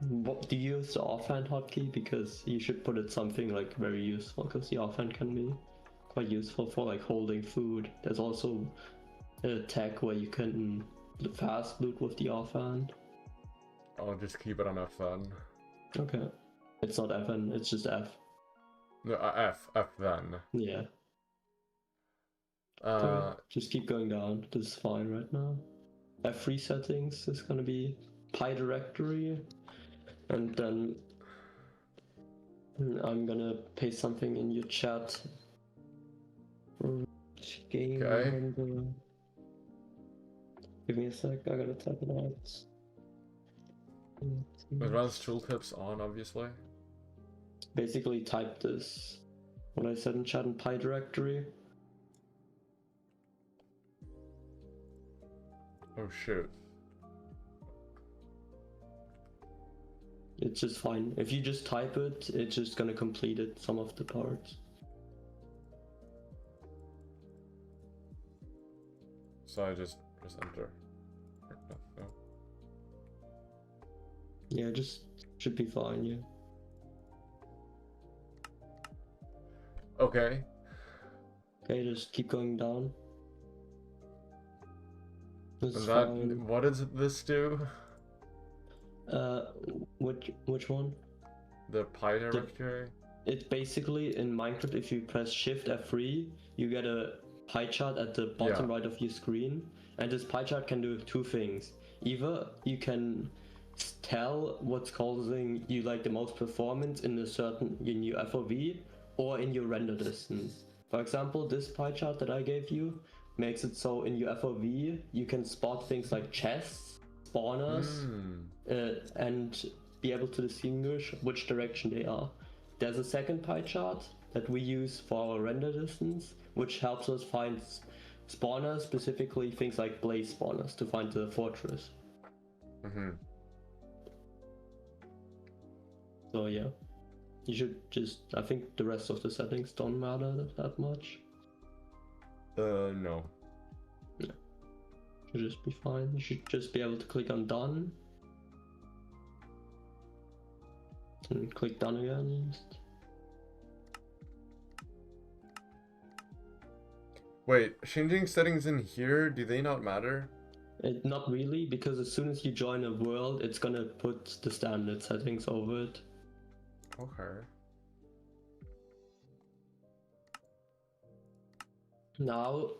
What do you use the offhand hotkey? Because you should put it something like very useful, because the offhand can be quite useful for like holding food. There's also a tech where you can fast loot with the offhand. I'll just keep it on F then. Okay. It's not FN, it's just F. No, F then. Yeah. Uh, Just keep going down. This is fine right now. F3 settings is gonna be Pi directory, and then I'm gonna paste something in your chat. Game Okay. number. Give me a sec, I gotta type it out. Advanced tooltips on, obviously. Basically type this, what I said in chat in Pi directory. Oh shoot. It's just fine. If you just type it, it's just gonna complete it, some of the parts. So I just press enter. No. Yeah, just should be fine, yeah. Okay. Okay, just keep going down. This is That fine. what does this do? Which one? The Pi directory? It's basically in Minecraft, if you press Shift F3, you get a pie chart at the bottom right of your screen, and this pie chart can do two things. Either you can tell what's causing you like the most performance in your FOV or in your render distance. For example, this pie chart that I gave you makes it so in your FOV you can spot things like chests, spawners, and be able to distinguish which direction they are. There's a second pie chart that we use for our render distance, which helps us find spawners, specifically things like blaze spawners, to find the fortress. So yeah, you should just, I think the rest of the settings don't matter that much. No. Yeah. Should just be fine. You should just be able to click on done. And click done again. Wait, changing settings in here, do they not matter? Not really, because as soon as you join a world, it's gonna put the standard settings over it. Okay. Now,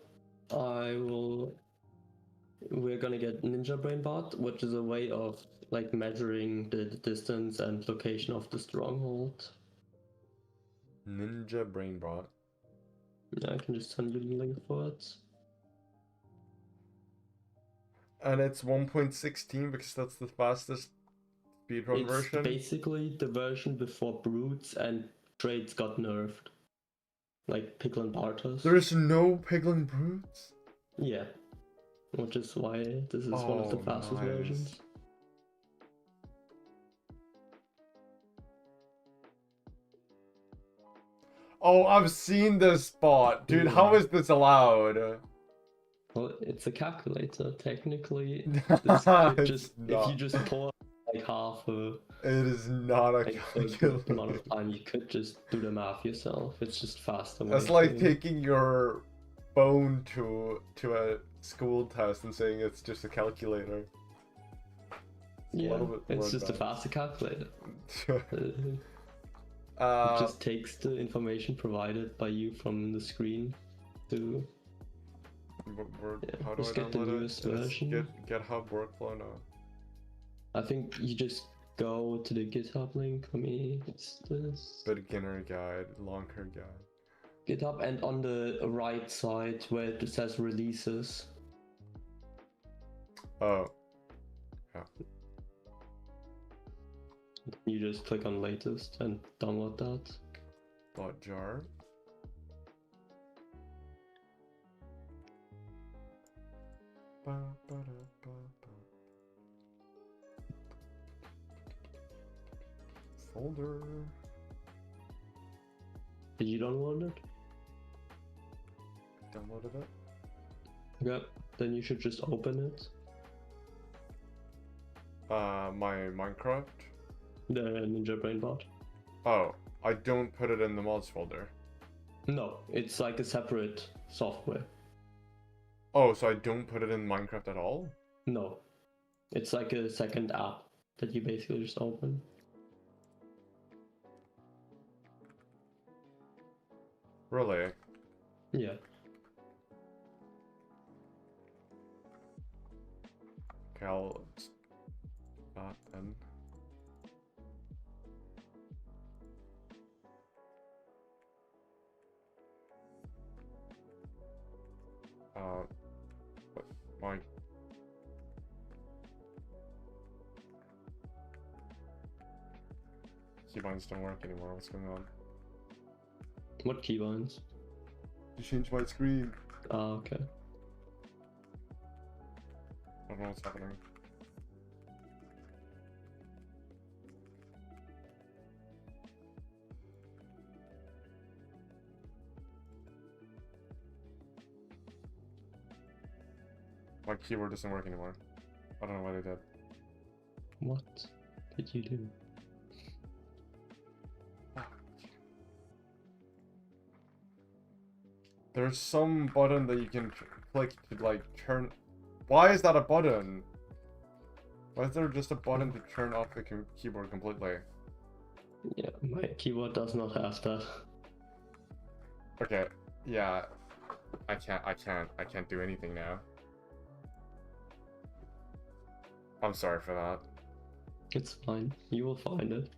we're gonna get Ninja Brainbot, which is a way of like measuring the distance and location of the stronghold. Ninja Brainbot. Yeah, I can just send you the link for it. And it's 1.16 because that's the fastest speedrun It's version? basically the version before Brutes and Trades got nerfed. Like Piglin Bartos. There's no Piglin Brutes? Yeah. Which is why this is one of the fastest versions. Oh, I've seen this spot. Dude, how is this allowed? Well, it's a calculator. Technically, this could just, if you just pour like half a... It is not a calculator. Amount of time, you could just do the math yourself. It's just faster. That's like taking your phone to a school test and saying it's just a calculator. Yeah, it's just a faster calculator. It just takes the information provided by you from the screen to... How do let's I get the download newest it? version. GitHub workflow now. I think you just go to the GitHub link. For me, it's this. Beginner guide, long-term guide. GitHub, and on the right side where it says releases. Oh. Yeah. You just click on latest and download that. .jar. Folder. Did you download it? Downloaded it. Yep. Then you should just open it. My Minecraft. The Ninja Brainbot. Oh, I don't put it in the mods folder. No, it's like a separate software. Oh, so I don't put it in Minecraft at all? No. It's like a second app that you basically just open. Really? Yeah. Okay, I'll start then. What? My keybinds don't work anymore. What's going on? What keybinds? You changed my screen. Ah, okay. I don't know what's happening. My keyboard doesn't work anymore. I don't know what I did. What did you do? There's some button that you can click to like turn. Why is that a button? Why is there just a button to turn off the keyboard completely? Yeah, my keyboard does not have that. Okay, yeah, I can't do anything now. I'm sorry for that. It's fine. You will find it.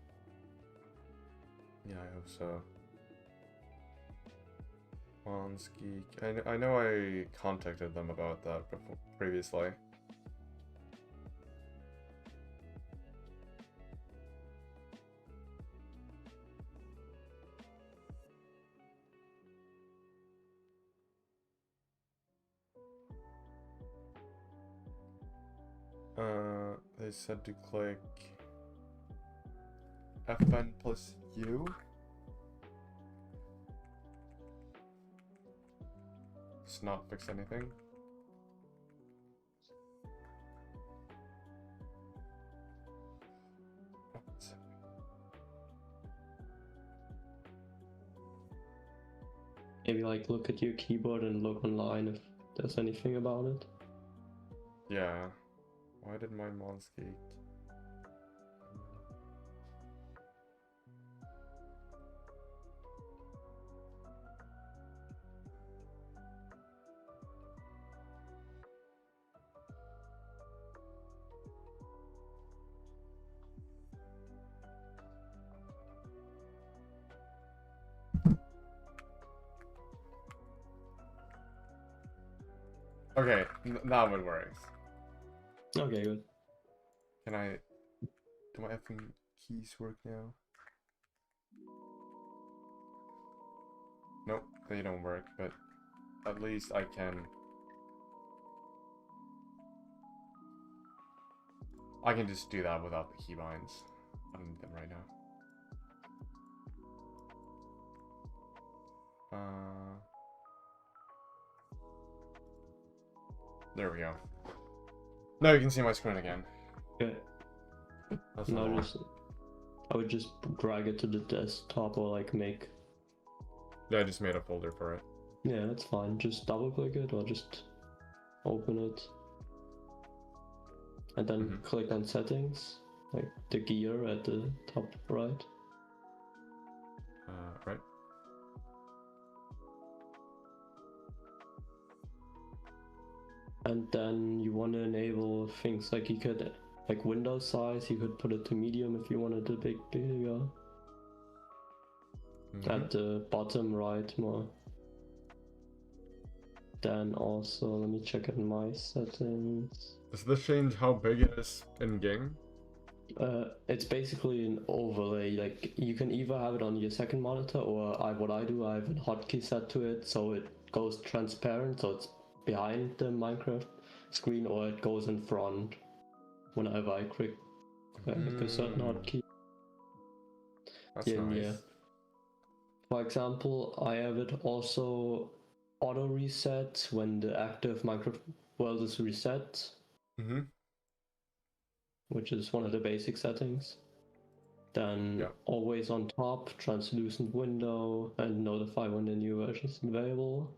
Yeah, I hope so. Geek. I know I contacted them about that before, previously. They said to click FN plus U. It's not fix anything. Maybe like look at your keyboard and look online if there's anything about it. Yeah. Why did my mouse geek? Okay, now it works. Okay, good. Can I... Do my effing keys work now? Nope, they don't work, but at least I can... I can just do that without the keybinds. I don't need them right now. There we go. Now you can see my screen again. Okay. That's Now all. I would just drag it to the desktop or like make. Yeah, I just made a folder for it. Yeah, that's fine. Just double click it or just open it. And then click on settings, like the gear at the top right. Right. And then you want to enable things like you could, like window size, you could put it to medium if you wanted a bit bigger. At the bottom right more. Then also, let me check in my settings. Does this change how big it is in game? It's basically an overlay. Like you can either have it on your second monitor, or what I do, I have a hotkey set to it, so it goes transparent, so it's behind the Minecraft screen, or it goes in front whenever I click a certain hotkey. That's Yeah, nice. yeah. For example, I have it also auto reset when the active Minecraft world is reset. Which is one of the basic settings. Then always on top, translucent window, and notify when the new version is available.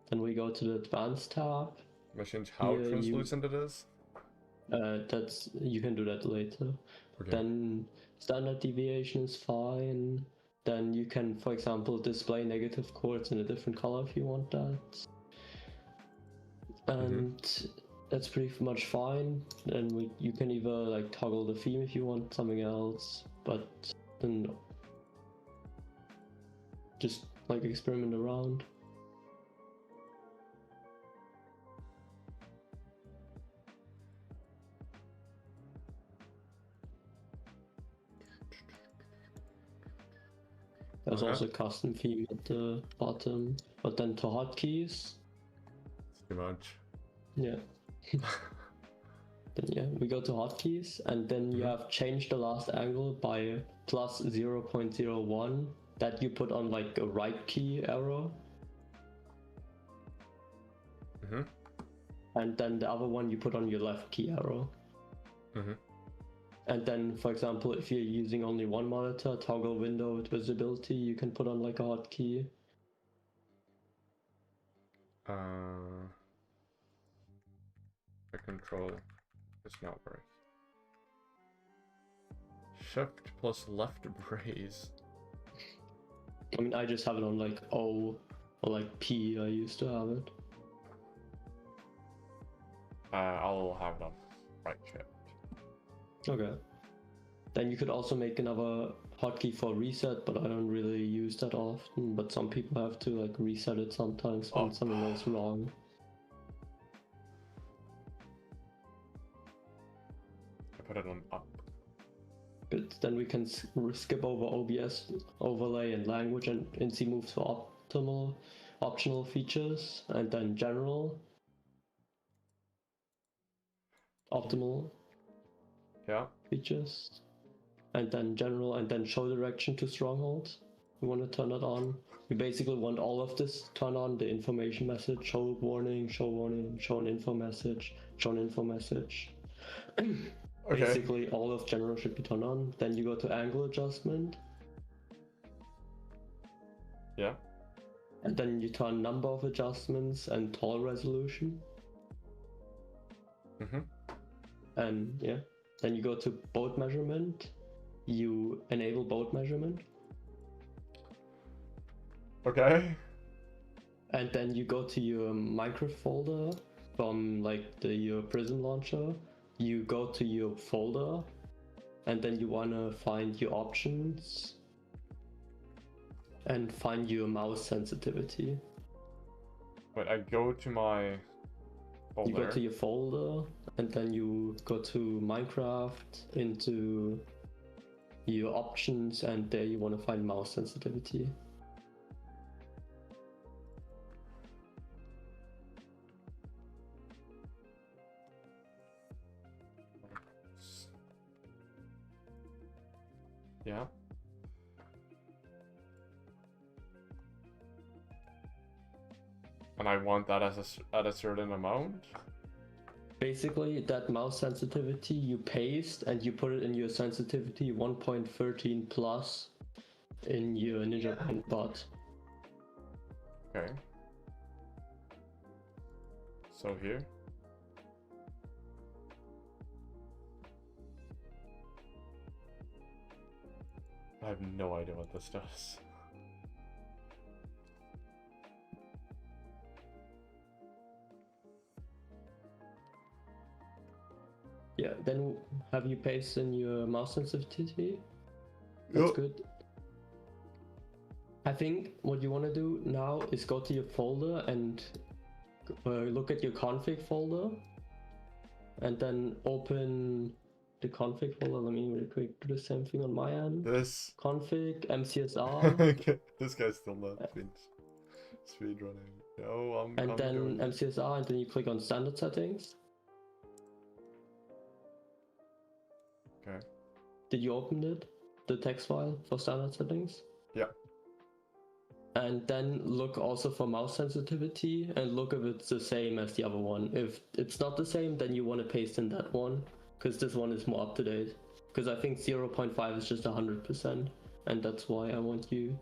Then we go to the advanced tab. Can I change how translucent it is? That's, you can do that later. Okay. Then standard deviation is fine. Then you can, for example, display negative chords in a different color if you want that. And that's pretty much fine. Then you can either like toggle the theme if you want something else, but then just like experiment around. There's Okay. also a custom theme at the bottom. But then to hotkeys, It's too much. yeah. Then yeah, we go to hotkeys, and then you have changed the last angle by plus 0.01 that you put on like a right key arrow. Mm-hmm. And then the other one you put on your left key arrow. Mm-hmm. And then, for example, if you're using only one monitor, toggle window with visibility, you can put on like a hotkey. The control is not working. Shift plus left brace. I mean, I just have it on like O or like P. I used to have it. I'll have it on right shift. Okay. Then you could also make another hotkey for reset, but I don't really use that often. But some people have to like reset it sometimes when something goes wrong. I put it on up. But then we can skip over OBS overlay and language and NC moves for optional features, and then general, optimal Yeah. features, and then general, and then show direction to strongholds. We want to turn it on. We basically want all of this turn on: the information message, show warning, show an info message, show an info message. Okay. Basically, all of general should be turned on. Then you go to angle adjustment. Yeah. And then you turn number of adjustments and tall resolution. Mm-hmm. And yeah, then you go to boat measurement. You enable boat measurement. Okay. And then you go to your Minecraft folder from like your Prism launcher. You go to your folder, and then you want to find your options and find your mouse sensitivity. Wait, I go to my folder. You go to your folder, and then you go to Minecraft into your options, and there you want to find mouse sensitivity. Yeah. And I want that as at a certain amount. Basically, that mouse sensitivity you paste and you put it in your sensitivity 1.13 plus in your Ninja Paint bot. Okay. So here. I have no idea what this does. Yeah, then have you pasted in your mouse sensitivity? That's Yep. good. I think what you want to do now is go to your folder and look at your config folder, and then open the config folder. Let me really quick do the same thing on my end. This. Config MCSR, Okay, this guy's still not speedrunning. No, and I'm then doing it. MCSR, and then you click on standard settings. Okay. Did you open it? The text file for standard settings? Yeah. And then look also for mouse sensitivity and look if it's the same as the other one. If it's not the same, then you want to paste in that one, because this one is more up to date. Because I think 0.5 is just 100%, and that's why I want you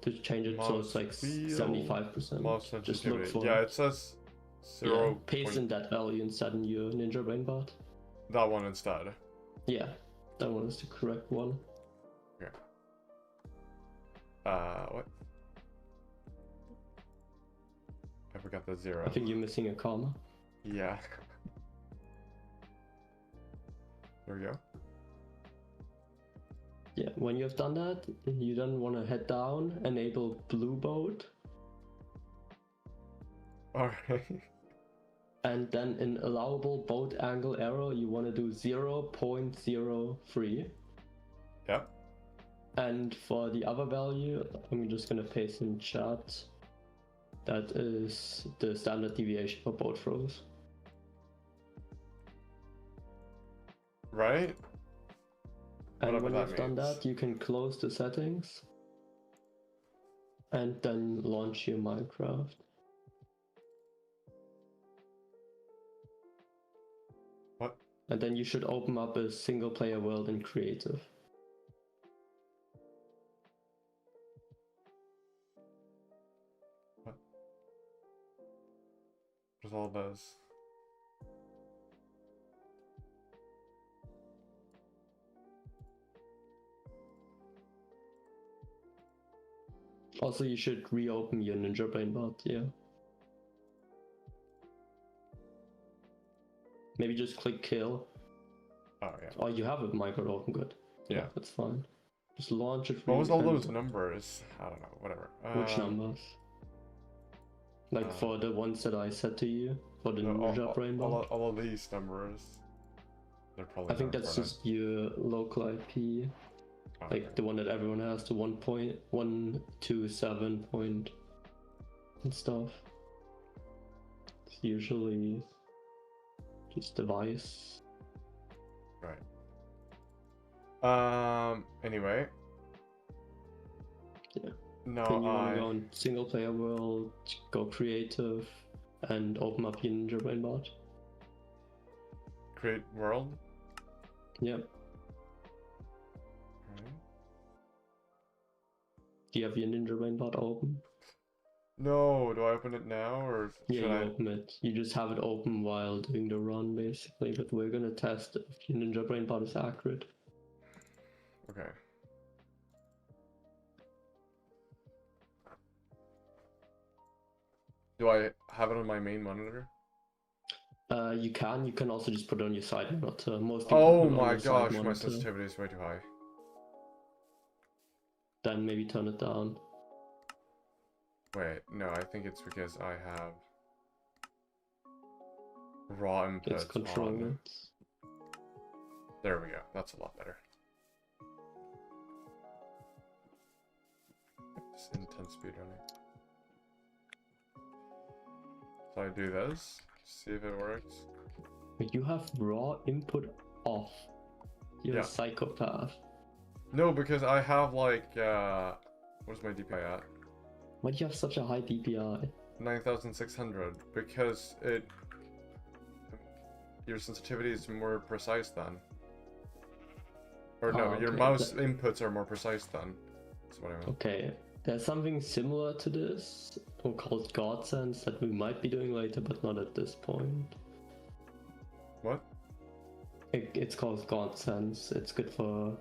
to change it so it's like 75%. Mouse Just look sensitivity. for Yeah, it says 0. paste in that value instead in your Ninja Brainbot. That one instead. Yeah, that one is the correct one. Okay. What? I forgot the 0. I think you're missing a comma. Yeah. There we go. Yeah, when you have done that, you then want to head down, enable blue boat, Alright. and then in allowable boat angle arrow, you want to do 0.03. Yep. And for the other value, I'm just gonna paste in chat. That is the standard deviation for both rows. Right? And Whatever when that you've done means. that, you can close the settings and then launch your Minecraft. What? And then you should open up a single player world in creative. What does all this? Also, you should reopen your Ninja Brain bot, yeah. Maybe just click kill. Oh yeah. Oh, you have a Minecraft open, good. Yeah. That's fine. Just launch it. What was all re-send those it. numbers? I don't know. Whatever. Which numbers? Like for the ones that I said to you? For the No, Ninja Brain bot? all of these numbers. They're probably. I think not that's important. just your local IP. Okay. Like the one that everyone has, the 1.127 point and stuff. It's usually just device. Right. Anyway. Yeah. No, Then you wanna go in single player world, go creative, and open up your Ninja Brain bot. create world. Yep. Right. Do you have your Ninja Brain bot open? No, do I open it now or Yeah, should you I? open it. You just have it open while doing the run, basically. But we're gonna test if your Ninja Brain bot is accurate. Okay. Do I have it on my main monitor? You can also just put it on your side monitor. Most people Oh put it on my your side gosh, my monitor. sensitivity is way too high. Then maybe turn it down. Wait, no, I think it's because I have raw input It's controlling on. it. There we go. That's a lot better. It's intense speedrunning. So I do this, see if it works. But you have raw input off. You're Yeah. a psychopath. No, because I have like, what's my DPI at? Why do you have such a high DPI? 9600, because your sensitivity is more precise then. Or no, Oh, your okay, mouse inputs are more precise then. That's what I meant. Okay, there's something similar to this called God Sense that we might be doing later, but not at this point. What? It's called God Sense. It's good for.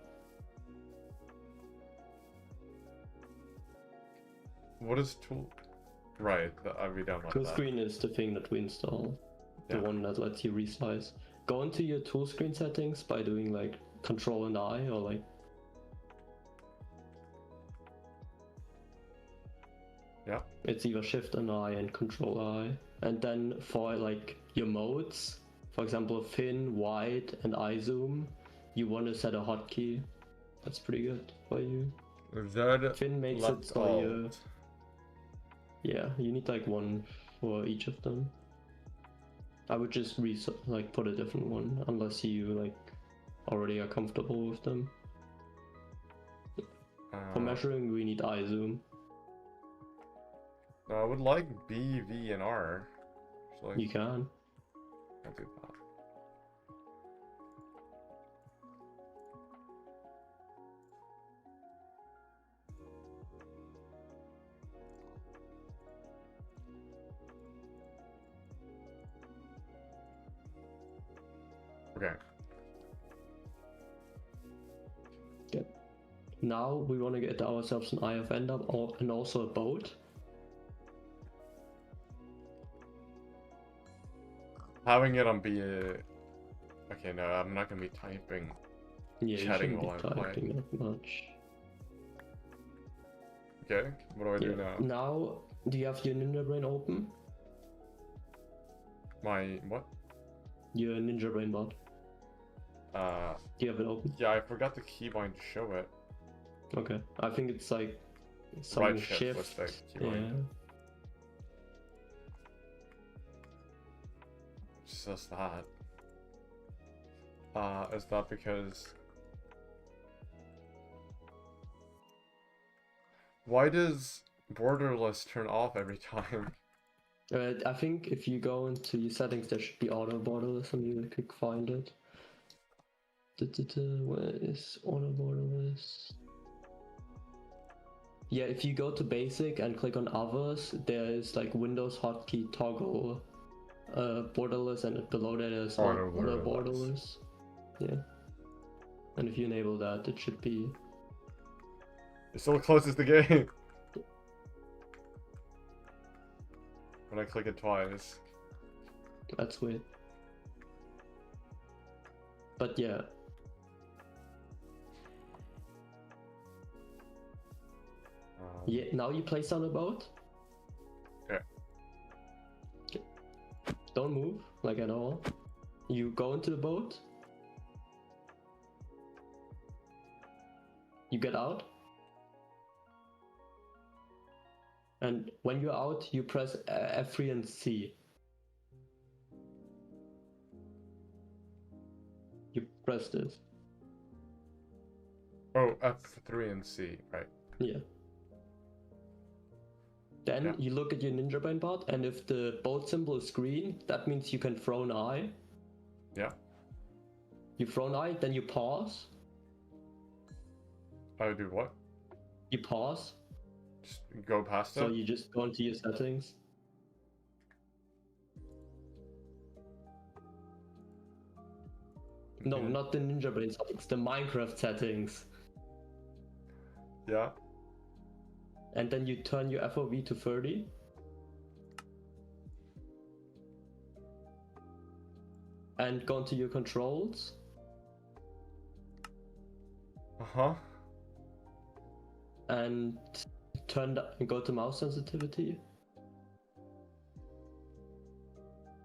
What is tool? Right, we don't want Tool that. screen is the thing that we install. Yeah. The one that lets you resize. Go into your tool screen settings by doing like Control and I or like. Yeah. It's either Shift and I and Control I. And then for like your modes, for example, thin, wide, and eye zoom, you want to set a hotkey. That's pretty good for you. Z Thin makes left it so you. alt. Yeah, you need like one for each of them. I would just like put a different one unless you like already are comfortable with them. For measuring, we need eye zoom. No, I would like B, V, and R. So, like, You can. I'll do that. Okay. Good. Now we want to get ourselves an Eye of Ender and also a boat. Having it on B. Okay, no, I'm not gonna be typing. Yeah, Chatting you while shouldn't be I'm typing that much. Okay, what do I do now? Now, do you have your Ninja Brain open? My what? Your Ninja Brain bot. Do you have it open? Yeah, I forgot the keybind to show it. Okay, I think it's like some Right shift shift. was the Yeah. keyline. It's just that. Is that because... Why does borderless turn off every time? I think if you go into your settings, there should be auto borderless, and you click find it. Where is auto borderless? Yeah, if you go to basic and click on others, there is like Windows hotkey toggle borderless, and below that is Auto auto borderless. borderless. Yeah. And if you enable that, it should be. It still closes the game. When I click it twice. That's weird. But yeah. Yeah, now you place on a boat. Yeah. Okay. Don't move, like at all. You go into the boat. You get out. And when you're out, you press F3 and C. You press this. Oh, F3 and C, right. Yeah. Then Yeah. you look at your Ninja Brain bot, and if the boat symbol is green, that means you can throw an eye. Yeah. You throw an eye, then you pause. I do what? You pause. Just go past So it? you just go into your settings. No, Mhm. not the Ninja Brain settings, the Minecraft settings. Yeah. And then you turn your FOV to 30. And go into your controls. Uh-huh. And go to mouse sensitivity.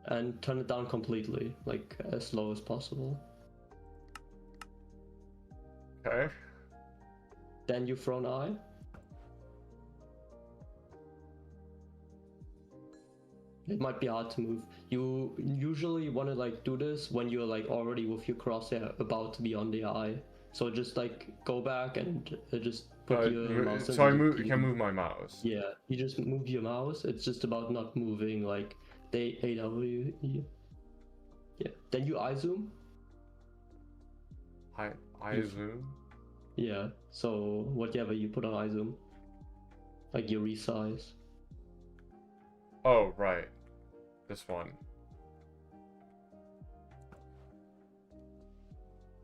And turn it down completely, like as low as possible. Okay. Then you throw an eye. It might be hard to move. You usually want to like do this when you're like already with your crosshair about to be on the eye. So just like go back and just put your mouse. So I can move my mouse. Yeah, you just move your mouse. It's just about not moving like the AWE. Yeah. Then you eye zoom. I zoom. Yeah. So whatever you put on eye zoom, like your resize. Oh, right. This one.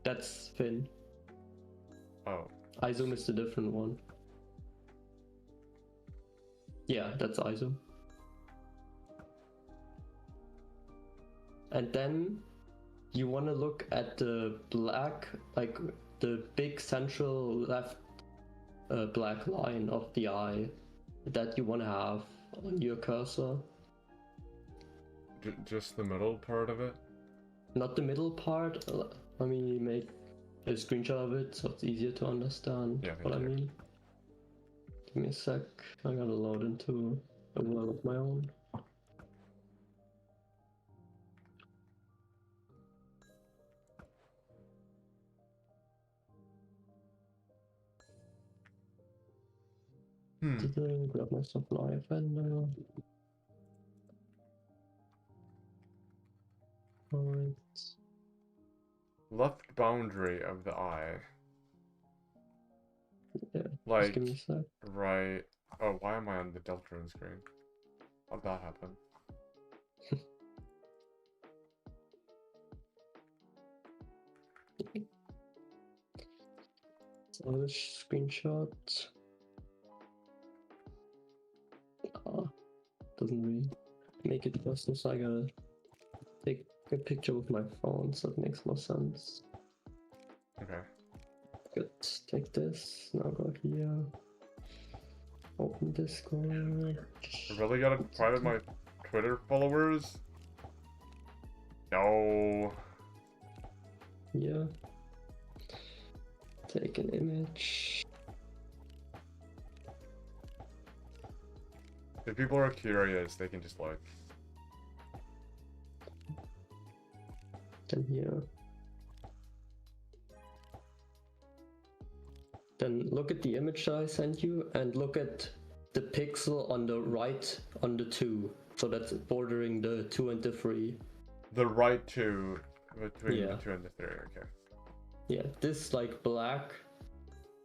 That's thin. Oh. Eye zoom is the different one. Yeah, that's eye zoom. And then you want to look at the black, like the big central left black line of the eye that you want to have on your cursor. Just the middle part of it? Not the middle part. Let me make a screenshot of it so it's easier to understand what I mean. Give me a sec. I gotta load into a world of my own. Grab myself an IFN. Alright. Left boundary of the eye. Yeah, Like, just give me a sec. right. Oh, why am I on the Deltarune screen? How'd that happen? So this screenshot. Doesn't really make it custom, so I gotta take a picture with my phone, so it makes more sense. Okay. Good. Take this. Now go here. Open Discord. I really gotta private my Twitter followers? No. Yeah. Take an image. If people are curious, they can just look. Then here. Then look at the image that I sent you and look at the pixel on the right on the 2. So that's bordering the 2 and the 3. The right 2 between Yeah. the 2 and the 3, okay. Yeah, this like black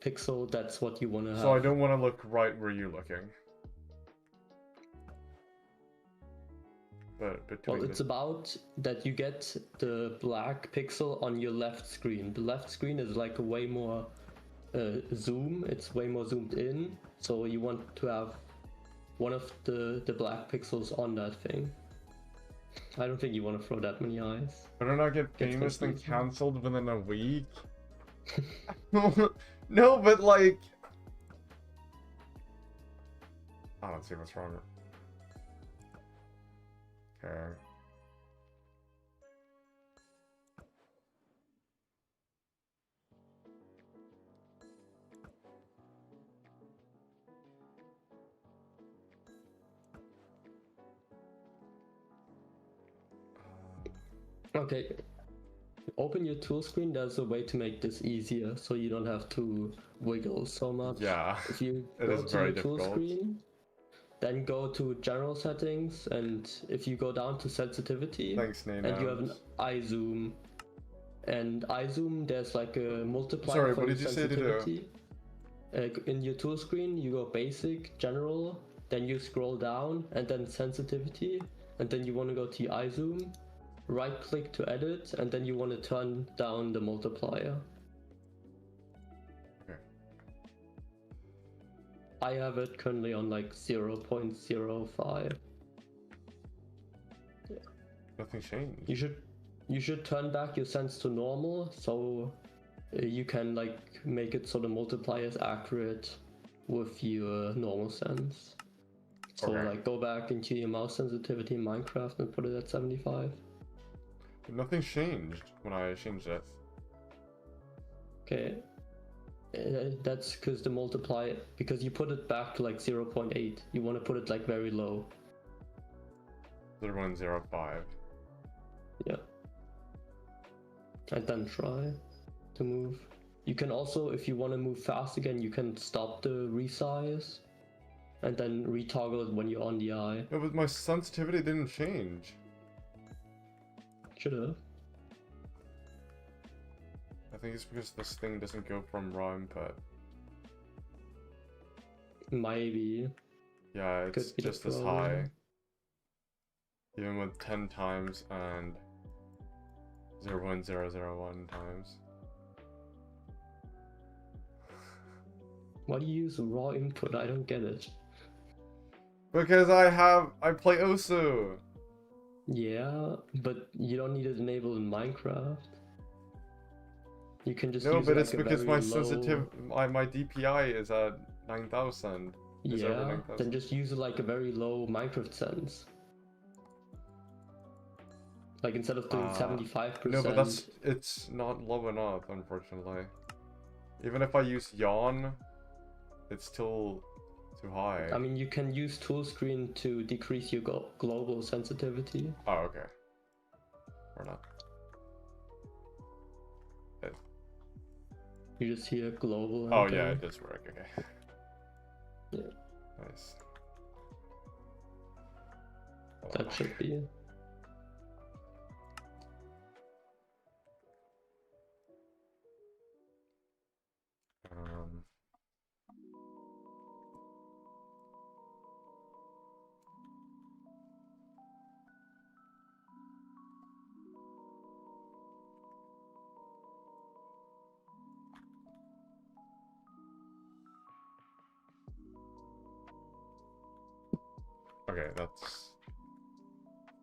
pixel, that's what you want to have. So I don't want to look right where you're looking. But between Well, it's about that you get the black pixel on your left screen. The left screen is like a way more zoom, it's way more zoomed in, so you want to have one of the black pixels on that thing. I don't think you want to throw that many eyes. Better not get Gets famous and confusing. cancelled within a week. No, but like... I don't see what's wrong. Okay. Okay, open your tool screen. There's a way to make this easier so you don't have to wiggle so much. Yeah, If you it go is to very your tool difficult. screen, then go to general settings, and if you go down to sensitivity, Thanks, Nate. and you have an eye zoom, and eye zoom, there's like a multiplier Sorry, for what your did you say to do? sensitivity. In your tool screen, you go basic, general, then you scroll down, and then sensitivity, and then you want to go to your eye zoom, right click to edit, and then you want to turn down the multiplier. Okay. I have it currently on like 0.05. Nothing changed. You should turn back your sense to normal, so you can like make it so the multiplier is accurate with your normal sense. So Okay. like go back into your mouse sensitivity in Minecraft and put it at 75. Nothing changed when I changed it. Okay. That's because the multiplier, because you put it back to like 0.8. You want to put it like very low. 0105. Yeah. And then try to move. You can also, if you want to move fast again, you can stop the resize and then retoggle it when you're on the eye. No, but my sensitivity didn't change. Should have. I think it's because this thing doesn't go from raw input. Maybe. Yeah, it's Could be the just as problem. high. Even with 10 times and 0.001 times. Why do you use raw input? I don't get it. Because I play Osu! Yeah, but you don't need it enabled in Minecraft. You can just No, use but like it's a because very my my DPI is at 9,000. It's over Yeah, 9,000. then just use like a very low Minecraft sense. Like instead of doing 75%. No, but it's not low enough, unfortunately. Even if I use yawn, it's still too high. I mean, you can use tool screen to decrease your global sensitivity. Oh, okay. Or not. You just hear global. Oh and yeah, then- it does work, okay. Yeah. Nice. That should be it. Um, okay,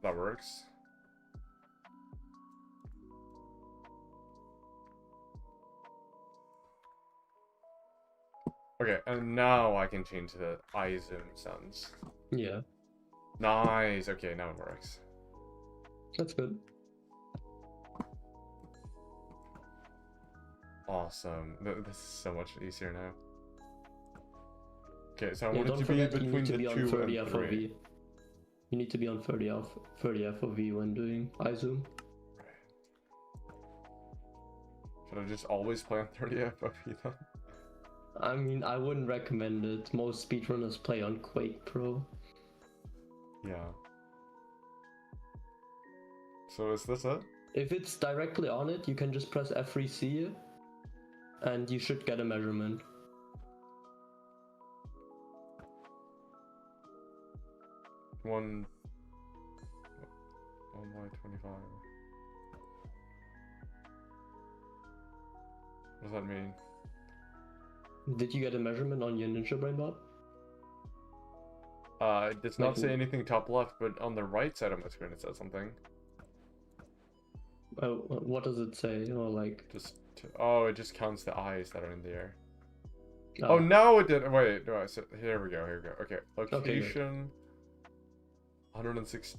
that works. Okay, and now I can change the eye zoom sense. Yeah, Nice. Okay, now it works. that's good. Awesome. This is so much easier now. Okay, so I Yeah, want it don't to be forget you between need to the be on 2 30 and 3. FOV. You need to be on 30 FOV when doing iZoom. Should I just always play on 30 FOV then? I mean, I wouldn't recommend it. Most speedrunners play on Quake Pro. Yeah. So is this it? If it's directly on it, you can just press F3C and you should get a measurement. One by 25. What does that mean? Did you get a measurement on your Ninja Brain bot? It does not say anything top left, but on the right side of my screen it says something. Oh, what does it say? Or like... Oh, it just counts the eyes that are in the air. Oh, Oh, now it did. Wait, no, so here we go. Okay, Okay, location. 106.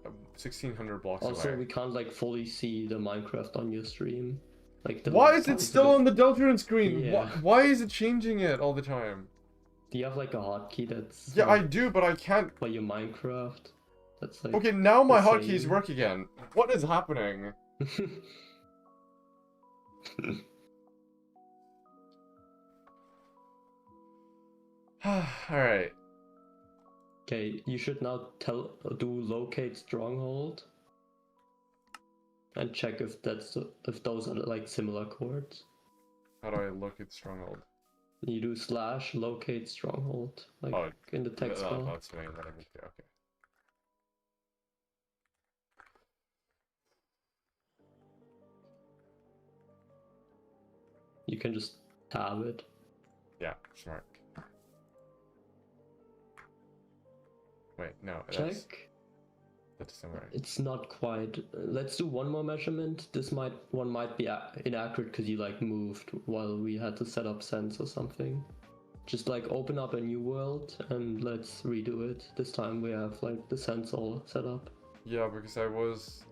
1600 blocks also, away. we can't like fully see the Minecraft on your stream. Like the Why last is it part a still bit- on the Deltarune screen? Yeah. Why is it changing it all the time? Do you have like a hotkey that's Yeah, I like, do, but I can't. for your Minecraft? That's like... Okay, now my the hotkeys same. work again. What is happening? Alright. Okay, you should now do locate stronghold and check if those are like similar chords. How do I look at Stronghold? You do / locate stronghold like Oh, in the text bar. that's me. That I need to do. Okay. You can just tab it. Yeah, smart. Wait, no. Check. That doesn't work. It's not quite. Let's do one more measurement. One might be inaccurate because you like moved while we had to set up sense or something. Just like open up a new world and let's redo it. This time we have like the sense all set up. Yeah, because I was.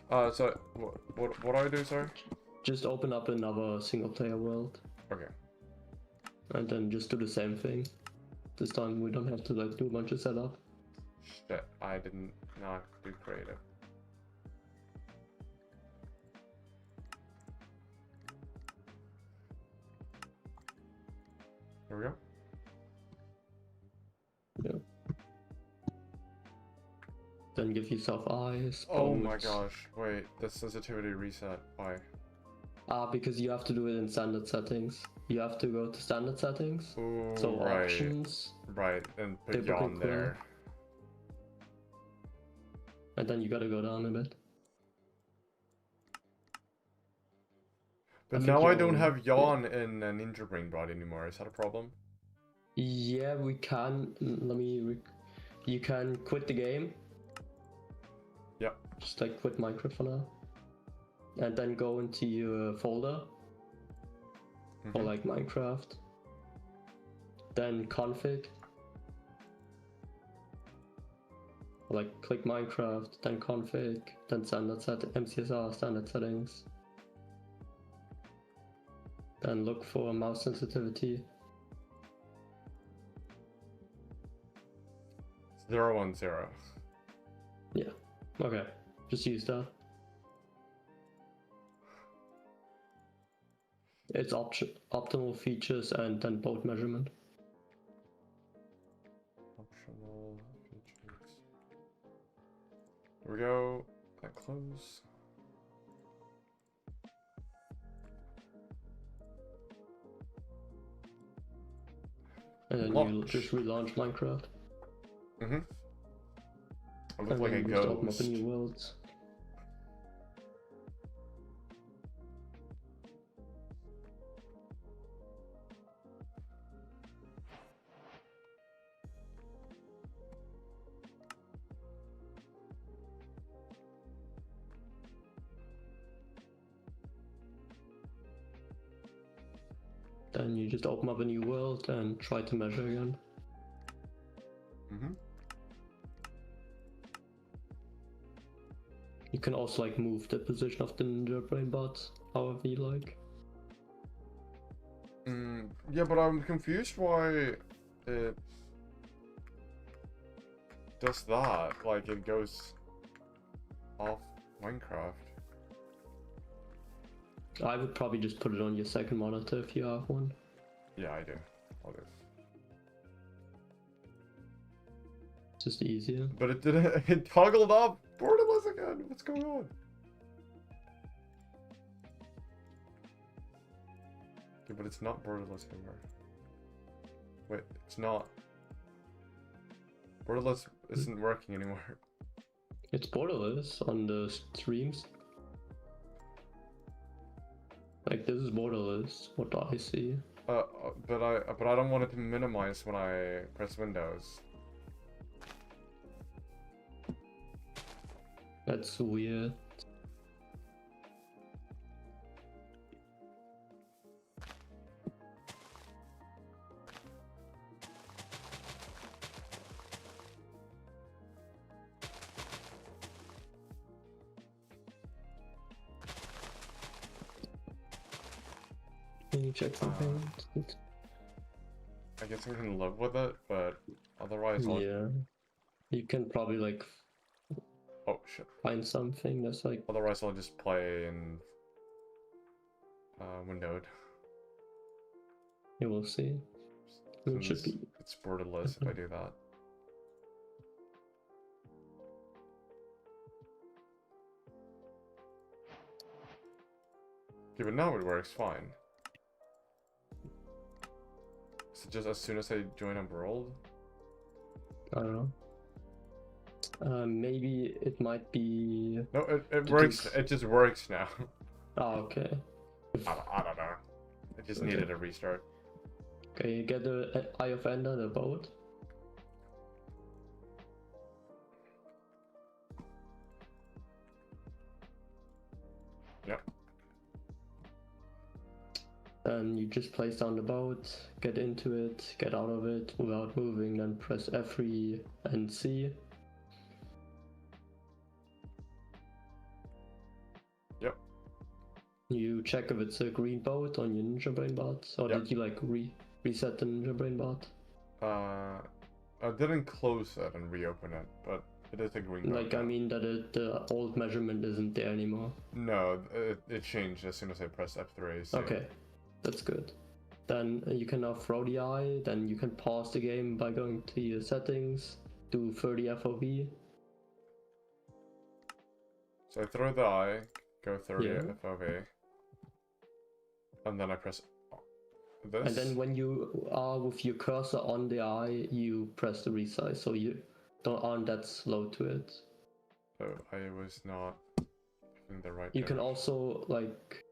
So what do I do, sorry? Just open up another single player world. Okay. And then just do the same thing. This time we don't have to like do a bunch of setup. Shit, I didn't not do creative. There we go. Yeah. Then give yourself eyes. Oh my boats. gosh, wait, the sensitivity reset. Why? Because you have to do it in standard settings. You have to go to standard settings. Ooh, So right. options, Right, and put Biblical yawn there. and then you gotta go down a bit. But I now think I don't yawn- have yawn in Ninja Brain Bot anymore. Is that a problem? Yeah, we can. You can quit the game. Yep. Just like quit Minecraft for now. And then go into your folder for Mhm. like Minecraft. Then config. Like click Minecraft, then config, then standard MCSR standard settings. Then look for mouse sensitivity. 010. Yeah. Okay. Just use that. It's optimal features and then boat measurement. Optional features. Here we go. That close. And then you Launch. just relaunch Minecraft. Mm-hmm. I look And like a then you just open up ghost. a new world. Then you just open up a new world and try to measure again. Mm-hmm. You can also like move the position of the ninja brain bot however you like. Yeah, but I'm confused why it does that. Like, it goes off Minecraft. I would probably just put it on your second monitor if you have one. Yeah, I do. I'll do. It's just easier. But it didn't. It toggled off borderless again. What's going on? Okay, but it's not borderless anymore. Wait, it's not. Borderless isn't working anymore. It's borderless on the streams. Like this is borderless, what I see. But I don't want it to minimize when I press Windows. That's weird. Can you check something? I guess I can live with it, but otherwise I'll... Yeah. You can probably like Oh shit. find something that's like Otherwise I'll just play in windowed. you will see. It should Since be. it's borderless if I do that. Okay, but now it works fine. Is it just as soon as I join a world? I don't know. Maybe it might be. No, it To works. do- It just works now. Oh, okay. I don't know. It just Okay. needed a restart. Okay, you get the Eye of Ender, the boat. Yep. Then you just place down the boat, get into it, get out of it without moving, then press F3 and C. Yep. You check if it's a green boat on your Ninja Brain bot, or Yep. did you like reset the Ninja Brain bot? I didn't close it and reopen it, but it is a green Like, button. I mean that the old measurement isn't there anymore. No, it changed as soon as I pressed F3. So... Okay, that's good. Then you can now throw the eye, then you can pause the game by going to your settings, do 30 FOV. So I throw the eye, go 30 Yeah. FOV, and then I press this. And then when you are with your cursor on the eye, you press the resize, so you aren't that slow to it. Oh, I was not in the right You can direction. also, like,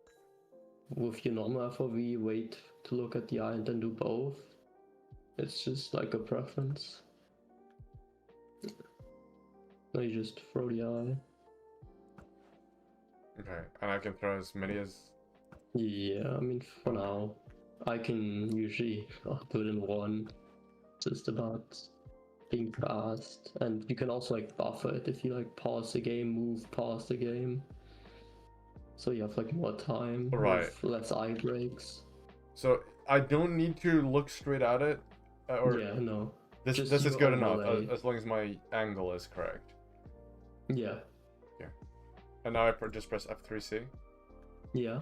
with your normal FOV, wait to look at the eye and then do both. It's just like a preference. No, you just throw the eye. Okay, and I can throw as many as... Yeah, I mean, for now, I can usually do it in one. Just about being fast. And you can also, like, buffer it if you, like, pause the game, move past the game. So you have, like, more time. Right. With less eye breaks. So I don't need to look straight at it? Or Yeah, no. this just is your good enough, overlay. as long as my angle is correct. Yeah. And now I just press F3C. Yeah.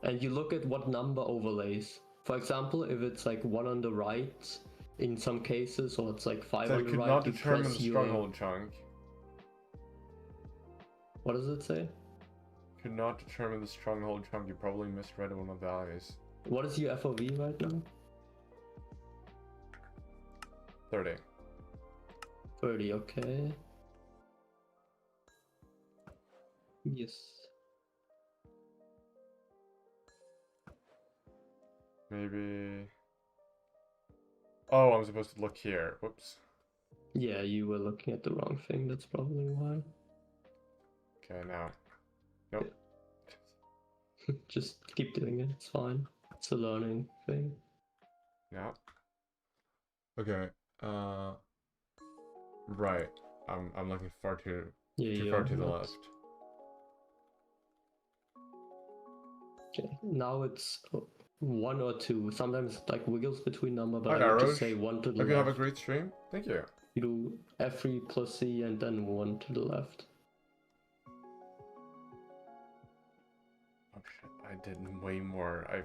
And you look at what number overlays. For example, if it's like one on the right in some cases, or it's like five So on it the could right, not you determine press the your... stronghold chunk. What does it say? Could not determine the stronghold chunk. You probably misread one of the eyes. What is your FOV right now? 30. 30, okay. Yes. Maybe... Oh, I'm supposed to look here. Whoops. Yeah, you were looking at the wrong thing, that's probably why. Okay, now. Nope. Just keep doing it, it's fine. It's a learning thing. Yeah. Okay. Right. I'm looking far too Yeah, far you're to the not- left. Okay. Now it's 1 or 2. Sometimes it like wiggles between number, but Hi, I would Arosh. just say 1 to the Hope you left. have a great stream. Thank you. You do F3 plus C and then 1 to the left. Oh shit, I did way more. I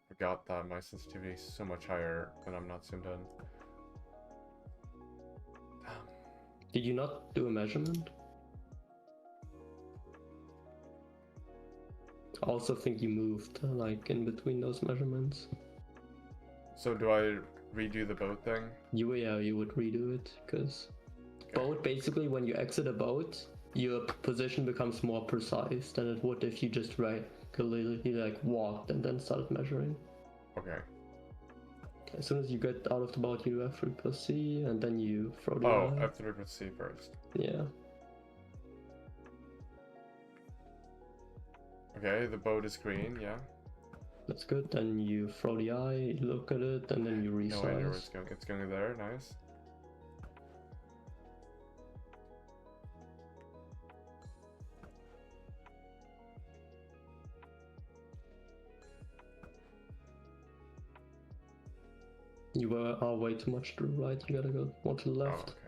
forgot that my sensitivity is so much higher when I'm not zoomed in. Damn. Did you not do a measurement? I also think you moved like in between those measurements. So do I redo the boat thing? Yeah, you would redo it because boat basically when you exit a boat, your position becomes more precise than it would if you just regularly like walked and then started measuring. Okay. As soon as you get out of the boat, you do F3 plus C and then you throw the Oh, eye. F3 plus C first. Yeah. Okay, the boat is green, yeah. That's good. Then you throw the eye, look at it, and then you No idea where resize. it's going. It's going there, nice. You are way too much to the right. You gotta go more to the Oh, left. okay.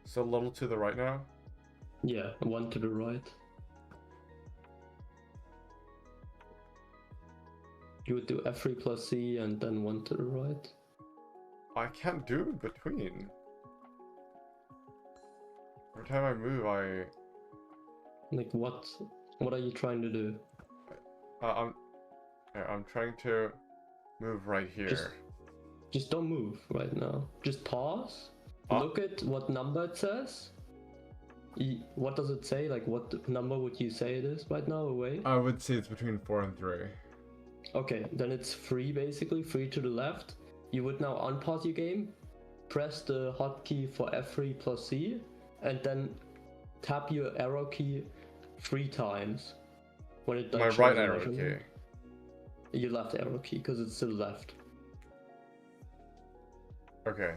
So a little to the right now? Yeah, 1 to the right. You would do F3 plus C and then 1 to the right. I can't do between. Every time I move, Like what? What are you trying to do? I'm trying to move right here. Just don't move right now. Just pause. Ah. Look at what number it says. What does it say? Like what number would you say it is right now away? I would say it's between 4 and 3. Okay, then it's 3 basically, 3 to the left. You would now unpause your game, press the hotkey for F3 plus C, and then tap your arrow key 3 times. When it like, My shows right a arrow key. measurement. Your left arrow key, because it's to the left. Okay.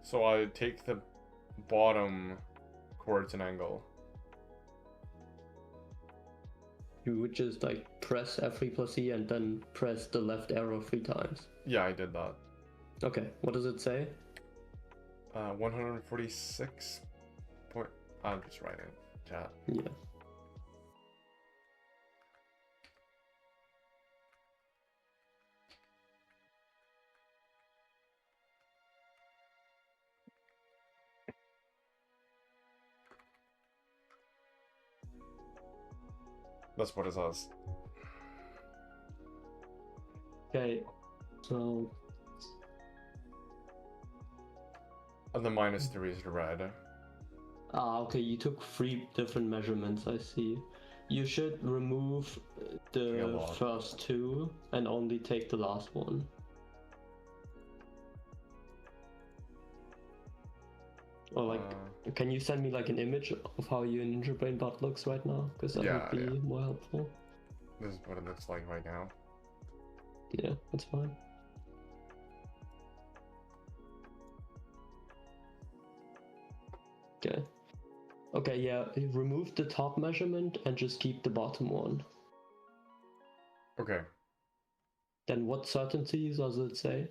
So I take the bottom towards an angle. You would just like press F3 plus C and then press the left arrow 3 times. Yeah, I did that. Okay, what does it say? 146 point. I'm just writing chat. Yeah. That's what it says. Okay, so And the -3 is the red. okay, you took 3 different measurements, I see. You should remove A the lot. first 2 and only take the last one. Or like, can you send me like an image of how your Ninja Brain bot looks right now? Because that Yeah, would be more helpful. This is what it looks like right now. Yeah, that's fine. Okay. Okay, yeah, remove the top measurement and just keep the bottom one. Okay. Then what certainties does it say?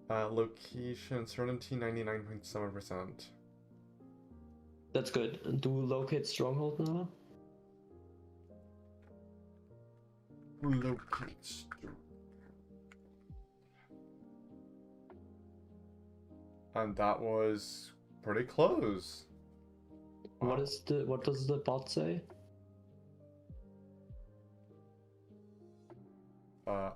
Location certainty 99.7%. That's good. Do locate stronghold now? Locate. And that was pretty close. What does the bot say? I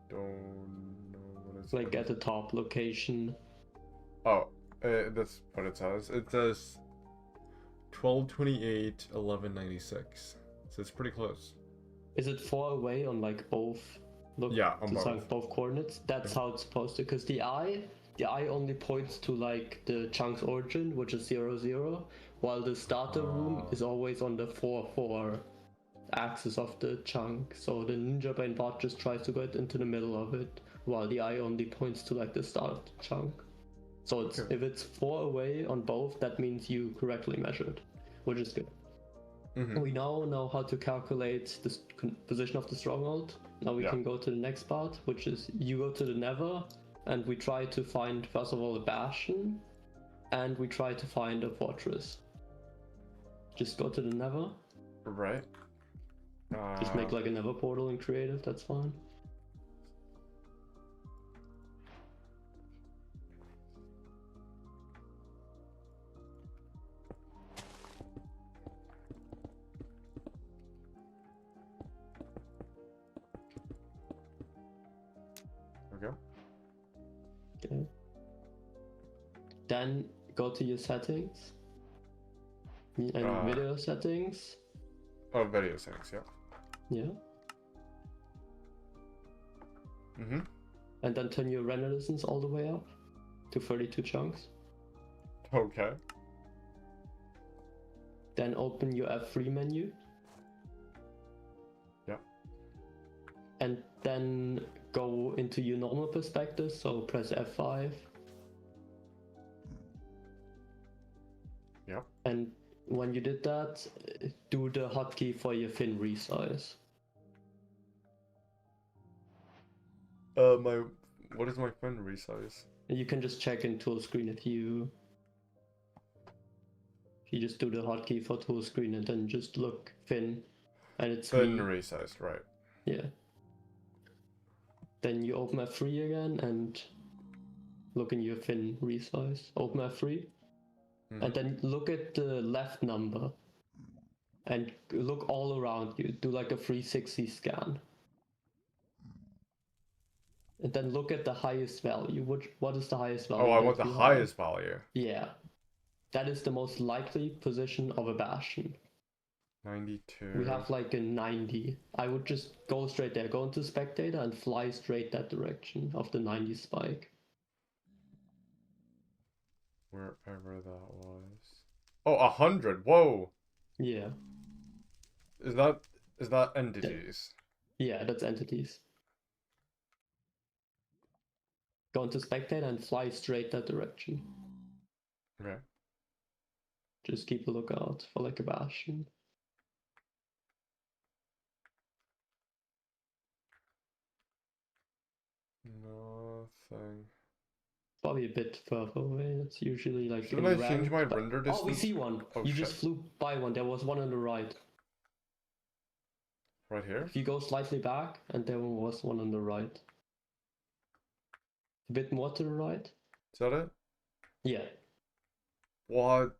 don't know what it's Like at the top location. Oh, that's what it says. It says 1228 1196. So it's pretty close. Is it far away on like both? Look, Yeah, on it's both. like both coordinates. That's how it's supposed to. Because the eye only points to like the chunk's origin, which is 0, 0, while the starter room is always on the 4, 4 axis of the chunk. So the ninja brain bot just tries to get into the middle of it, while the eye only points to like the start chunk. So it's, Okay. if it's 4 away on both, that means you correctly measured, which is good. Mm-hmm. We now know how to calculate the position of the stronghold. Now we Yeah. can go to the next part, which is you go to the nether, and we try to find first of all a bastion, and we try to find a fortress. Just go to the nether. Right. Just make like a nether portal in creative. That's fine. There we go. Okay. Then go to your settings and video settings. Oh, video settings, yeah. Yeah. Mm-hmm. And then turn your render distance all the way up to 32 chunks. Okay. Then open your F3 menu. Yeah. And then go into your normal perspective, so press F5. Yep. And when you did that, do the hotkey for your fin resize. What is my fin resize? And you can just check in tool screen if you just do the hotkey for tool screen and then just look fin, and it's Fin me. resized, right. Yeah. Then you open F3 again and look in your fin resize. Open F3. And then look at the left number and look all around you. Do like a 360 scan. And then look at the highest value. What is the highest value? Oh, I want that the you highest value. have? Yeah. That is the most likely position of a bastion. 92. We have like a 90. I would just go straight there. Go into spectator and fly straight that direction of the 90 spike. Wherever that was. Oh, 100. Whoa. Yeah. Is that entities? Yeah, that's entities. Go into spectator and fly straight that direction. Okay. Just keep a lookout for like a bastion. Nothing. Probably a bit further away. It's usually like. Shouldn't I change my render distance? Oh, we see one. Oh, You shit. just flew by one. There was one on the right. Right here? If you go slightly back, and there was one on the right. A bit more to the right. Is that it? Yeah. What?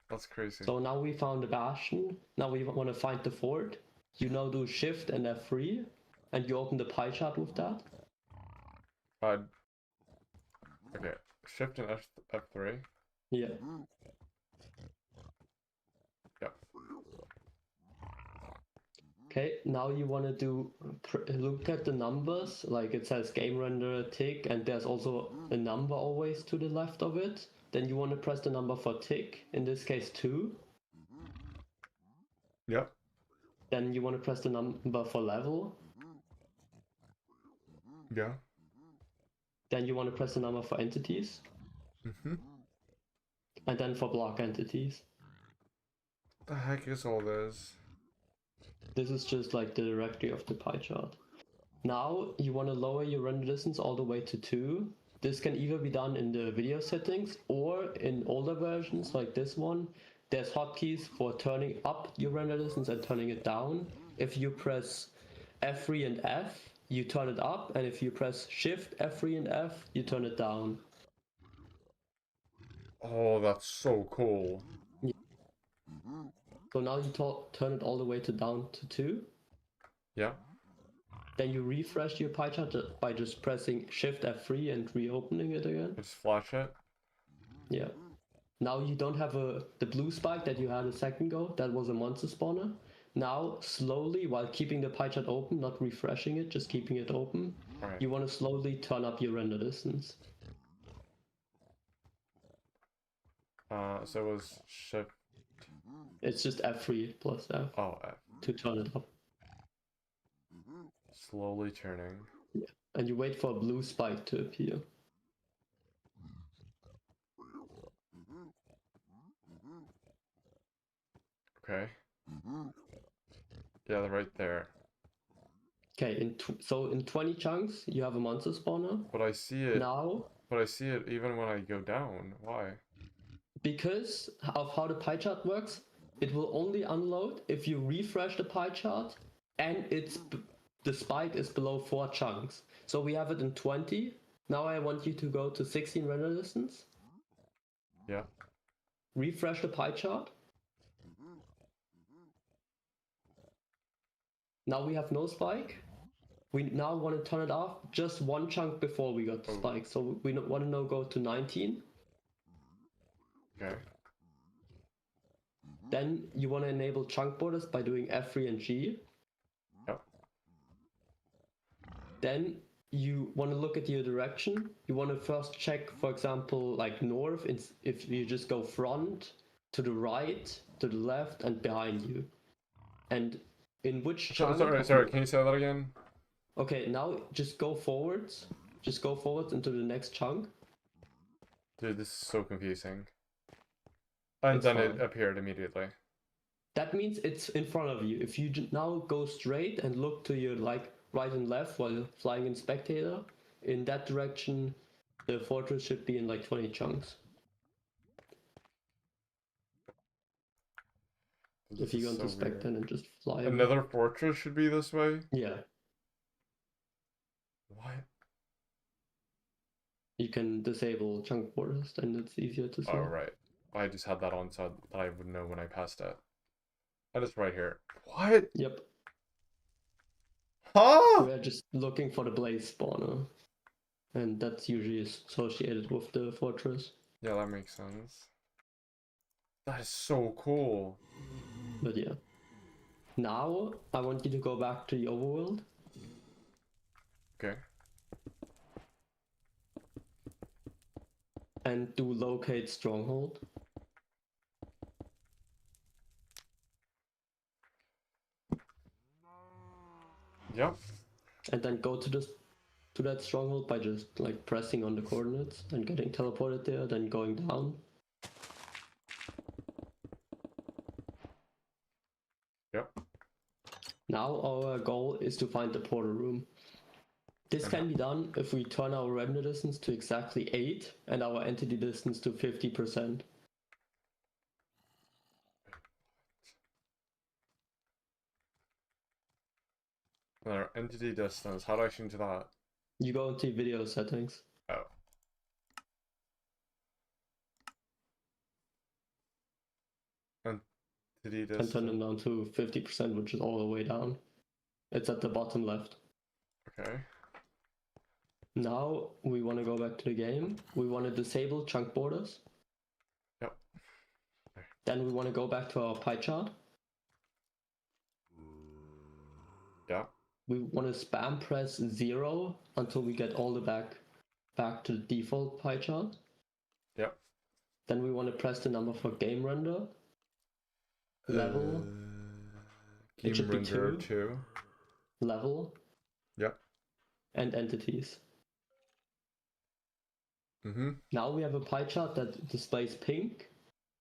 That's crazy. So now we found a bastion. Now we want to find the fort. You now do Shift and F3, and you open the pie chart with that. Okay. Shift and F3. Yeah. Yep. Okay, now you want to do look at the numbers, like it says game render tick, and there's also a number always to the left of it. Then you want to press the number for tick, in this case 2. Yep. Then you want to press the number for level. Yeah. Then you want to press the number for entities. Mm-hmm. And then for block entities. The heck is all this? This is just like the directory of the pie chart. Now you want to lower your render distance all the way to 2. This can either be done in the video settings or in older versions like this one. There's hotkeys for turning up your render distance and turning it down. If you press F3 and F, you turn it up, and if you press Shift, F3 and F, you turn it down. Oh, that's so cool. So now you turn it all the way to down to 2. Yeah. Then you refresh your pie chart by just pressing Shift F3 and reopening it again. Just flash it. Yeah. Now you don't have the blue spike that you had a second ago. That was a monster spawner. Now, slowly, while keeping the pie chart open, not refreshing it, just keeping it open, Alright. you want to slowly turn up your render distance. So it was shift. It's just F3 plus F Oh, F. to turn it up. Slowly turning. And you wait for a blue spike to appear. Okay. Yeah, they're right there. Okay, so in 20 chunks, you have a monster spawner. But I see it. Now, But I see it even when I go down. Why? because of how the pie chart works, it will only unload if you refresh the pie chart and the spike is below 4 chunks. So we have it in 20. Now I want you to go to 16 render distance, Yeah. refresh the pie chart. Now we have no spike. We now want to turn it off just 1 chunk before we got the spike. So we want to now go to 19. Okay. Then you want to enable chunk borders by doing F3 and G. Yep. Then you want to look at your direction. You want to first check, for example, like north, if you just go front, to the right, to the left, and behind you. And in which chunk... Sorry, can you say that again? Okay, now just go forwards. Just go forwards into the next chunk. Dude, this is so confusing. And It's then it fine. appeared immediately. That means it's in front of you. If you now go straight and look to your right and left while flying in spectator, in that direction, the fortress should be in like 20 chunks. This If you go is into so weird. spectator and just fly. Another fortress should be this way? Yeah, What? you can disable chunk borders, then it's easier to see. Oh, right. I just had that on so that I would know when I passed it. And it's right here. What? Yep. Huh? We're just looking for the blaze spawner. And that's usually associated with the fortress. Yeah, that makes sense. That is so cool. But yeah. Now, I want you to go back to the overworld. Okay. And do locate stronghold. Yep. And then go to that stronghold by just like pressing on the coordinates and getting teleported there, then going down. Yep. Now our goal is to find the portal room. This can be done if we turn our render distance to exactly 8 and our entity distance to 50%. Our entity distance. How do I change that? You go into video settings. Oh. Entity And distance. turn them down to 50%, which is all the way down. It's at the bottom left. Okay. Now we want to go back to the game. We want to disable chunk borders. Yep. Then we want to go back to our pie chart. Yeah. We want to spam press 0 until we get all the back to the default pie chart. Yep. Then we want to press the number for game render. Level. It Game should be render 2. 2. Level. Yep. And entities. Mm-hmm. Now we have a pie chart that displays pink,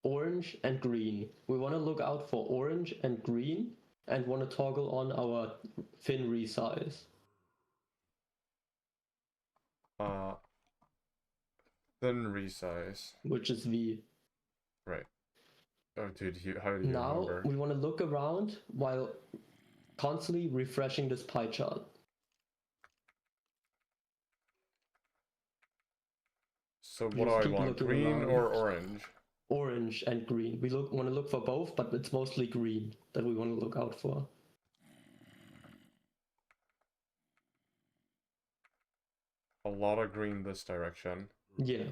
orange, and green. We want to look out for orange and green and want to toggle on our fin resize. Then resize. Which is V. Right. Oh, dude, how do you Now remember? we want to look around while constantly refreshing this pie chart. So You what do just I keep want? looking Green around. or orange? Orange and green. We want to look for both, but it's mostly green that we want to look out for. A lot of green this direction. Yeah,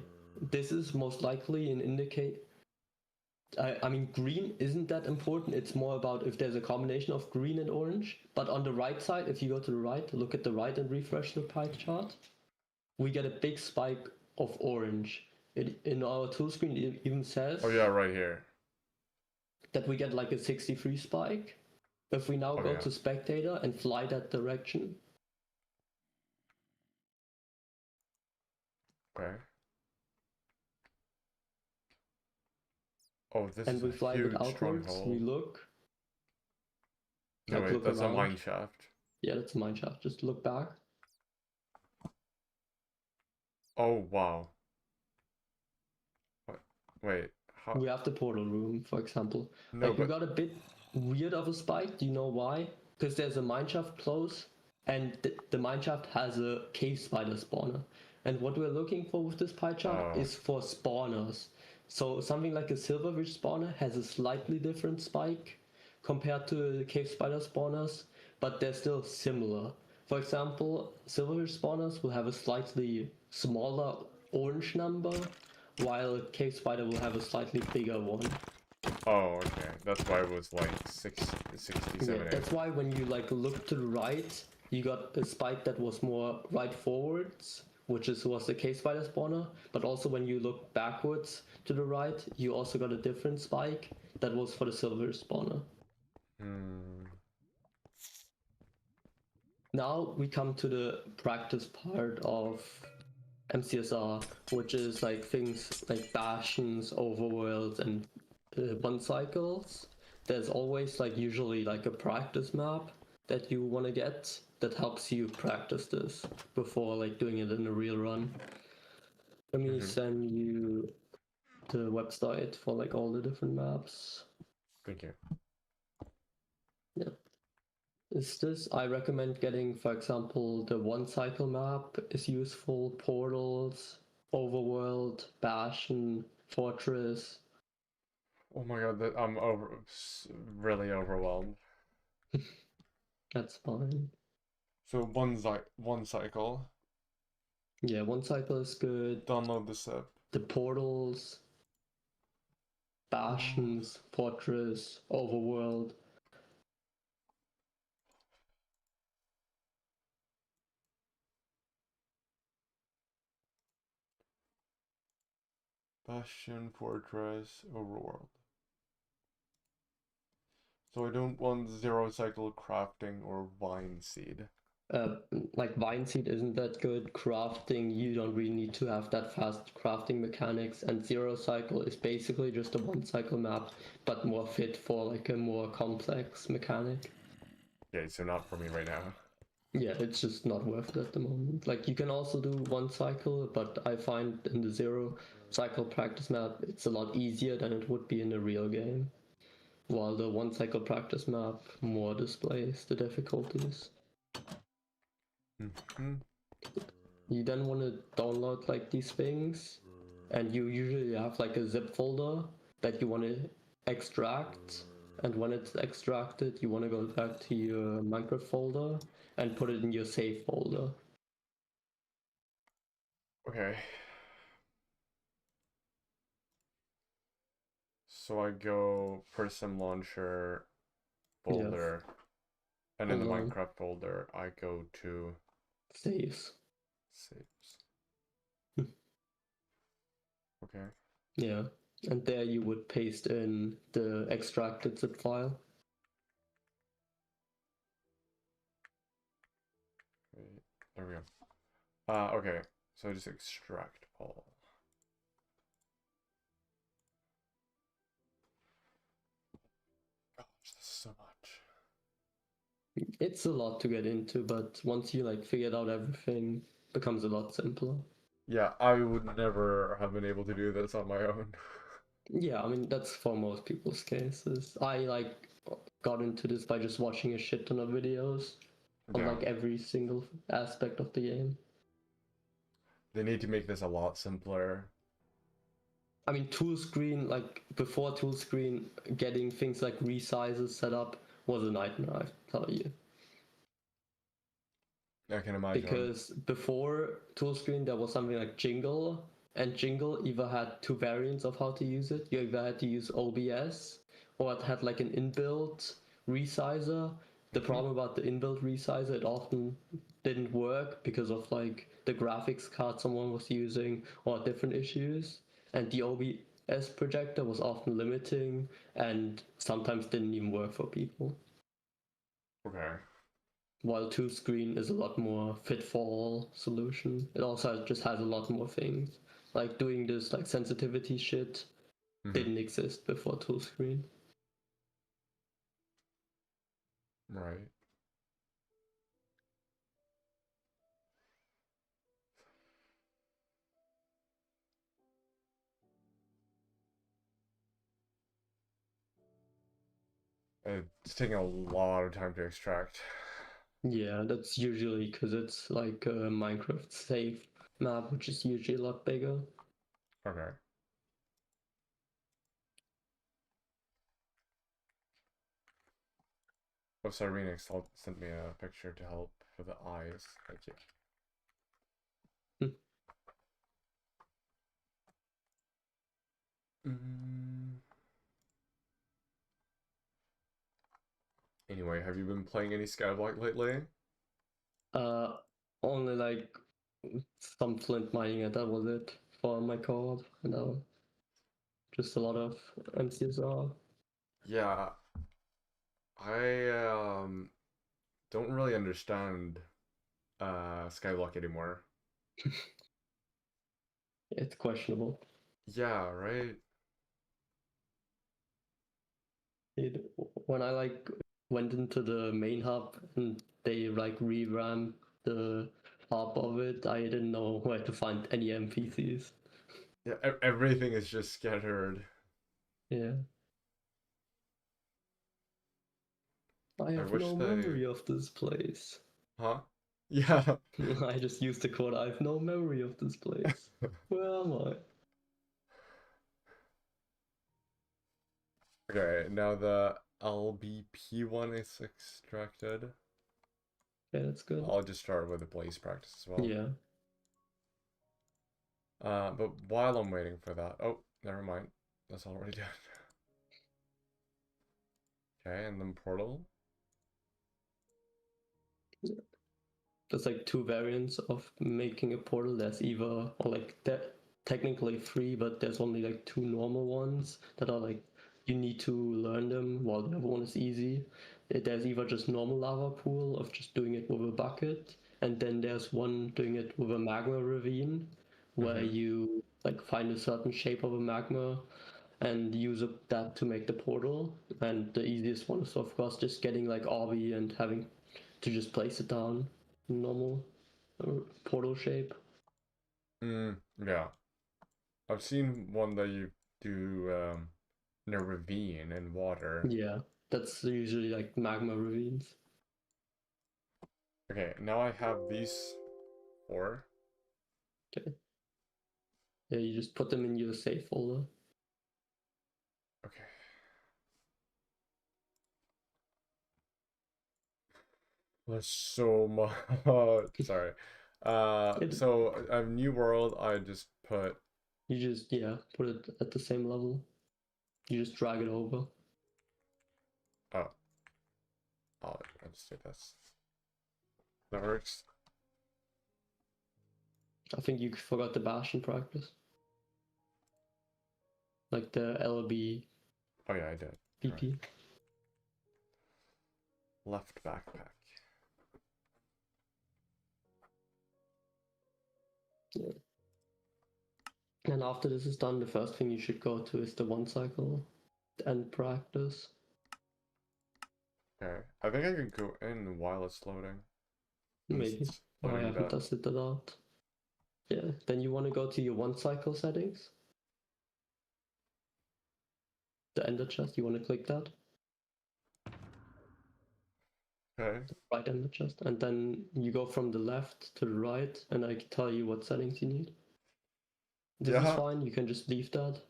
this is most likely an indicate. I mean, green isn't that important. It's more about if there's a combination of green and orange. But on the right side, if you go to the right, look at the right and refresh the pie chart, we get a big spike of orange. In our tool screen, it even says Oh yeah, right here. that we get like a 63 spike. If we now Oh, go yeah. to spectator and fly that direction, Okay. Oh, this And is we a fly a bit huge outwards, we stronghold. look, No, like wait, look that's a around. mine shaft. Yeah, that's a mine shaft. Just look back. Oh, wow. What? Wait, how? We have the portal room, for example. No, Like we but got a bit weird of a spike. Do you know why? Because there's a mineshaft close, and the mineshaft has a cave spider spawner. And what we're looking for with this pie chart Oh. is for spawners. So something like a silverfish spawner has a slightly different spike compared to the cave spider spawners, but they're still similar. For example, silverfish spawners will have a slightly smaller orange number, while cave spider will have a slightly bigger one. Oh, okay. That's why it was like 67, Yeah, that's why when you like look to the right, you got a spike that was more right forwards, which was the cave spider spawner. But also when you look backwards to the right, you also got a different spike that was for the silver spawner. Hmm. Now we come to the practice part of MCSR, which is like things like bastions, overworlds, and bun cycles. There's always like usually like a practice map that you want to get that helps you practice this before like doing it in a real run. Let me send you the website for like all the different maps. Thank you. Yeah. Is this, I recommend getting, for example, the one cycle map is useful, portals, overworld, bastion, fortress. Oh my god, I'm really overwhelmed. That's fine. So one cycle. Yeah, one cycle is good. Download the zip. The portals, bastions, fortress, overworld. Bastion, Fortress, Overworld. So I don't want zero cycle crafting or vine seed. Uh, like Vine Seed isn't that good. Crafting, you don't really need to have that fast crafting mechanics. And Zero Cycle is basically just a one cycle map, but more fit for like a more complex mechanic. Okay, so not for me right now. Yeah, it's just not worth it at the moment. Like you can also do one cycle, but I find in the Zero Cycle practice map, it's a lot easier than it would be in a real game. While the one cycle practice map more displays the difficulties. Mm-hmm. You then want to download like these things, and you usually have like a zip folder that you want to extract, and when it's extracted you want to go back to your Minecraft folder and put it in your save folder. Okay. So I go Prism Launcher folder, and in the Hold on. Minecraft folder, I go to Saves. saves. Okay. Yeah, and there you would paste in the extracted zip file. Wait, there we go. Okay. So just extract Paul. Gosh, this is so much. It's a lot to get into, but once you like figured out everything, it becomes a lot simpler. Yeah, I would never have been able to do this on my own. Yeah, I mean that's for most people's cases. I like got into this by just watching a shit ton of videos on Yeah. like every single aspect of the game. They need to make this a lot simpler. I mean, tool screen, like before tool screen, getting things like resizes set up was a nightmare, I tell you. I can imagine. Because before tool screen, there was something like Jingle, and Jingle either had two variants of how to use it. You either had to use OBS, or it had like an inbuilt resizer. The problem about the inbuilt resizer, it often didn't work because of like the graphics card someone was using or different issues. And the OBS projector was often limiting and sometimes didn't even work for people. Okay. while two screen is a lot more fit for all solution. It also just has a lot more things. Like doing this like sensitivity shit Mhm. didn't exist before two screen. Right. It's taking a lot of time to extract. Yeah, that's usually because it's like a Minecraft safe map, which is usually a lot bigger. Okay. Oh, Cyrenic sent me a picture to help for the eyes. Thank you. Anyway, have you been playing any Skyblock lately? Only like some flint mining, and that was it for my co-op. And now just a lot of MCSR. Yeah, I don't really understand Skyblock anymore. It's questionable. Yeah, right? When I like went into the main hub and they like revamped the hub of it, I didn't know where to find any NPCs. Yeah, everything is just scattered. Yeah. I have wish no they- memory of this place. Huh? Yeah. I just used the quote, I have no memory of this place. Where am I? Okay, now the LBP one is extracted. Yeah, that's good. I'll just start with the blaze practice as well. Yeah. But while I'm waiting for that, oh, never mind. That's already done. Okay, and then portal. There's like two variants of making a portal. There's either, or like that technically three, but there's only like two normal ones that are like you need to learn them, while the other one is easy. There's either just normal lava pool of just doing it with a bucket, and then there's one doing it with a magma ravine, where you like find a certain shape of a magma and use that to make the portal. And the easiest one is of course just getting like RV and having to just place it down normal portal shape. Yeah. I've seen one that you do in a ravine in water. Yeah, that's usually like magma ravines. Okay, now I have these four. Okay. Yeah, you just put them in your save folder. Okay. That's so much. Sorry. So a new world, I just put. You just, yeah, put it at the same level. You just drag it over. Oh. I'll just do this. That works. I think you forgot the bash in practice. Like the LB Oh yeah, I did. PP. Right. Left backpack. Yeah. And after this is done, the first thing you should go to is the one cycle and practice. Okay. I think I could go in while it's loading. Maybe. It's I loading haven't the- tested that out. Yeah, then you want to go to your one cycle settings. The ender chest, you want to click that. Okay. Right ender chest. And then you go from the left to the right, and I can tell you what settings you need. This is fine, you can just leave that.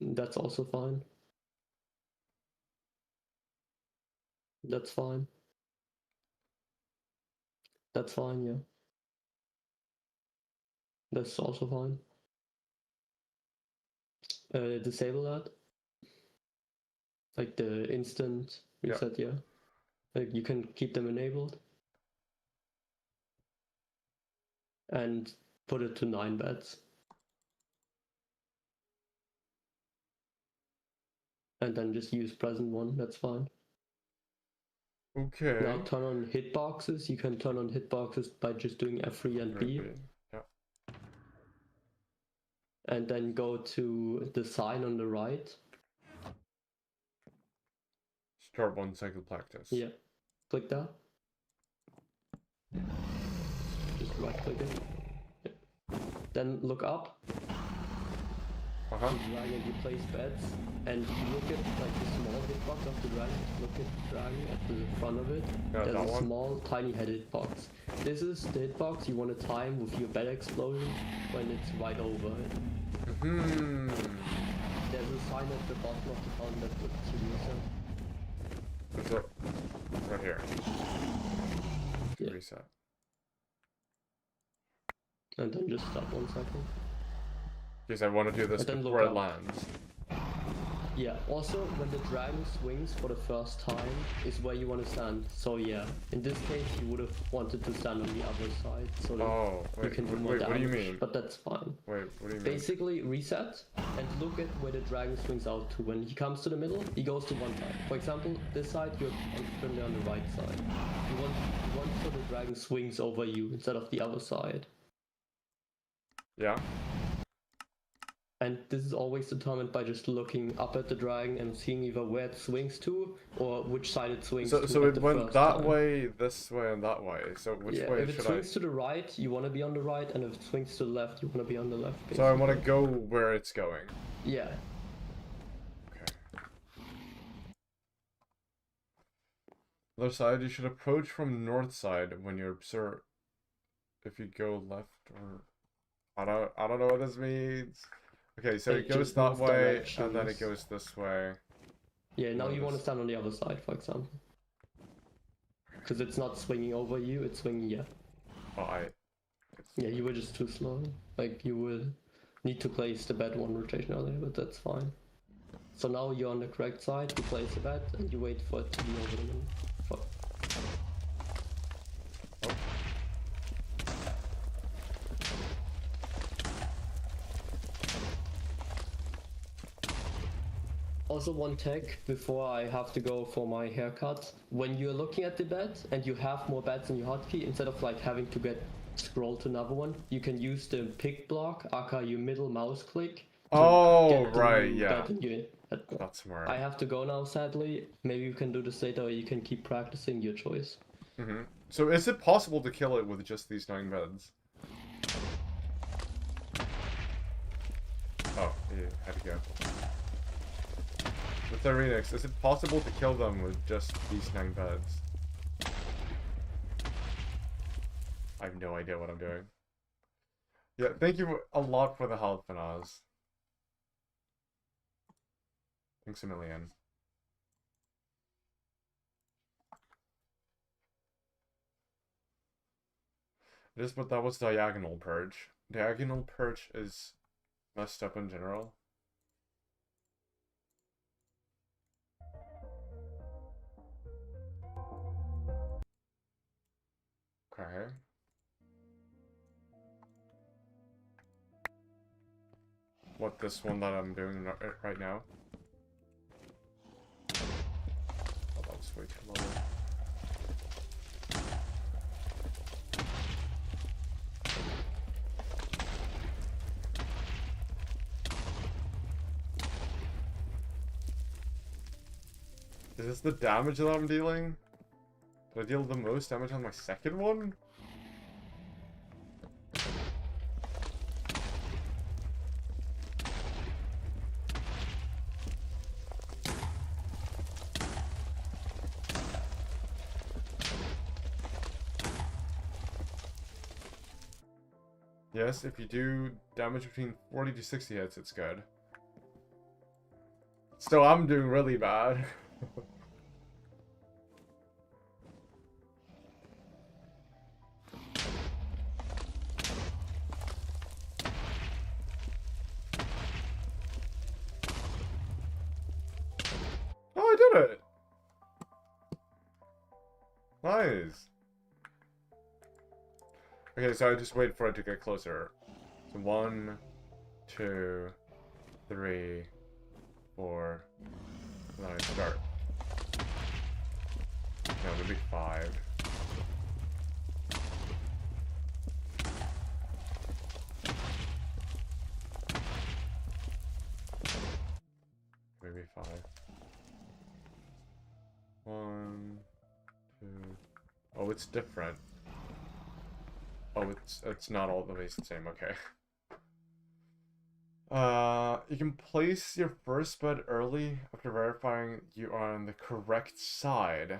That's also fine. That's fine. That's fine, yeah. That's also fine. Disable that. Like the instant reset, yeah. Like you can keep them enabled. And put it to 9 beds. And then just use present one, that's fine. Okay. Now turn on hitboxes. You can turn on hitboxes by just doing F3 and B. Yeah. And then go to the sign on the right. Start 1 cycle practice. Yeah. Click that. Just right click it. Yeah. Then look up. Uh-huh. The dragon, you place bets, and you look at like the small hitbox of the dragon. Look at the dragon at the front of it. Yeah, There's that a one? small, tiny head hitbox. This is the hitbox you want to time with your bet explosion when it's right over it. Hmm. There's a sign at the bottom of the column that puts you reset. So, right here. Yeah. Reset. And then just stop 1 second. Because I want to do this And then before look it up. lands. Yeah, also when the dragon swings for the first time is where you want to stand. So yeah, in this case you would have wanted to stand on the other side so that Oh, you wait, can do more wait, damage. what do you mean? But that's fine. Wait, what do you mean? Basically reset and look at where the dragon swings out to. When he comes to the middle, he goes to one side. For example, this side you're currently on the right side. You want so the dragon swings over you instead of the other side. Yeah? And this is always determined by just looking up at the dragon and seeing either where it swings to or which side it swings to. So at it the went first that time. way, this way, and that way. So which Yeah, way if it should swings to the right, you want to be on the right, and if it swings to the left, you want to be on the left. So I want to basically. go where it's going. Yeah. Okay. Other side, you should approach from north side when you observe. If you go left or I don't know what this means. Okay, so it It goes just that means way, and then it directions. goes this way. Yeah, now Well, you want to this- stand on the other side, for example. Because it's not swinging over you, it's swinging, yeah. Oh, Yeah, you were just too slow. Like, you would need to place the bet 1 rotation earlier, but that's fine. So now you're on the correct side, you place the bet, and you wait for it to be over the middle. Also, one tech before I have to go for my haircut. When you're looking at the bet and you have more bets in your hotkey, instead of like having to scroll to another one, you can use the pick block, aka your middle mouse click. To Oh, get the right, new yeah. bet in your head. That's smart. I have to go now, sadly. Maybe you can do this later, or you can keep practicing, your choice. Mm-hmm. So is it possible to kill it with just these 9 beds? Oh, yeah, had to go. With the Renix, is it possible to kill them with just these 9 beds? I have no idea what I'm doing. Yeah, thank you a lot for the help, Fanaz. Thanks a million. But that was diagonal perch. Diagonal perch is messed up in general. Okay. What, this one that I'm doing right now? Oh, that was way too low. Is this the damage that I'm dealing? Did I deal the most damage on my second one? Yes, if you do damage between 40 to 60 hits, it's good. Still, I'm doing really bad. Oh, I did it! Nice. Okay, so I just wait for it to get closer. So 1, 2, 3, 4, and then I start. No, maybe 5. Maybe 5. 1, 2. Oh, it's different. Oh, it's not all the way the same. Okay. You can place your first bed early after verifying you are on the correct side.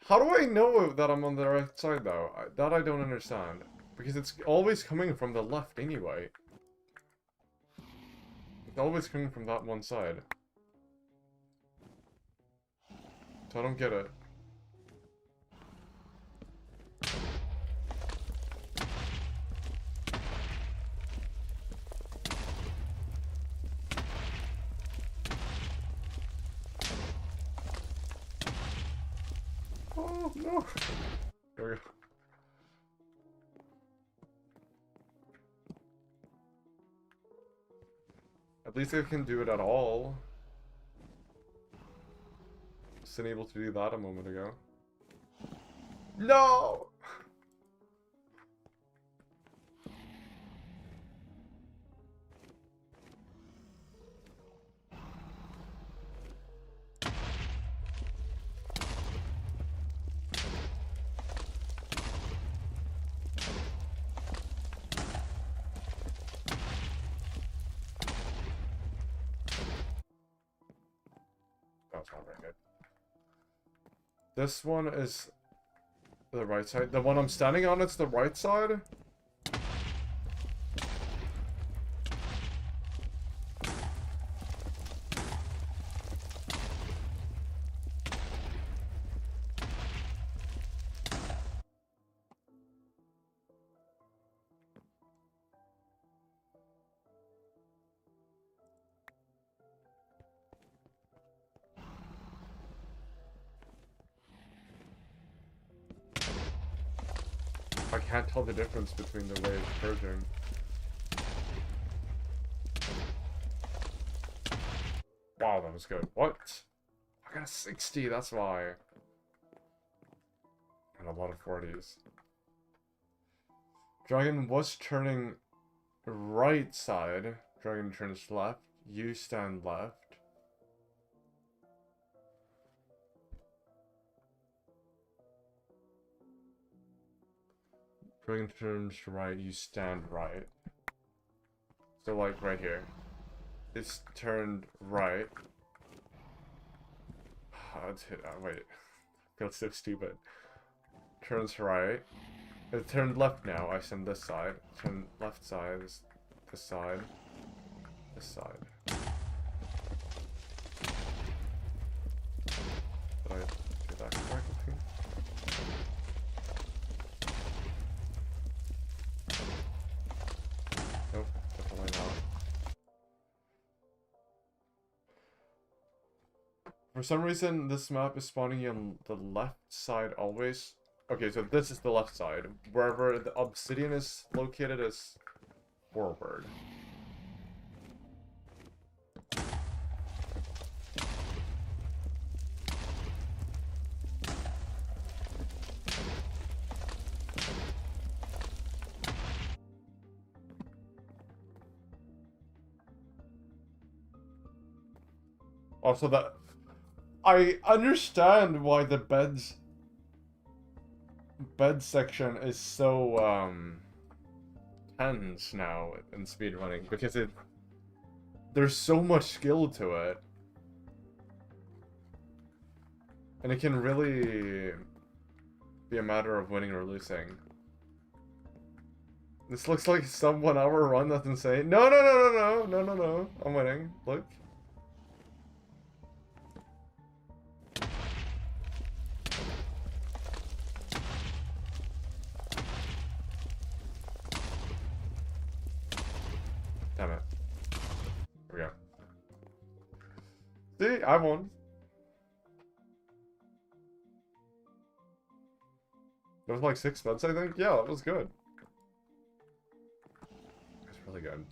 How do I know that I'm on the right side, though? That I don't understand. Because it's always coming from the left anyway. It's always coming from that one side. So I don't get it. Oh, no. There we go. At least I can do it at all. Wasn't able to do that a moment ago. No! That's not very good. This one is the right side. The one I'm standing on, it's the right side? I can't tell the difference between the way it's purging. Wow, that was good. What? I got a 60, that's why. And a lot of 40s. Dragon was turning right side. Dragon turns left. You stand left. Dragon turns right, you stand right. So like right here. It's turned right. Wait. I feel so stupid. Turns right. It turned left now. I stand this side. Turn left side. This side. This side. Did I do that correctly? Nope, definitely not. For some reason, this map is spawning you on the left side always. Okay, so this is the left side. Wherever the obsidian is located is forward. Also, that I understand why the bed section is so tense now in speedrunning, because there's so much skill to it. And it can really be a matter of winning or losing. This looks like some 1 hour run, that's insane. No, no, no, no, no, no, no, no. I'm winning. Look. Damn it. There we go. See? I won. That was like 6 months, I think? Yeah, that was good. That's really good.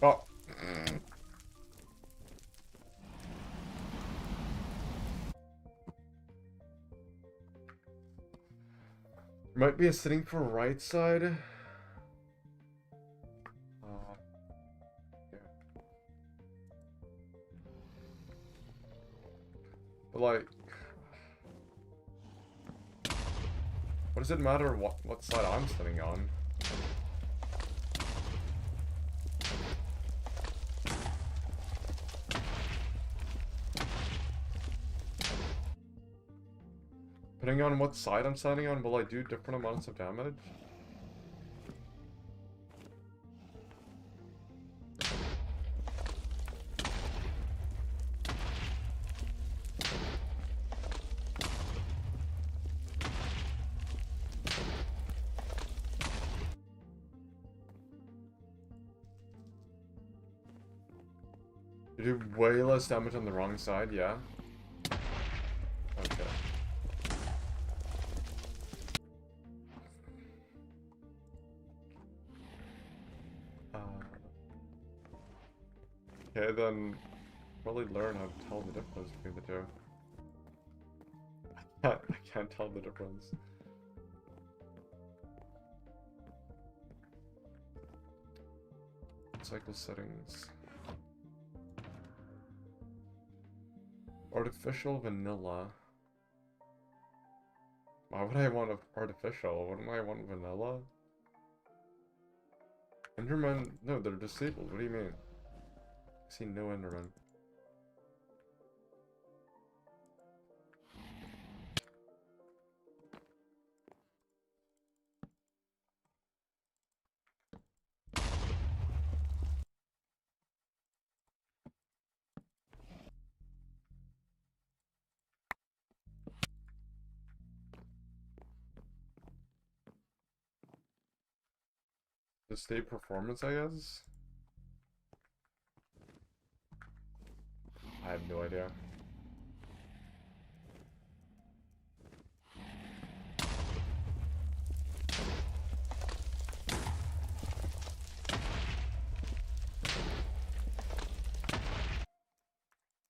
Oh. Might be a setting for right side. Yeah. But like, what does it matter what side I'm sitting on? Depending on what side I'm standing on, will I do different amounts of damage? You do way less damage on the wrong side, yeah? Okay. Okay, then probably learn how to tell the difference between the two. I can't tell the difference. Cycle settings. Artificial vanilla. Why would I want artificial? Wouldn't I want vanilla? Enderman? No, they're disabled. What do you mean? I see no Enderman. The state performance, I guess? I have no idea.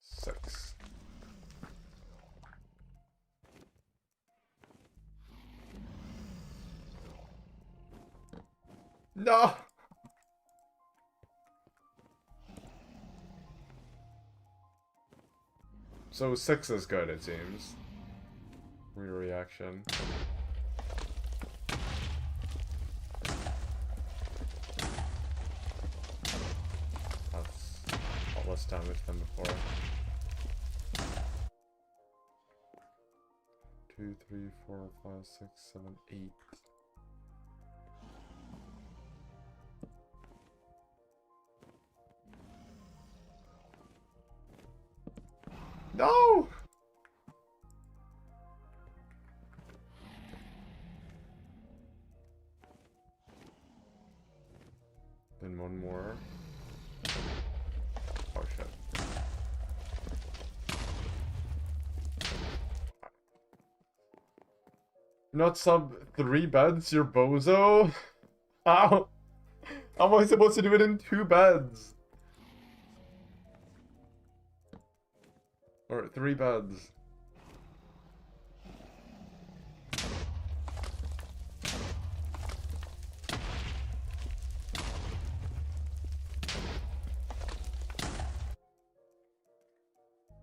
Six. No! So 6 is good, it seems. Reaction. That's a lot less damage than before. 2, 3, 4, 5, 6, 7, 8. No! Then one more. Oh shit. You're not sub 3 beds, you're bozo? How? How am I supposed to do it in 2 beds? Or 3 beds.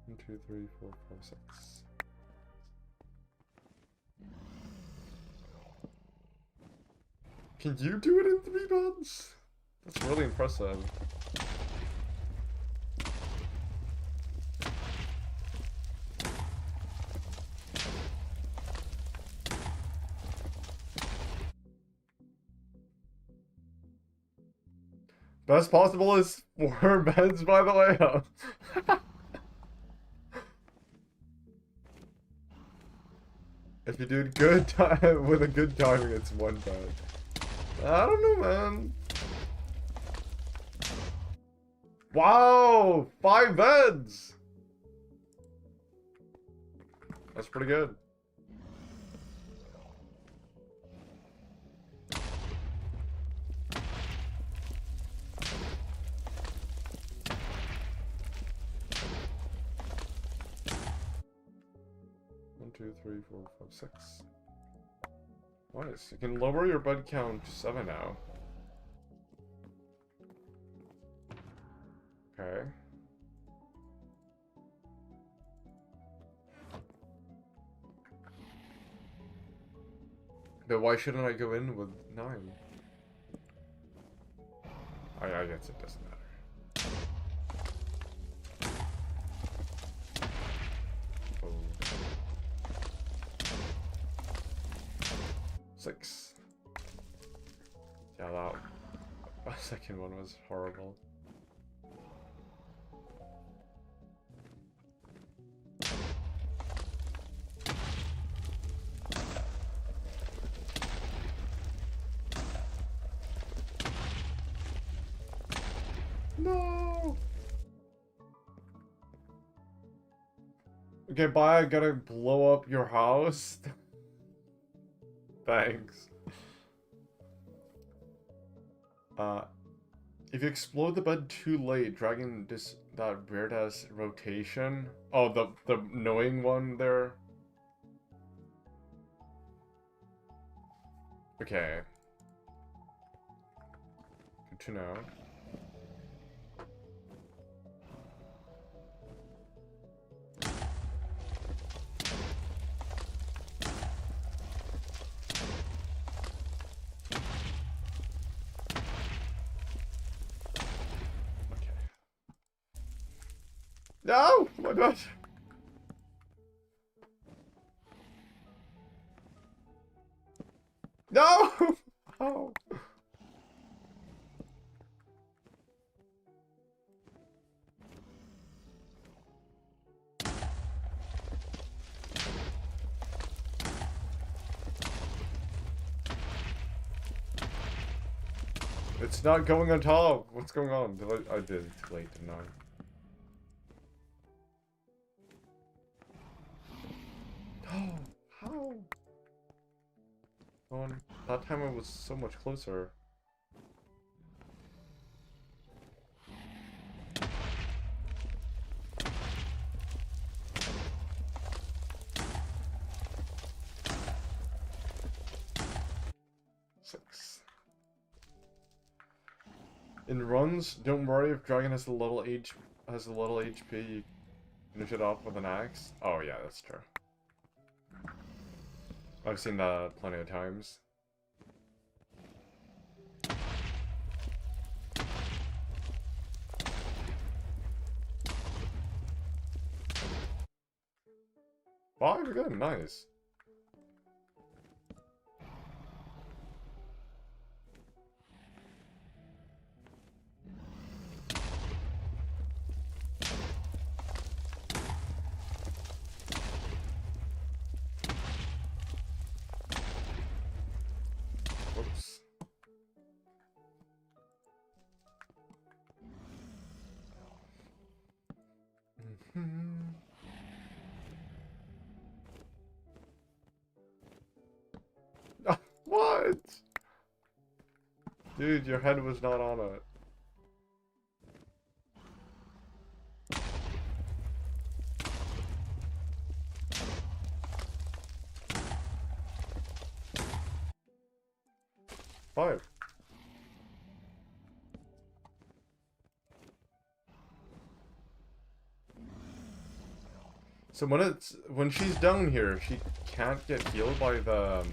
One, 2, 3, 4, 5, 6. Can you do it in 3 beds? That's really impressive. Best possible is 4 beds, by the way. If you do it good time with a good timing, it's 1 bed. I don't know, man. Wow, 5 beds. That's pretty good. One, 2, 3, 4, 5, 6. Nice. You can lower your bed count to 7 now. Okay. But why shouldn't I go in with 9? I guess it doesn't matter. Oh. 6. Yeah, that second one was horrible. No! Okay, bye, I gotta blow up your house. Thanks. If you explode the bed too late, dragging that weird ass rotation. Oh, the knowing one there. Okay. Good to know. No! Oh my god! No! Oh. It's not going on top. What's going on? I did it too late, didn't I? Oh, how? Oh, that time it was so much closer. Six. In runs, don't worry if dragon has a little HP. You finish it off with an axe. Oh yeah, that's true. I've seen that plenty of times. Wow, you're good. Nice. Whoops. What? Dude, your head was not on it. Five. So when she's down here, she can't get healed by the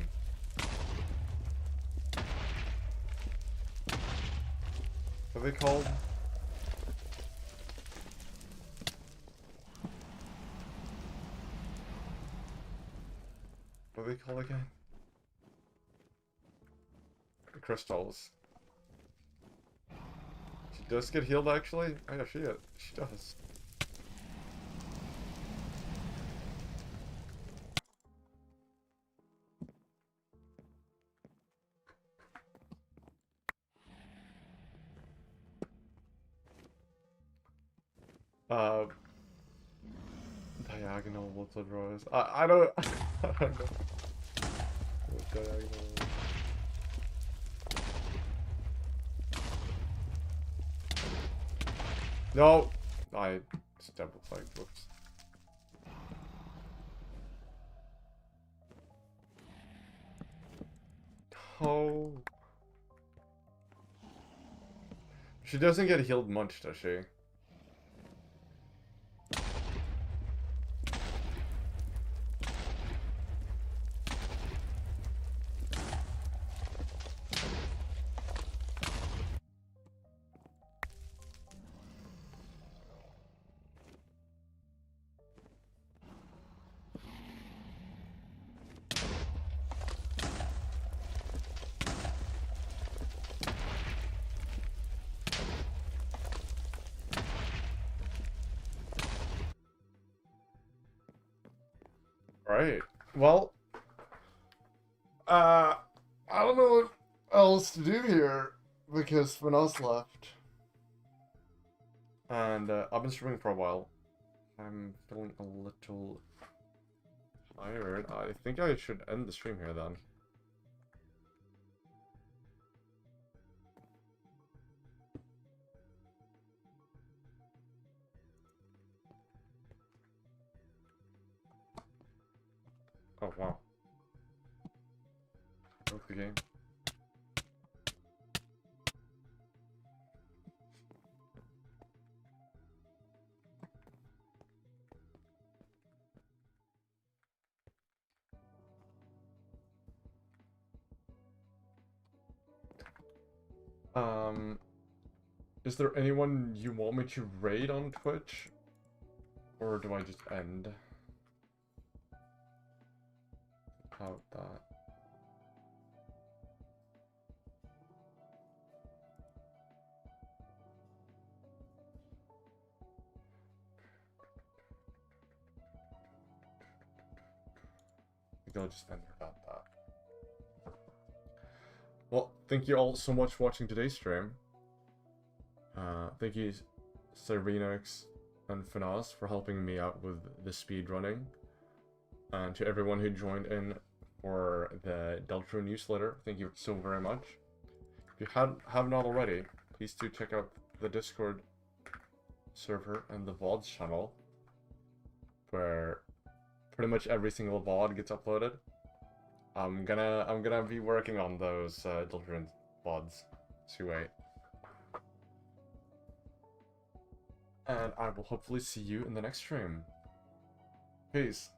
what are they called? What are they called again? The crystals. She does get healed actually? Oh yeah, she does. Diagonal, what's the rows? I don't I don't know. What diagonal? No! I just double clicked, whoops. Oh. She doesn't get healed much, does she? Right. Well, I don't know what else to do here because Vanessa left. And I've been streaming for a while. I'm feeling a little tired. I think I should end the stream here then. Oh wow. Broke the game. Is there anyone you want me to raid on Twitch? Or do I just end? How about that? I think I'll just end it about that. Well, thank you all so much for watching today's stream. Thank you, Serenix and Finas, for helping me out with the speed running. And to everyone who joined in for the Deltro newsletter, thank you so very much. If you have not already, please do check out the Discord server and the VODs channel, where pretty much every single VOD gets uploaded. I'm gonna be working on those Deltro VODs. So wait. And I will hopefully see you in the next stream. Peace.